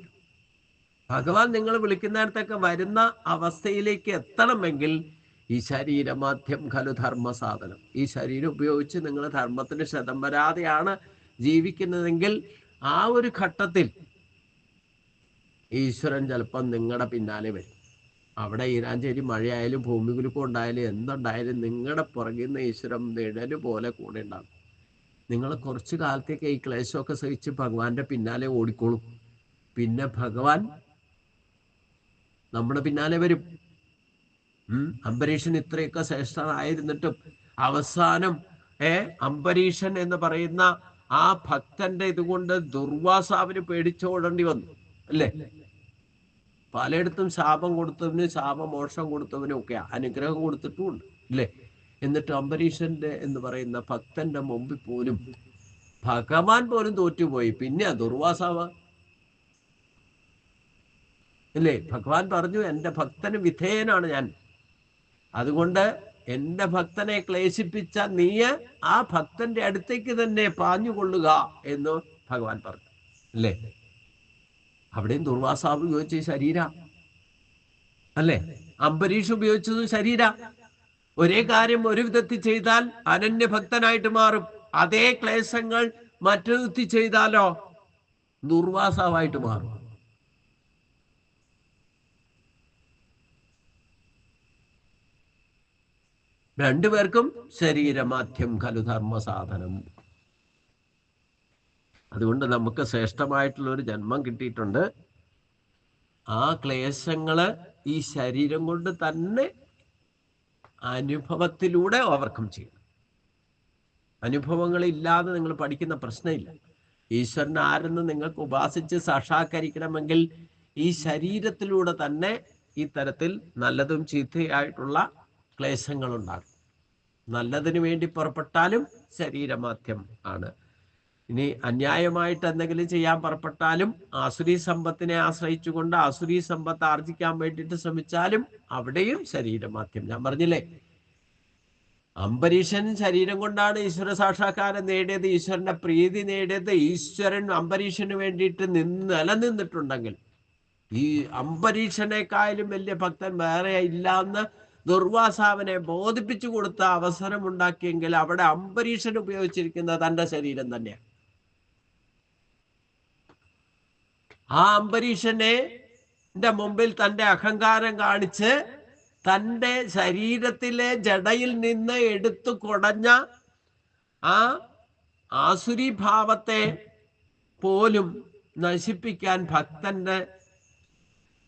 ഭഗവാൻ നിങ്ങൾ വിളിക്കുന്നിടത്തൊക്കെ വരുന്ന അവസ്ഥയിലേക്ക് എത്തണമെങ്കിൽ ഈ ശരീരമാധ്യം ഖലു ധർമ്മ സാധനം. ഈ ശരീരം ഉപയോഗിച്ച് നിങ്ങൾ ധർമ്മത്തിന് ക്ഷതം വരാതെയാണ് ജീവിക്കുന്നതെങ്കിൽ ആ ഒരു ഘട്ടത്തിൽ ഈശ്വരൻ ചിലപ്പം നിങ്ങളുടെ പിന്നാലെ വരും. അവിടെ ഈരാഞ്ചേരി മഴയായാലും ഭൂമികുലുക്കം ഉണ്ടായാലും എന്തുണ്ടായാലും നിങ്ങളുടെ പുറകിൽ നിന്ന് ഈശ്വരൻ നിഴല് പോലെ കൂടെ ഉണ്ടാകും. നിങ്ങൾ കുറച്ചു കാലത്തേക്ക് ഈ ക്ലേശമൊക്കെ സഹിച്ച് ഭഗവാന്റെ പിന്നാലെ ഓടിക്കോളും. പിന്നെ ഭഗവാൻ നമ്മുടെ പിന്നാലെ വരും. അംബരീഷൻ ഇത്രയൊക്കെ ശ്രേഷ്ഠനായിരുന്നിട്ടും അവസാനം അംബരീഷൻ എന്ന് പറയുന്ന ആ ഭക്തന്റെ ഇതുകൊണ്ട് ദുർവാസാവിന് പേടിച്ചോടേണ്ടി വന്നു, അല്ലേ? പലയിടത്തും ശാപം കൊടുത്തവന് ശാപമോക്ഷം കൊടുത്തവനും ഒക്കെ അനുഗ്രഹം കൊടുത്തിട്ടുമുണ്ട്, അല്ലേ? എന്നിട്ട് അംബരീഷന്റെ എന്ന് പറയുന്ന ഭക്തന്റെ മുമ്പിൽ പോലും ഭഗവാൻ പോലും തോറ്റുപോയി. പിന്നെ ദുർവാസാവ്, അല്ലേ? ഭഗവാൻ പറഞ്ഞു എന്റെ ഭക്തന് വിധേയനാണ് ഞാൻ, അതുകൊണ്ട് എന്റെ ഭക്തനെ ക്ലേശിപ്പിച്ച നീ ആ ഭക്തന്റെ അടുത്തേക്ക് തന്നെ പാഞ്ഞുകൊള്ളുക എന്ന് ഭഗവാൻ പറഞ്ഞു, അല്ലേ? അവിടെയും ദുർവാസാവ് ഉപയോഗിച്ച ശരീര, അല്ലേ? അംബരീഷ് ഉപയോഗിച്ചതും ശരീര. ഒരേ കാര്യം ഒരു വിധത്തിൽ ചെയ്താൽ അനന്യഭക്തനായിട്ട് മാറും. അതേ ക്ലേശങ്ങൾ മറ്റൊരു വിധത്തിൽ ചെയ്താലോ ദുർവാസാവായിട്ട് മാറും. രണ്ടുപേർക്കും ശരീരമാധ്യം ഖലു ധർമ്മ സാധനം. അതുകൊണ്ട് നമുക്ക് ശ്രേഷ്ഠമായിട്ടുള്ള ഒരു ജന്മം കിട്ടിയിട്ടുണ്ട്. ആ ക്ലേശങ്ങള് ഈ ശരീരം കൊണ്ട് തന്നെ അനുഭവത്തിലൂടെ ഓവർകം ചെയ്യണം. അനുഭവങ്ങളില്ലാതെ നിങ്ങൾ പഠിക്കുന്ന പ്രശ്നമില്ല. ഈശ്വരൻ ആരെന്ന് നിങ്ങൾക്ക് ഉപാസിച്ച് സാക്ഷാത്കരിക്കണമെങ്കിൽ ഈ ശരീരത്തിലൂടെ തന്നെ ഈ തരത്തിൽ നല്ലതും ചീത്തയായിട്ടുള്ള ക്ലേശങ്ങൾ ഉണ്ടാകും. നല്ലതിനു വേണ്ടി പുറപ്പെട്ടാലും ശരീരമാധ്യം ആണ്. ഇനി അന്യായമായിട്ട് എന്തെങ്കിലും ചെയ്യാൻ പുറപ്പെട്ടാലും ആസുരീ സമ്പത്തിനെ ആശ്രയിച്ചുകൊണ്ട് ആസുരീ സമ്പത്ത് ആർജിക്കാൻ വേണ്ടിയിട്ട് ശ്രമിച്ചാലും അവിടെയും ശരീരമാധ്യം. ഞാൻ പറഞ്ഞില്ലേ, അംബരീഷൻ ശരീരം കൊണ്ടാണ് ഈശ്വര സാക്ഷാത്കാരം നേടിയത്, ഈശ്വരന്റെ പ്രീതി നേടിയത്. ഈശ്വരൻ അംബരീഷന് വേണ്ടിയിട്ട് നിലനിന്നിട്ടുണ്ടെങ്കിൽ ഈ അംബരീഷനേക്കാളും വലിയ ഭക്തൻ വേറെ ഇല്ല എന്ന് ദുർവാസാവിനെ ബോധിപ്പിച്ചു കൊടുത്ത അവസരമുണ്ടാക്കിയെങ്കിൽ അവിടെ അംബരീഷൻ ഉപയോഗിച്ചിരിക്കുന്ന തന്റെ ശരീരം തന്നെയാണ്. ആ അംബരീഷനെ മുമ്പിൽ തന്റെ അഹങ്കാരം കാണിച്ച് തന്റെ ശരീരത്തിലെ ജടയിൽ നിന്ന് എടുത്തു കൊടഞ്ഞ ആ ആസുരി ഭാവത്തെ പോലും നശിപ്പിക്കാൻ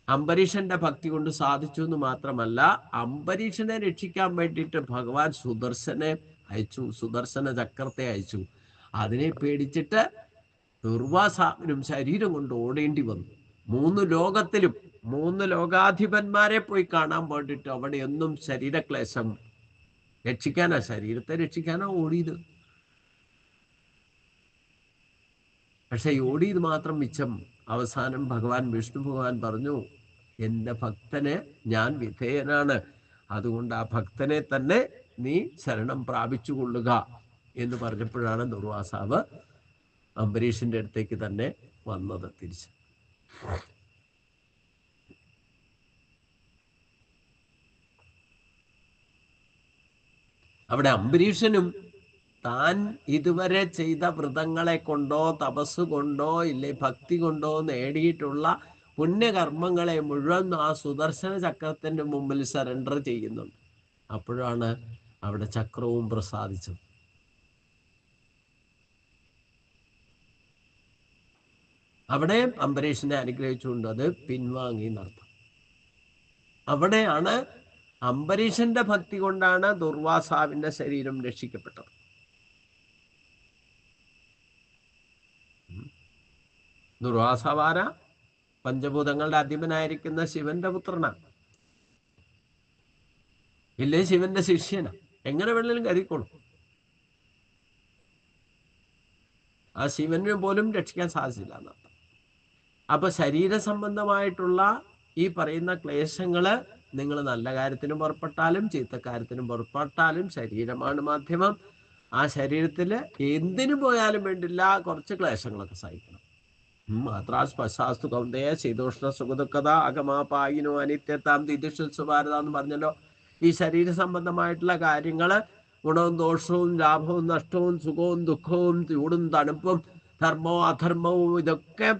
അംബരീഷന്റെ ഭക്തി കൊണ്ട് സാധിച്ചു എന്ന് മാത്രമല്ല, അംബരീഷനെ രക്ഷിക്കാൻ വേണ്ടിയിട്ട് ഭഗവാൻ സുദർശനെ അയച്ചു, സുദർശന ചക്രത്തെ അയച്ചു. അതിനെ പേടിച്ചിട്ട് ദുർവാസാവിനും ശരീരം കൊണ്ട് ഓടേണ്ടി വന്നു. 3 ലോകത്തിലും 3 ലോകാധിപന്മാരെ പോയി കാണാൻ വേണ്ടിയിട്ട് അവിടെയൊന്നും ശരീരക്ലേശം രക്ഷിക്കാനാ, ശരീരത്തെ രക്ഷിക്കാനാ ഓടിയത്. പക്ഷെ ഓടിയത് മാത്രം മിച്ചം. അവസാനം വിഷ്ണു ഭഗവാൻ പറഞ്ഞു, എൻ്റെ ഭക്തന് ഞാൻ വിധേയനാണ്, അതുകൊണ്ട് ആ ഭക്തനെ തന്നെ നീ ശരണം പ്രാപിച്ചു കൊള്ളുക എന്ന് പറഞ്ഞപ്പോഴാണ് ദുർവാസാവ് അംബരീഷിന്റെ അടുത്തേക്ക് തന്നെ വന്നത് തിരിച്ച്. അവിടെ അംബരീഷനും താൻ ഇതുവരെ ചെയ്ത വ്രതങ്ങളെ കൊണ്ടോ തപസ് കൊണ്ടോ ഇല്ലേ ഭക്തി കൊണ്ടോ നേടിയിട്ടുള്ള പുണ്യകർമ്മങ്ങളെ മുഴുവൻ ആ സുദർശന ചക്രത്തിന്റെ മുമ്പിൽ സറണ്ടർ ചെയ്യുന്നുണ്ട്. അപ്പോഴാണ് അവിടെ ചക്രവും പ്രസാദിച്ചത്. അവിടെ അംബരീഷനെ അനുഗ്രഹിച്ചുകൊണ്ട് അത് പിൻവാങ്ങി എന്നർത്ഥം. അവിടെയാണ് അംബരീഷന്റെ ഭക്തി കൊണ്ടാണ് ദുർവാസാവിന്റെ ശരീരം രക്ഷിക്കപ്പെട്ടത്. ദുർവാസാവാര പഞ്ചഭൂതങ്ങളുടെ അധിപനായിരിക്കുന്ന ശിവന്റെ പുത്രനാണ്, ഇല്ലേ ശിവന്റെ ശിഷ്യനാണ്. എങ്ങനെ വേണമെങ്കിലും കരുതിക്കോളും. ആ ശിവന് പോലും രക്ഷിക്കാൻ സാധിച്ചില്ല എന്നർത്ഥം. അപ്പൊ ശരീര സംബന്ധമായിട്ടുള്ള ഈ പറയുന്ന ക്ലേശങ്ങള് നിങ്ങൾ നല്ല കാര്യത്തിനും പുറപ്പെട്ടാലും ചീത്തക്കാര്യത്തിനും പുറപ്പെട്ടാലും ശരീരമാണ് മാധ്യമം. ആ ശരീരത്തില് എന്തിനു പോയാലും വേണ്ടില്ല കുറച്ച് ക്ലേശങ്ങളൊക്കെ സഹിക്കണം. മാത്രാസ്പശാസ്തു കൗന്ദയ ശീതോഷ്ണ സുഖദുഃഖത അകമാപായിനോ അനിത്യത്താം ദിദിഷുഭാരത എന്ന് പറഞ്ഞല്ലോ. ഈ ശരീര സംബന്ധമായിട്ടുള്ള കാര്യങ്ങള് ഗുണവും ദോഷവും ലാഭവും നഷ്ടവും സുഖവും ദുഃഖവും ചൂടും തണുപ്പും ധർമ്മവും അധർമ്മവും ഇതൊക്കെ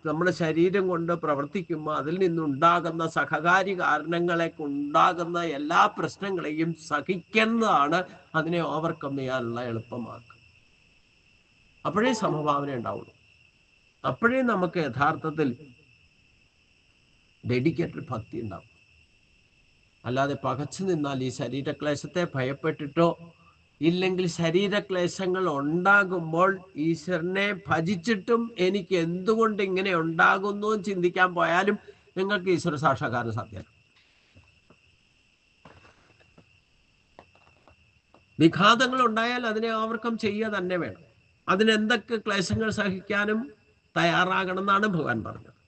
നമ്മുടെ ശരീരം കൊണ്ട് പ്രവർത്തിക്കുമ്പോൾ അതിൽ നിന്നുണ്ടാകുന്ന സഹകാരി കാരണങ്ങളെ ഉണ്ടാകുന്ന എല്ലാ പ്രശ്നങ്ങളെയും സഹിക്കുന്നതാണ് അതിനെ ഓവർകം ചെയ്യാനുള്ള എളുപ്പമാക്കുക. അപ്പോഴേ സമഭാവന ഉണ്ടാവുള്ളൂ. അപ്പോഴേ നമുക്ക് യഥാർത്ഥത്തിൽ ഡെഡിക്കേറ്റഡ് ഭക്തി ഉണ്ടാവും. അല്ലാതെ പകച്ചു നിന്നാൽ ഈ ശരീരക്ലേശത്തെ ഭയപ്പെട്ടിട്ടോ ഇല്ലെങ്കിൽ ശരീരക്ലേശങ്ങൾ ഉണ്ടാകുമ്പോൾ ഈശ്വരനെ ഭജിച്ചിട്ടും എനിക്ക് എന്തുകൊണ്ട് ഇങ്ങനെ ഉണ്ടാകുന്നു ചിന്തിക്കാൻ പോയാലും നിങ്ങൾക്ക് ഈശ്വര സാക്ഷാത്കാരം സാധ്യമാണ്. വിഘാതങ്ങൾ ഉണ്ടായാൽ അതിനെ ഓവർകം ചെയ്യുക തന്നെ വേണം. അതിനെന്തൊക്കെ ക്ലേശങ്ങൾ സഹിക്കാനും തയ്യാറാകണം എന്നാണ് ഭഗവാൻ പറഞ്ഞത്.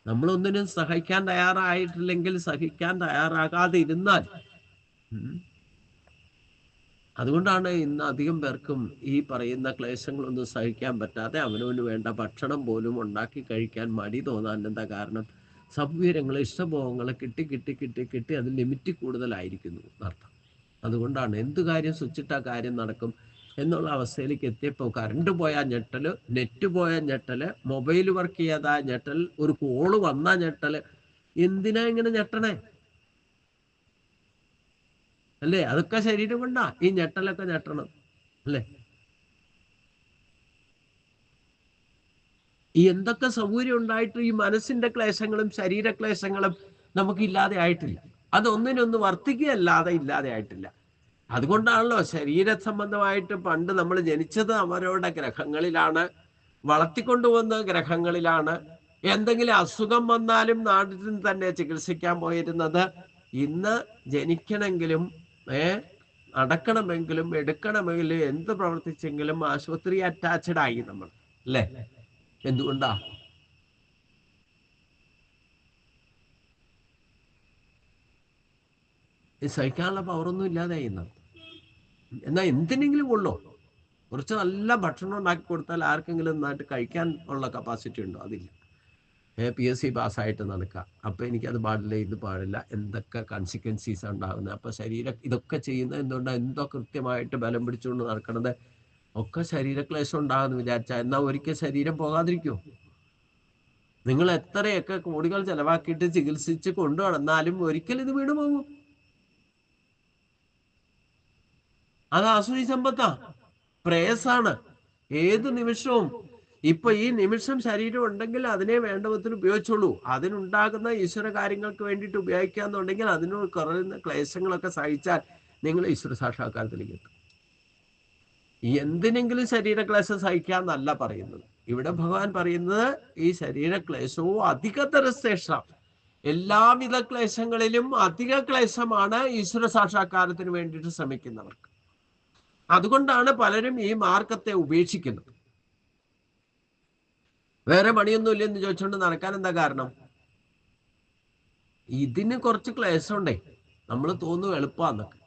നമ്മളൊന്നിനും സഹിക്കാൻ തയ്യാറായിട്ടില്ലെങ്കിൽ സഹിക്കാൻ തയ്യാറാകാതെ ഇരുന്നാൽ അതുകൊണ്ടാണ് ഇന്ന് അധികം പേർക്കും ഈ പറയുന്ന ക്ലേശങ്ങളൊന്നും സഹിക്കാൻ പറ്റാതെ അവനവന് വേണ്ട ഭക്ഷണം പോലും ഉണ്ടാക്കി കഴിക്കാൻ മടി തോന്നാൻ എന്താ കാരണം? സൗകര്യങ്ങൾ ഇഷ്ടഭോഗങ്ങൾ കിട്ടി കിട്ടി കിട്ടി കിട്ടി അത് ലിമിറ്റ് കൂടുതലായിരിക്കുന്നു എന്നർത്ഥം. അതുകൊണ്ടാണ് എന്ത് കാര്യം സ്വിച്ചിട്ടാ കാര്യം നടക്കും എന്നുള്ള അവസ്ഥയിലേക്ക് എത്തിയപ്പോൾ കറണ്ട് പോയാൽ ഞെട്ടല്, നെറ്റ് പോയാൽ ഞെട്ടല്, മൊബൈൽ വർക്ക് ചെയ്യാതാ ഞെട്ടൽ, ഒരു കോള് വന്നാ ഞെട്ടല്. എന്തിനാ ഇങ്ങനെ ഞെട്ടണേ അല്ലേ? അതൊക്കെ ശരീരം കൊണ്ടാ ഈ ഞെട്ടലൊക്കെ ഞെട്ടണം അല്ലേ? ഈ എന്തൊക്കെ സൗകര്യം ഉണ്ടായിട്ട് ഈ മനസ്സിന്റെ ക്ലേശങ്ങളും ശരീരക്ലേശങ്ങളും നമുക്ക് ഇല്ലാതെ ആയിട്ടില്ല. അതൊന്നിനൊന്ന് വർദ്ധിക്കുകയല്ലാതെ ഇല്ലാതെ ആയിട്ടില്ല. അതുകൊണ്ടാണല്ലോ ശരീര സംബന്ധമായിട്ട് പണ്ട് നമ്മൾ ജനിച്ചത് അവരവരുടെ ഗ്രഹങ്ങളിലാണ്, വളർത്തിക്കൊണ്ടുവന്ന ഗ്രഹങ്ങളിലാണ്. എന്തെങ്കിലും അസുഖം വന്നാലും നാട്ടിൽ തന്നെ ചികിത്സിക്കാൻ പോയിരുന്നത്. ഇന്ന് ജനിക്കണമെങ്കിലും നടക്കണമെങ്കിലും എടുക്കണമെങ്കിലും എന്ത് പ്രവർത്തിച്ചെങ്കിലും ആശുപത്രി അറ്റാച്ച്ഡ് ആയി നമ്മൾ അല്ലേ? എന്തുകൊണ്ടാ? സഹിക്കാനുള്ള പവറൊന്നും ഇല്ലാതെ ഇന്നത്. എന്നാൽ എന്തിനെങ്കിലും കൊള്ളോ കുറച്ച് നല്ല ഭക്ഷണം ഉണ്ടാക്കി കൊടുത്താൽ ആർക്കെങ്കിലും നന്നായിട്ട് കഴിക്കാൻ ഉള്ള കപ്പാസിറ്റി ഉണ്ടോ? അതില്ല. PSC പാസ്സായിട്ട് നടക്കുക. അപ്പോൾ എനിക്കത് പാടില്ല, ഇത് പാടില്ല, എന്തൊക്കെ കോൺസിക്വൻസീസ് ഉണ്ടാകുന്നത്. അപ്പോൾ ശരീരം ഇതൊക്കെ ചെയ്യുന്നത് എന്തുകൊണ്ടാണ്? എന്തോ കൃത്യമായിട്ട് ബലം പിടിച്ചുകൊണ്ട് നടക്കുന്നത് ഒക്കെ ശരീരക്ലേശം ഉണ്ടാകുമെന്ന് വിചാരിച്ചാൽ എന്നാൽ ഒരിക്കൽ ശരീരം പോകാതിരിക്കുമോ? നിങ്ങൾ എത്രയൊക്കെ കോടികൾ ചെലവാക്കിയിട്ട് ചികിത്സിച്ച് കൊണ്ടു നടന്നാലും ഒരിക്കൽ ഇത് വീണു പോകും. അത് ആസുരി സമ്പത്താ, പ്രേയസാണ്. ഏത് നിമിഷവും ഇപ്പൊ ഈ നിമിഷം ശരീരം ഉണ്ടെങ്കിൽ അതിനെ വേണ്ട വിധത്തിൽ ഉപയോഗിച്ചോളൂ. അതിനുണ്ടാകുന്ന ഈശ്വര കാര്യങ്ങൾക്ക് വേണ്ടിയിട്ട് ഉപയോഗിക്കാന്നുണ്ടെങ്കിൽ അതിനോട് കുറയുന്ന ക്ലേശങ്ങളൊക്കെ സഹിച്ചാൽ നിങ്ങൾ ഈശ്വര സാക്ഷാത്കാരത്തിലേക്ക് എത്തും. എന്തിനെങ്കിലും ശരീരക്ലേശം സഹിക്കാന്നല്ല പറയുന്നത്. ഇവിടെ ഭഗവാൻ പറയുന്നത് ഈ ശരീരക്ലേശവും അധികതരശേഷം എല്ലാവിധ ക്ലേശങ്ങളിലും അധിക ക്ലേശമാണ് ഈശ്വര സാക്ഷാത്കാരത്തിന് വേണ്ടിയിട്ട് ശ്രമിക്കുന്നവർക്ക്. അതുകൊണ്ടാണ് പലരും ഈ മാർഗത്തെ ഉപേക്ഷിക്കുന്നത്. വേറെ പണിയൊന്നും ഇല്ലെന്ന് ചോദിച്ചുകൊണ്ട് നടക്കാൻ എന്താ കാരണം? ഇതിന് കുറച്ച് ക്ലേശമുണ്ടേ. നമ്മൾ തോന്നും എളുപ്പമാന്നൊക്കെ.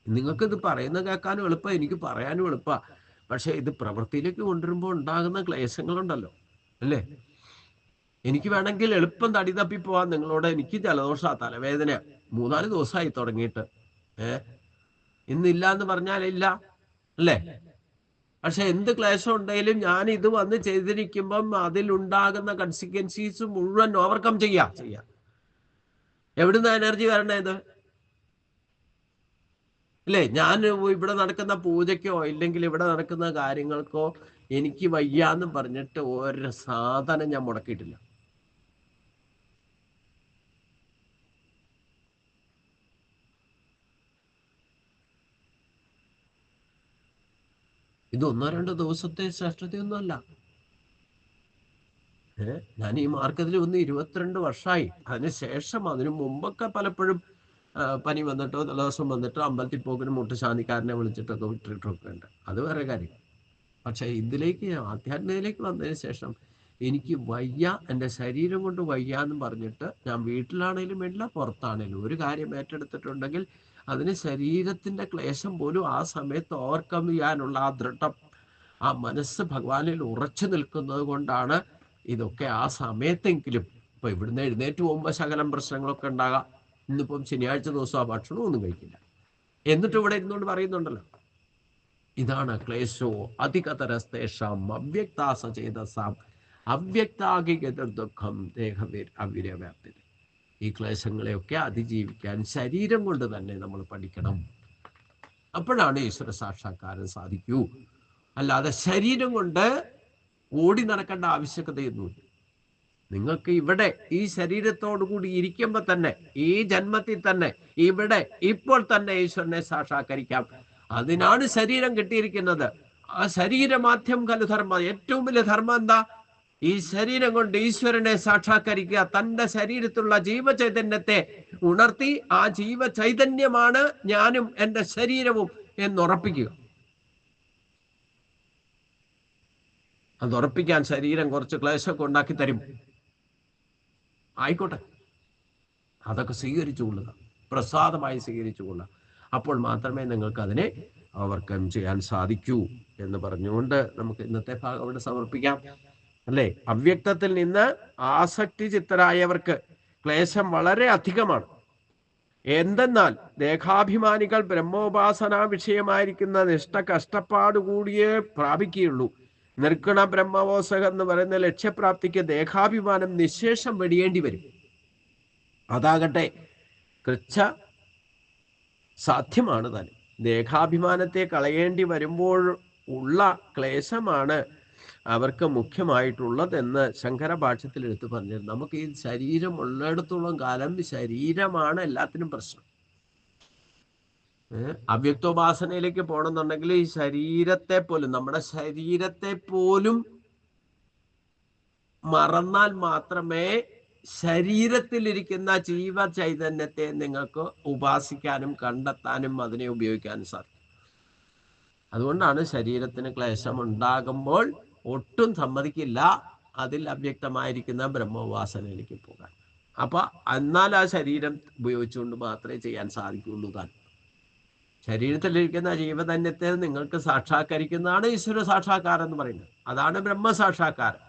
നിങ്ങൾക്കിത് പറയുന്ന കേൾക്കാനും എളുപ്പം, എനിക്ക് പറയാനും എളുപ്പമാണ്. പക്ഷെ ഇത് പ്രവൃത്തിയിലേക്ക് കൊണ്ടുവരുമ്പോൾ ഉണ്ടാകുന്ന ക്ലേശങ്ങളുണ്ടല്ലോ, അല്ലേ? എനിക്ക് വേണമെങ്കിൽ എളുപ്പം തടി തപ്പി പോവാൻ നിങ്ങളോട്. എനിക്ക് ജലദോഷ, തലവേദന 3-4 ദിവസമായി തുടങ്ങിയിട്ട്. ഇന്നില്ല എന്ന് പറഞ്ഞാൽ ഇല്ല, അല്ലേ? പക്ഷെ എന്ത് ക്ലേശം ഉണ്ടെങ്കിലും ഞാൻ ഇത് വന്ന് ചെയ്തിരിക്കുമ്പം അതിലുണ്ടാകുന്ന കൺസിക്വൻസീസ് മുഴുവൻ ഓവർകം ചെയ്യാം. എവിടുന്ന എനർജി വരണത്? അല്ലേ? ഞാൻ ഇവിടെ നടക്കുന്ന പൂജയ്ക്കോ ഇല്ലെങ്കിൽ ഇവിടെ നടക്കുന്ന കാര്യങ്ങൾക്കോ എനിക്ക് വയ്യാന്ന് പറഞ്ഞിട്ട് ഒരു സാധനം ഞാൻ മുടക്കിയിട്ടില്ല. ഇത് 1-2 ദിവസത്തെ ശ്രേഷ്ഠതയൊന്നുമല്ല. ഞാൻ ഈ മാർക്കറ്റിൽ വന്ന് 22 വർഷമായി. അതിനുശേഷം അതിനു മുമ്പൊക്കെ പലപ്പോഴും പനി വന്നിട്ടോ ദിവസം വന്നിട്ടോ അമ്പലത്തിൽ പോകിനും മുട്ടുശാന്തിക്കാരനെ വിളിച്ചിട്ടൊക്കെ വിട്ടിട്ടൊക്കെ ഉണ്ട്. അത് വേറെ കാര്യം. പക്ഷെ ഇതിലേക്ക് ആധ്യാത്മികതയിലേക്ക് വന്നതിന് ശേഷം എനിക്ക് വയ്യ, എൻ്റെ ശരീരം കൊണ്ട് വയ്യ എന്ന് പറഞ്ഞിട്ട് ഞാൻ വീട്ടിലാണേലും വേണ്ടില്ല, പുറത്താണേലും ഒരു കാര്യം ഏറ്റെടുത്തിട്ടുണ്ടെങ്കിൽ അതിന് ശരീരത്തിന്റെ ക്ലേശം പോലും ആ സമയത്ത് ഓവർകം ചെയ്യാനുള്ള ആ ദൃഢം, ആ മനസ്സ് ഭഗവാനിൽ ഉറച്ചു നിൽക്കുന്നത് കൊണ്ടാണ് ഇതൊക്കെ ആ സമയത്തെങ്കിലും. ഇപ്പൊ ഇവിടുന്ന് എഴുന്നേറ്റ് പോകുമ്പോൾ ശകലം പ്രശ്നങ്ങളൊക്കെ ഉണ്ടാകാം. ഇന്നിപ്പം ശനിയാഴ്ച ദിവസം ആ ഭക്ഷണം ഒന്നും കഴിക്കില്ല, എന്നിട്ട് ഇവിടെ ഇരുന്നുകൊണ്ട് പറയുന്നുണ്ടല്ലോ. ഇതാണ് ക്ലേശോ അധികതരസ്തേഷാം അവ്യക്താസചേതസാം അവ്യക്താകികതർദുഃഖം ദേഹവീരവ്യാപ്തി. ഈ ക്ലേശങ്ങളെയൊക്കെ അതിജീവിക്കാൻ ശരീരം കൊണ്ട് തന്നെ നമ്മൾ പഠിക്കണം. അപ്പോഴാണ് ഈശ്വര സാക്ഷാത്കാരം സാധിക്കൂ. അല്ലാതെ ശരീരം കൊണ്ട് ഓടി നടക്കേണ്ട ആവശ്യകതയൊന്നുമില്ല. നിങ്ങൾക്ക് ഇവിടെ ഈ ശരീരത്തോടു കൂടി ഇരിക്കുമ്പോൾ തന്നെ, ഈ ജന്മത്തിൽ തന്നെ, ഇവിടെ ഇപ്പോൾ തന്നെ ഈശ്വരനെ സാക്ഷാത്കരിക്കാം. അതിനാണ് ശരീരം കിട്ടിയിരിക്കുന്നത്. ആ ശരീരമാധ്യം ഖലു ധർമ്മ. ഏറ്റവും വലിയ ധർമ്മം എന്താ? ഈ ശരീരം കൊണ്ട് ഈശ്വരനെ സാക്ഷാത്കരിക്കുക. തന്റെ ശരീരത്തിലുള്ള ജീവചൈതന്യത്തെ ഉണർത്തി ആ ജീവചൈതന്യമാണ് ഞാനും എൻ്റെ ശരീരവും എന്നുറപ്പിക്കുക. അത് ഉറപ്പിക്കാൻ ശരീരം കുറച്ച് ക്ലേശമൊക്കെ ഉണ്ടാക്കി തരും. ആയിക്കോട്ടെ, അതൊക്കെ സ്വീകരിച്ചുകൊള്ളുക, പ്രസാദമായി സ്വീകരിച്ചുകൊള്ളുക. അപ്പോൾ മാത്രമേ നിങ്ങൾക്ക് അതിനെ ഓവർകം ചെയ്യാൻ സാധിക്കൂ എന്ന് പറഞ്ഞുകൊണ്ട് നമുക്ക് ഇന്നത്തെ ഭാഗം അവിടെ സമർപ്പിക്കാം, അല്ലേ? അവ്യക്തത്തിൽ നിന്ന് ആസക്തി ചിത്തരായവർക്ക് ക്ലേശം വളരെ അധികമാണ്. എന്തെന്നാൽ ദേഹാഭിമാനികൾ ബ്രഹ്മോപാസന വിഷയമായിരിക്കുന്ന നിഷ്ഠ കഷ്ടപ്പാടുകൂടിയേ പ്രാപിക്കുകയുള്ളൂ. നിർഗുണ ബ്രഹ്മവോസകം എന്ന് പറയുന്ന ലക്ഷ്യപ്രാപ്തിക്ക് ദേഹാഭിമാനം നിശേഷം വെടിയേണ്ടി വരും. അതാകട്ടെ കൃച്ഛ സാധ്യമാണ് താനും. ദേഹാഭിമാനത്തെ കളയേണ്ടി വരുമ്പോൾ ഉള്ള ക്ലേശമാണ് അവർക്ക് മുഖ്യമായിട്ടുള്ളതെന്ന് ശങ്കര ഭാഷ്യത്തിൽ എടുത്തു പറഞ്ഞത്. നമുക്ക് ഈ ശരീരം ഉള്ളിടത്തോളം കാലം ശരീരമാണ് എല്ലാത്തിനും പ്രശ്നം. അവ്യക്തോപാസനയിലേക്ക് പോകണമെന്നുണ്ടെങ്കിൽ ഈ ശരീരത്തെ പോലും, നമ്മുടെ ശരീരത്തെ പോലും മറന്നാൽ മാത്രമേ ശരീരത്തിലിരിക്കുന്ന ജീവചൈതന്യത്തെ നിങ്ങൾക്ക് ഉപാസിക്കാനും കണ്ടെത്താനും അതിനെ ഉപയോഗിക്കാനും സാധിക്കും. അതുകൊണ്ടാണ് ശരീരത്തിന് ക്ലേശം ഉണ്ടാകുമ്പോൾ ഒട്ടും സമ്മതിക്കില്ല അതിൽ അവ്യക്തമായിരിക്കുന്ന ബ്രഹ്മോപാസനയിലേക്ക് പോകാൻ. അപ്പൊ എന്നാൽ ആ ശരീരം ഉപയോഗിച്ചുകൊണ്ട് മാത്രമേ ചെയ്യാൻ സാധിക്കുള്ളൂ. താൻ ശരീരത്തിലിരിക്കുന്ന ജീവധന്യത്തെ നിങ്ങൾക്ക് സാക്ഷാത്കരിക്കുന്നതാണ് ഈശ്വര സാക്ഷാത്കാരം എന്ന് പറയുന്നത്. അതാണ് ബ്രഹ്മസാക്ഷാത്കാരം.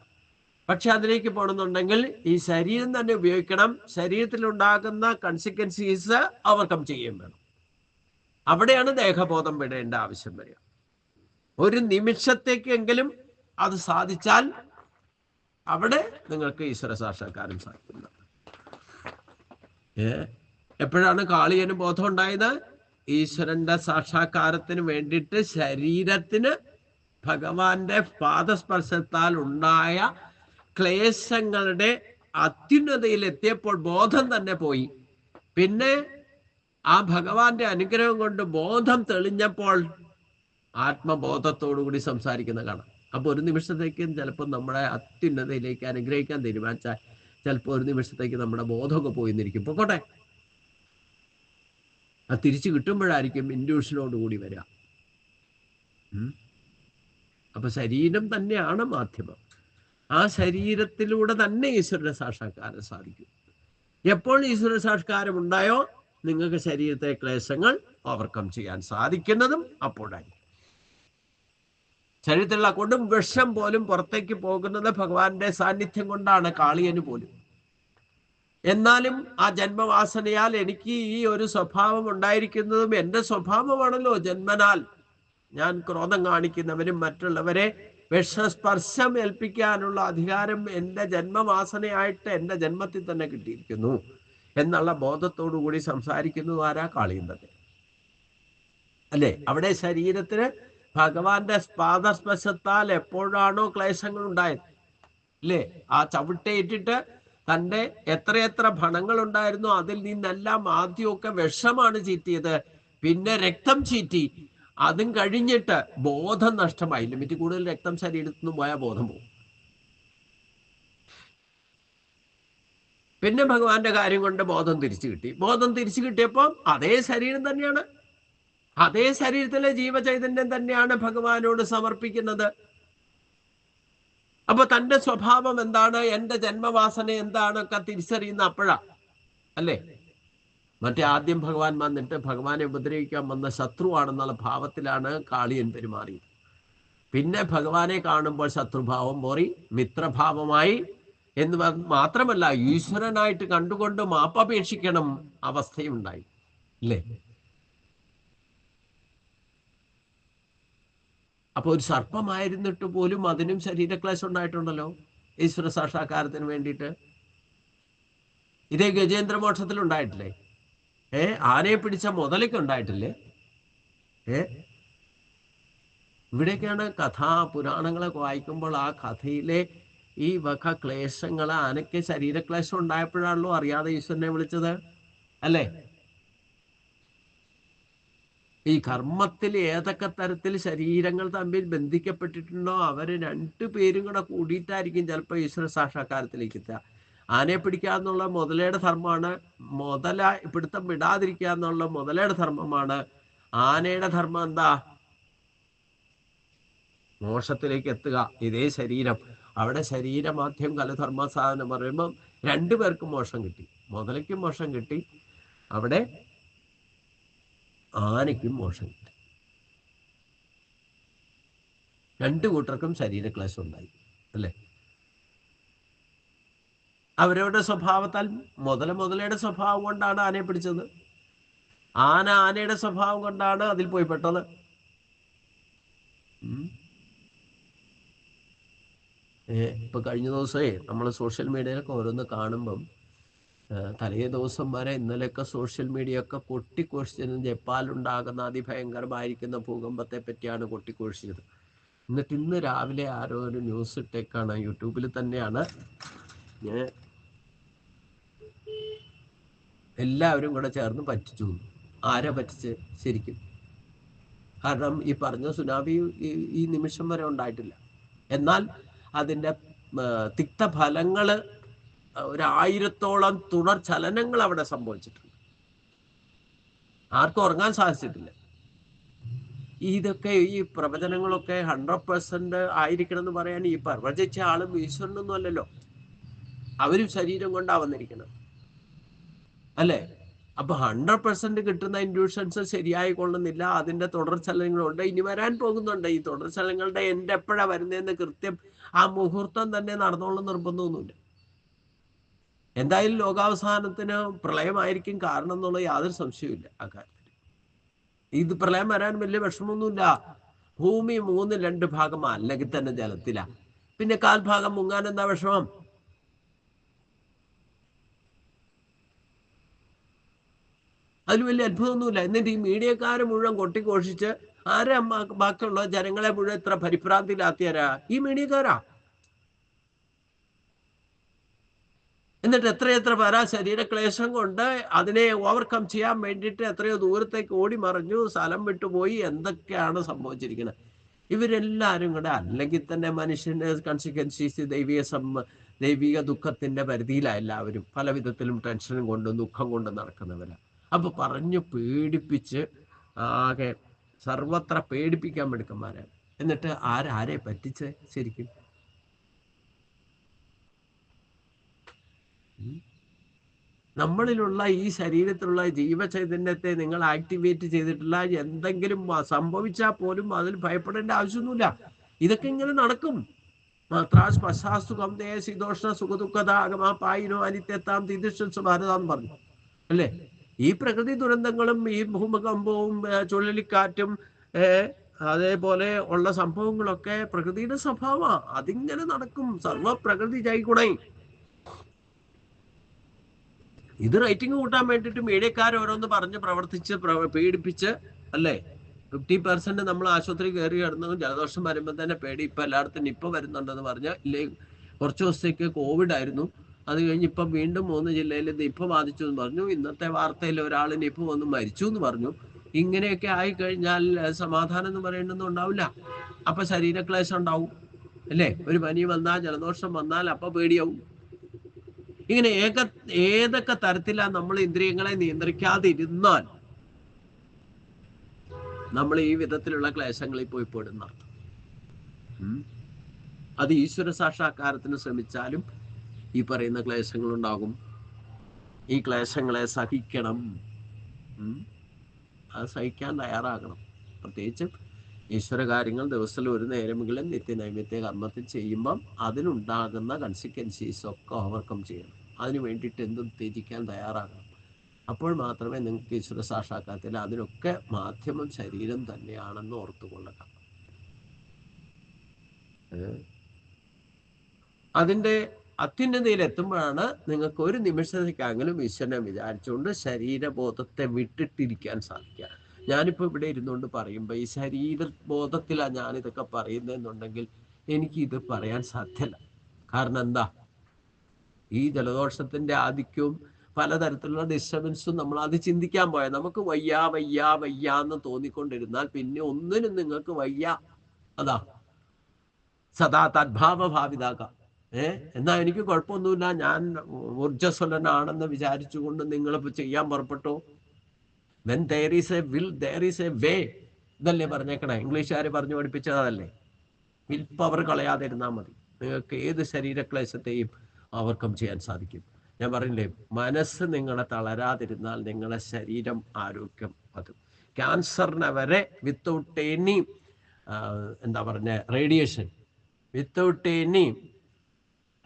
പക്ഷെ അതിലേക്ക് പോകണമെന്നുണ്ടെങ്കിൽ ഈ ശരീരം തന്നെ ഉപയോഗിക്കണം. ശരീരത്തിലുണ്ടാകുന്ന കൺസിക്വൻസീസ് ഓവർകം ചെയ്യുകയും വേണം. അവിടെയാണ് ദേഹബോധം വിടേണ്ട ആവശ്യം വരിക. ഒരു നിമിഷത്തേക്കെങ്കിലും അത് സാധിച്ചാൽ അവിടെ നിങ്ങൾക്ക് ഈശ്വര സാക്ഷാത്കാരം സാധിക്കുന്നത്. എപ്പോഴാണ് കാളിയന് ബോധം ഉണ്ടായത്? ഈശ്വരന്റെ സാക്ഷാത്കാരത്തിന് വേണ്ടിയിട്ട് ശരീരത്തിന് ഭഗവാന്റെ പാദസ്പർശത്താൽ ഉണ്ടായ ക്ലേശങ്ങളുടെ അത്യുന്നതയിൽ എത്തിയപ്പോൾ ബോധം തന്നെ പോയി. പിന്നെ ആ ഭഗവാന്റെ അനുഗ്രഹം കൊണ്ട് ബോധം തെളിഞ്ഞപ്പോൾ ആത്മബോധത്തോടുകൂടി സംസാരിക്കുന്ന കാണാം. അപ്പൊ ഒരു നിമിഷത്തേക്കും ചിലപ്പോൾ നമ്മുടെ അത്യുന്നതയിലേക്ക് അനുഗ്രഹിക്കാൻ തീരുമാനിച്ചാൽ ചിലപ്പോൾ ഒരു നിമിഷത്തേക്ക് നമ്മുടെ ബോധമൊക്കെ പോയിന്നിരിക്കും. പൊക്കോട്ടെ, അത് തിരിച്ചു കിട്ടുമ്പോഴായിരിക്കും ഇൻഡ്യൂഷനോടുകൂടി വരിക. അപ്പൊ ശരീരം തന്നെയാണ് മാധ്യമം. ആ ശരീരത്തിലൂടെ തന്നെ ഈശ്വരന്റെ സാക്ഷാത്കാരം സാധിക്കും. എപ്പോൾ ഈശ്വര സാക്ഷാത്കാരം ഉണ്ടായോ നിങ്ങൾക്ക് ശരീരത്തെ ക്ലേശങ്ങൾ ഓവർകം ചെയ്യാൻ സാധിക്കുന്നതും അപ്പോഴായിരിക്കും. ശരീരത്തിലുള്ള കൊണ്ടും വിഷം പോലും പുറത്തേക്ക് പോകുന്നത് ഭഗവാന്റെ സാന്നിധ്യം കൊണ്ടാണ്, കാളിയന് പോലും. എന്നാലും ആ ജന്മവാസനയാൽ എനിക്ക് ഈ ഒരു സ്വഭാവം ഉണ്ടായിരിക്കുന്നതും എൻ്റെ സ്വഭാവമാണല്ലോ ജന്മനാൽ. ഞാൻ ക്രോധം കാണിക്കുന്നവരും മറ്റുള്ളവരെ വിഷസ്പർശം ഏൽപ്പിക്കാനുള്ള അധികാരം എൻ്റെ ജന്മവാസനയായിട്ട് എൻ്റെ ജന്മത്തിൽ തന്നെ കിട്ടിയിരിക്കുന്നു എന്നുള്ള ബോധത്തോടു കൂടി സംസാരിക്കുന്നത് ആരാ? കാളിയൻ തന്നെ അല്ലേ? അവിടെ ശരീരത്തിന് ഭഗവാന്റെ പാദസ്പർശത്താൽ എപ്പോഴാണോ ക്ലേശങ്ങൾ ഉണ്ടായത് അല്ലേ, ആ ചവിട്ടേറ്റിട്ട് തൻ്റെ എത്രയെത്ര ഭണങ്ങൾ ഉണ്ടായിരുന്നു അതിൽ നിന്നെല്ലാം ആദ്യമൊക്കെ വിഷമാണ് ചീറ്റിയത്, പിന്നെ രക്തം ചീറ്റി, അതും കഴിഞ്ഞിട്ട് ബോധം നഷ്ടമായി. ലിമിറ്റ് കൂടുതൽ രക്തം ശരീരത്തിൽ നിന്ന് പോയാൽ ബോധം പോകും. പിന്നെ ഭഗവാന്റെ കാര്യം കൊണ്ട് ബോധം തിരിച്ചു കിട്ടി. ബോധം തിരിച്ചു കിട്ടിയപ്പോൾ അതേ ശരീരം തന്നെയാണ്, അതേ ശരീരത്തിലെ ജീവചൈതന്യം തന്നെയാണ് ഭഗവാനോട് സമർപ്പിക്കുന്നത്. അപ്പൊ തൻ്റെ സ്വഭാവം എന്താണ്, എൻ്റെ ജന്മവാസന എന്താണൊക്കെ തിരിച്ചറിയുന്ന അപ്പോഴാ അല്ലേ. മറ്റേ ആദ്യം ഭഗവാൻ വന്നിട്ട് ഭഗവാനെ ഉപദ്രവിക്കാൻ വന്ന ശത്രുവാണെന്നുള്ള ഭാവത്തിലാണ് കാളിയൻ പെരുമാറിയത്. പിന്നെ ഭഗവാനെ കാണുമ്പോൾ ശത്രുഭാവം പോറി മിത്രഭാവമായി എന്ന് മാത്രമല്ല ഈശ്വരനായിട്ട് കണ്ടുകൊണ്ട് മാപ്പപേക്ഷിക്കണം അവസ്ഥയുണ്ടായി അല്ലേ. അപ്പൊ ഒരു സർപ്പമായിരുന്നിട്ട് പോലും അതിനും ശരീരക്ലേശം ഉണ്ടായിട്ടുണ്ടല്ലോ ഈശ്വര സാക്ഷാത്കാരത്തിന് വേണ്ടിയിട്ട്. ഇതേ ഗജേന്ദ്രമോക്ഷത്തിൽ ഉണ്ടായിട്ടില്ലേ? ആനയെ പിടിച്ച മുതലയ്ക്ക് ഉണ്ടായിട്ടില്ലേ? ഇവിടെയൊക്കെയാണ് പുരാണങ്ങളൊക്കെ വായിക്കുമ്പോൾ ആ കഥയിലെ ഈ വക ക്ലേശങ്ങൾ, ആനയ്ക്ക് ശരീരക്ലേശം ഉണ്ടായപ്പോഴാണല്ലോ അറിയാതെ ഈശ്വരനെ വിളിച്ചത് അല്ലേ. ഈ കർമ്മത്തിൽ ഏതൊക്കെ തരത്തിൽ ശരീരങ്ങൾ തമ്മിൽ ബന്ധിക്കപ്പെട്ടിട്ടുണ്ടോ അവര് രണ്ടുപേരും കൂടെ കൂടിയിട്ടായിരിക്കും ചിലപ്പോൾ ഈശ്വര സാക്ഷാത്കാരത്തിലേക്ക് എത്തുക. ആനയെ പിടിക്കുക എന്നുള്ള മുതലയുടെ ധർമ്മമാണ്, മുതല പിടുത്തം വിടാതിരിക്കുക എന്നുള്ള മുതലയുടെ ധർമ്മമാണ്. ആനയുടെ ധർമ്മം എന്താ? മോക്ഷത്തിലേക്ക് എത്തുക. ഇതേ ശരീരം, അവിടെ ശരീരമാധ്യം കലധർമ്മ സാധനം പറയുമ്പം രണ്ടുപേർക്കും മോക്ഷം കിട്ടി. മുതലയ്ക്കും മോക്ഷം കിട്ടി, അവിടെ ആനയ്ക്കും മോക്ഷം കിട്ടി. രണ്ടു കൂട്ടർക്കും ശരീരക്ലേശം ഉണ്ടായി അല്ലേ. അവരവരുടെ സ്വഭാവത്താൽ മുതലയുടെ സ്വഭാവം കൊണ്ടാണ് ആനയെ പിടിച്ചത്, ആനയുടെ സ്വഭാവം കൊണ്ടാണ് അതിൽ പോയി പെട്ടത്. ഇപ്പൊ കഴിഞ്ഞ ദിവസമേ നമ്മൾ സോഷ്യൽ മീഡിയയിലൊക്കെ ഓരോന്ന് കാണുമ്പം തലേ ദിവസം വരെ ഇന്നലെയൊക്കെ സോഷ്യൽ മീഡിയ ഒക്കെ കൊട്ടിഘോഷിച്ചത് ജപ്പാനിലുണ്ടാകുന്ന അതിഭയങ്കരമായിരിക്കുന്ന ഭൂകമ്പത്തെ പറ്റിയാണ് കൊട്ടിഘോഷിച്ചത്. എന്നിട്ട് ഇന്ന് രാവിലെ ആരോ ഒരു ന്യൂസ് ഇട്ടേക്കാണ്, യൂട്യൂബിൽ തന്നെയാണ്. എല്ലാവരും കൂടെ ചേർന്ന് പറ്റിച്ചു. ആരെ പറ്റിച്ച്? ശരിക്കും. കാരണം ഈ പറഞ്ഞ സുനാമി ഈ നിമിഷം വരെ ഉണ്ടായിട്ടില്ല. എന്നാൽ അതിൻ്റെ തിക്തഫലങ്ങള് 1000-ഓളം തുടർ ചലനങ്ങൾ അവിടെ സംഭവിച്ചിട്ടുണ്ട്. ആർക്കും ഉറങ്ങാൻ സാധിച്ചിട്ടില്ല. ഇതൊക്കെ ഈ പ്രവചനങ്ങളൊക്കെ 100% ആയിരിക്കണം എന്ന് പറയാൻ ഈ പ്രവചിച്ച ആളും ഈശ്വരനൊന്നും അല്ലല്ലോ, അവരും ശരീരം കൊണ്ടാ വന്നിരിക്കണം അല്ലേ. അപ്പൊ 100% കിട്ടുന്ന ഇൻഡ്യൂഷൻസ് ശരിയായി കൊള്ളുന്നില്ല. അതിന്റെ തുടർചലനങ്ങളുണ്ട്, ഇനി വരാൻ പോകുന്നുണ്ട്. ഈ തുടർചലനങ്ങളുടെ എൻ്റെ എപ്പോഴാ വരുന്നതെന്ന് കൃത്യം ആ മുഹൂർത്തം തന്നെ നടന്നോളം നിർബന്ധമൊന്നുമില്ല. എന്തായാലും ലോകാവസാനത്തിന് പ്രളയമായിരിക്കും കാരണം എന്നുള്ള യാതൊരു സംശയവുമില്ല ആ കാര്യത്തിൽ. ഇത് പ്രളയം വരാൻ വലിയ വിഷമമൊന്നുമില്ല. ഭൂമി 2 ഭാഗം അല്ലെങ്കിൽ തന്നെ ജലത്തിലാ, പിന്നെ 1/4 ഭാഗം മുങ്ങാൻ എന്താ വിഷമം? അതിൽ വലിയ അത്ഭുതമൊന്നുമില്ല. എന്നിട്ട് ഈ മീഡിയക്കാര് മുഴുവൻ കൊട്ടിഘോഷിച്ച് ആരാ ബാക്കിയുള്ള ജനങ്ങളെ മുഴുവൻ ഇത്ര പരിഭ്രാന്തിയിലാക്കിയാരാ? ഈ മീഡിയക്കാരാ. എന്നിട്ട് എത്രയെത്ര പേരാ ശരീരക്ലേശം കൊണ്ട് അതിനെ ഓവർകം ചെയ്യാൻ വേണ്ടിയിട്ട് എത്രയോ ദൂരത്തേക്ക് ഓടി മറിഞ്ഞു, സ്ഥലം വിട്ടുപോയി, എന്തൊക്കെയാണ് സംഭവിച്ചിരിക്കുന്നത്. ഇവരെല്ലാവരും കൂടെ അല്ലെങ്കിൽ തന്നെ മനുഷ്യന്റെ കൺസിക്വൻസീസ് ദൈവിക ദുഃഖത്തിന്റെ പരിധിയിലാണ്. എല്ലാവരും പല വിധത്തിലും ടെൻഷനും കൊണ്ടും ദുഃഖം കൊണ്ടും നടക്കുന്നവരാണ്. അപ്പൊ പറഞ്ഞു പേടിപ്പിച്ച് ആകെ സർവത്ര പേടിപ്പിക്കാൻ മിടുക്കന്മാരാണ്. എന്നിട്ട് ആരെ പറ്റിച്ച് ശരിക്കും? നമ്മളിലുള്ള ഈ ശരീരത്തിലുള്ള ജീവചൈതന്യത്തെ നിങ്ങൾ ആക്ടിവേറ്റ് ചെയ്തിട്ടുള്ള എന്തെങ്കിലും സംഭവിച്ചാൽ പോലും അതിൽ ഭയപ്പെടേണ്ട ആവശ്യമൊന്നുമില്ല. ഇതൊക്കെ ഇങ്ങനെ നടക്കും. ശീതോഷ്ണ സുഖദുഃഖത അഗമാപായിനോ അനിത്യത്താം തിദിഷു ഭാരതാന്ന് പറഞ്ഞു അല്ലേ? ഈ പ്രകൃതി ദുരന്തങ്ങളും ഈ ഭൂമികമ്പവും ചുഴലിക്കാറ്റും അതേപോലെ ഉള്ള സംഭവങ്ങളൊക്കെ പ്രകൃതിയുടെ സ്വഭാവമാണ്. അതിങ്ങനെ നടക്കും. സർവ പ്രകൃതി ജൈഗുണൈ. ഇത് റേറ്റിംഗ് കൂട്ടാൻ വേണ്ടിയിട്ട് മീഡിയക്കാർ ഓരോന്ന് പറഞ്ഞ് പ്രവർത്തിച്ച് പേടിപ്പിച്ച് അല്ലേ? 50% നമ്മൾ ആശുപത്രി കയറി കിടന്നു. ജലദോഷം വരുമ്പോൾ തന്നെ പേടി. ഇപ്പൊ എല്ലായിടത്തും നിപ്പ വരുന്നുണ്ടെന്ന് പറഞ്ഞ് ഇല്ലേ? കുറച്ച് ദിവസത്തേക്ക് കോവിഡ് ആയിരുന്നു, അത് കഴിഞ്ഞ് ഇപ്പം വീണ്ടും 3 ജില്ലയിൽ നിപ്പ ബാധിച്ചു എന്ന് പറഞ്ഞു. ഇന്നത്തെ വാർത്തയിൽ ഒരാൾ നിപ്പ വന്ന് മരിച്ചു എന്ന് പറഞ്ഞു. ഇങ്ങനെയൊക്കെ ആയിക്കഴിഞ്ഞാൽ സമാധാനം എന്ന് പറയുന്നൊന്നും ഉണ്ടാവില്ല. അപ്പൊ ശരീരക്ലേശം ഉണ്ടാവും അല്ലേ? ഒരു പനി വന്നാൽ, ജലദോഷം വന്നാൽ അപ്പൊ പേടിയാവും. ഇങ്ങനെ ഏതൊക്കെ തരത്തിലാണ് നമ്മൾ ഇന്ദ്രിയങ്ങളെ നിയന്ത്രിക്കാതിരുന്നാൽ നമ്മൾ ഈ വിധത്തിലുള്ള ക്ലേശങ്ങളിൽ പോയി പെടുന്ന. അത് ഈശ്വര സാക്ഷാത്കാരത്തിന് ശ്രമിച്ചാലും ഈ പറയുന്ന ക്ലേശങ്ങൾ ഉണ്ടാകും. ഈ ക്ലേശങ്ങളെ സഹിക്കണം. അത് സഹിക്കാൻ തയ്യാറാകണം. പ്രത്യേകിച്ച് ഈശ്വര കാര്യങ്ങൾ ദിവസത്തിൽ ഒരു നേരമെങ്കിലും നിത്യനൈമിത്യ കർമ്മത്തിൽ ചെയ്യുമ്പം അതിനുണ്ടാകുന്ന കൺസിക്വൻസീസ് ഒക്കെ ഓവർകം ചെയ്യണം. അതിനു വേണ്ടിയിട്ട് എന്തും ത്യജിക്കാൻ തയ്യാറാകണം. അപ്പോൾ മാത്രമേ നിങ്ങൾക്ക് ഈശ്വര സാക്ഷാത്കാരത്തിൽ അതിനൊക്കെ മാധ്യമം ശരീരം തന്നെയാണെന്ന് ഓർത്തുകൊള്ളുക. അതിൻ്റെ അത്യുന്നതിയിൽ എത്തുമ്പോഴാണ് നിങ്ങൾക്ക് ഒരു നിമിഷത്തേക്കെങ്കിലും ഈശ്വരനെ വിചാരിച്ചുകൊണ്ട് ശരീരബോധത്തെ വിട്ടിട്ടിരിക്കാൻ സാധിക്കുക. ഞാനിപ്പോൾ ഇവിടെ ഇരുന്നുകൊണ്ട് പറയുമ്പോൾ ഈ ശരീരബോധത്തിലാണ് ഞാനിതൊക്കെ പറയുന്നതെന്നുണ്ടെങ്കിൽ എനിക്കിത് പറയാൻ സാധ്യമല്ല. കാരണം എന്താ? ഈ ജലദോഷത്തിന്റെ ആധിക്യവും പലതരത്തിലുള്ള ഡിസ്റ്റർബൻസും നമ്മൾ അത് ചിന്തിക്കാൻ പോയാൽ നമുക്ക് വയ്യ എന്ന് തോന്നിക്കൊണ്ടിരുന്നാൽ പിന്നെ ഒന്നിനും നിങ്ങൾക്ക് വയ്യ. അതാ സദാ തദ്ഭാവഭാവിതാക്കാം. എന്നാ എനിക്ക് കുഴപ്പമൊന്നുമില്ല, ഞാൻ ഊർജ്ജസ്വലനാണെന്ന് വിചാരിച്ചുകൊണ്ട് നിങ്ങളിപ്പോൾ ചെയ്യാൻ പുറപ്പെട്ടോ. When there is a will there is a way ഇതല്ലേ പറഞ്ഞേക്കണേ? ഇംഗ്ലീഷുകാർ പറഞ്ഞു പഠിപ്പിച്ചതല്ലേ? വിൽ പവർ കളയാതിരുന്നാൽ മതി, നിങ്ങൾക്ക് ഏത് ശരീരക്ലേശത്തെയും ഓവർകം ചെയ്യാൻ സാധിക്കും. ഞാൻ പറഞ്ഞില്ലേ, മനസ്സ് നിങ്ങളെ തളരാതിരുന്നാൽ നിങ്ങളെ ശരീരം ആരോഗ്യം അതും. ക്യാൻസറിനെ വരെ വിത്തൗട്ട് എനി എന്താ പറഞ്ഞ റേഡിയേഷൻ, വിത്തൗട്ട് എനി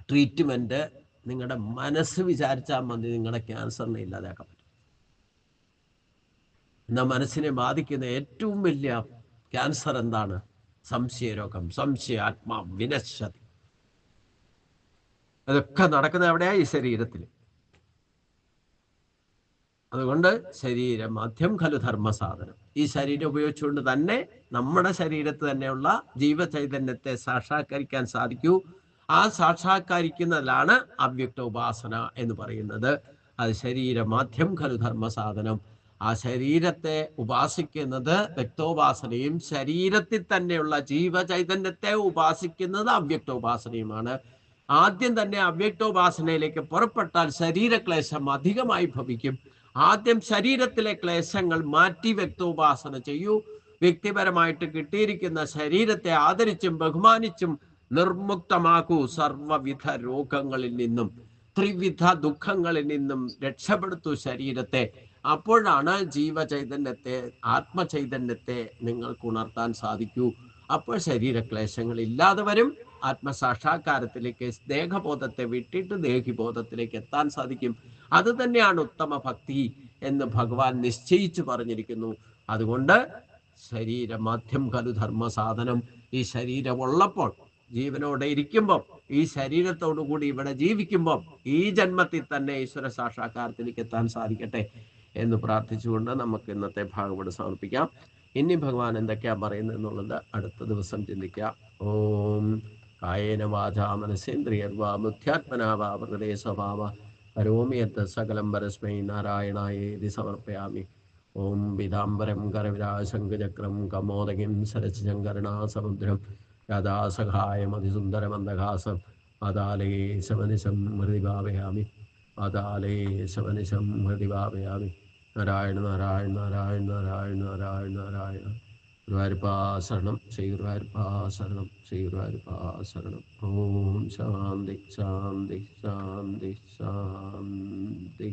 ട്രീറ്റ്മെന്റ് നിങ്ങളുടെ മനസ്സ് വിചാരിച്ചാൽ മതി നിങ്ങളുടെ ക്യാൻസറിനെ ഇല്ലാതാക്കാൻ പറ്റും. എന്നാൽ മനസ്സിനെ ബാധിക്കുന്ന ഏറ്റവും വലിയ ക്യാൻസർ എന്താണ്? സംശയരോഗം. സംശയാത്മാ വിനശ്യതി. അതൊക്കെ നടക്കുന്നത് എവിടെയാ? ഈ ശരീരത്തിൽ. അതുകൊണ്ട് ശരീരം മധ്യം ഖലു ധർമ്മസാധനം. ഈ ശരീരം ഉപയോഗിച്ചുകൊണ്ട് തന്നെ നമ്മുടെ ശരീരത്ത് തന്നെയുള്ള ജീവചൈതന്യത്തെ സാക്ഷാത്കരിക്കാൻ സാധിക്കൂ. ആ സാക്ഷാത്കരിക്കുന്നതിലാണ് അവ്യക്ത ഉപാസന എന്ന് പറയുന്നത്. അത് ശരീരമാധ്യം ഖലു ധർമ്മസാധനം. ആ ശരീരത്തെ ഉപാസിക്കുന്നത് വ്യക്തോപാസനയും ശരീരത്തിൽ തന്നെയുള്ള ജീവചൈതന്യത്തെ ഉപാസിക്കുന്നത് അവ്യക്തോപാസനയുമാണ്. ആദ്യം തന്നെ അവ്യക്തോപാസനയിലേക്ക് പുറപ്പെട്ടാൽ ശരീരക്ലേശം അധികമായി ഭവിക്കും. ആദ്യം ശരീരത്തിലെ ക്ലേശങ്ങൾ മാറ്റി വ്യക്തോപാസന ചെയ്യൂ. വ്യക്തിപരമായിട്ട് കിട്ടിയിരിക്കുന്ന ശരീരത്തെ ആദരിച്ചും ബഹുമാനിച്ചും നിർമുക്തമാക്കൂ. സർവവിധ രോഗങ്ങളിൽ നിന്നും ത്രിവിധ ദുഃഖങ്ങളിൽ നിന്നും രക്ഷപ്പെടുത്തൂ ശരീരത്തെ. അപ്പോഴാണ് ജീവചൈതന്യത്തെ, ആത്മചൈതന്യത്തെ നിങ്ങൾക്ക് ഉണർത്താൻ സാധിക്കൂ. അപ്പോൾ ശരീരക്ലേശങ്ങൾ ഇല്ലാതെ വരും. ആത്മസാക്ഷാത്കാരത്തിലേക്ക്, ദേഹബോധത്തെ വിട്ടിട്ട് ദേഹിബോധത്തിലേക്ക് എത്താൻ സാധിക്കും. അത് തന്നെയാണ് ഉത്തമ ഭക്തി എന്ന് ഭഗവാൻ നിശ്ചയിച്ചു പറഞ്ഞിരിക്കുന്നു. അതുകൊണ്ട് ശരീരമാധ്യം ഖലു ധർമ്മ സാധനം. ഈ ശരീരം ഉള്ളപ്പോൾ, ജീവനോടെ ഇരിക്കുമ്പോൾ, ഈ ശരീരത്തോടു കൂടി ഇവിടെ ജീവിക്കുമ്പോൾ, ഈ ജന്മത്തിൽ തന്നെ ഈശ്വര സാക്ഷാത്കാരത്തിലേക്ക് എത്താൻ സാധിക്കട്ടെ എന്ന് പ്രാർത്ഥിച്ചുകൊണ്ട് നമുക്ക് ഇന്നത്തെ ഭാഗവത് സമർപ്പിക്കാം. ഇനി ഭഗവാൻ എന്തൊക്കെയാ പറയുന്നത് എന്നുള്ളത് അടുത്ത ദിവസം ചിന്തിക്കാം. ഓം കായേന വാചാ മനസേന്ദ്രിയർവാ ബുദ്ധ്യാത്മനാ വാ പ്രകൃതേ സ്വഭാവ കരോമി യത്ത് സകലം പരസ്മൈ നാരായണായേതി സമർപ്പയാമി. ഓം പീതാംബരം കരവിരാശങ്കചക്രം കമോദകിം സരസിജം കരുണാസമുദ്രം യഥാസഹായമതിസുന്ദരമന്ദഹാസം അതാലയേ ശമനിശം ഹൃദി ഭാവയാമി. അതാലയേ ശമനിശം ഹൃദി ഭാവയാമി. നാരായണ നാരായണ നാരായണ നാരായണ നാരായണ നാരായണ. ഗുരുവായൂരപ്പാ ശരണം, ശ്രീ ഗുരുവായൂരപ്പാ ശരണം, ശ്രീ ഗുരുവായൂരപ്പാ ശരണം. ഓം ശാന്തി ശാന്തി ശാന്തി ശാന്തി.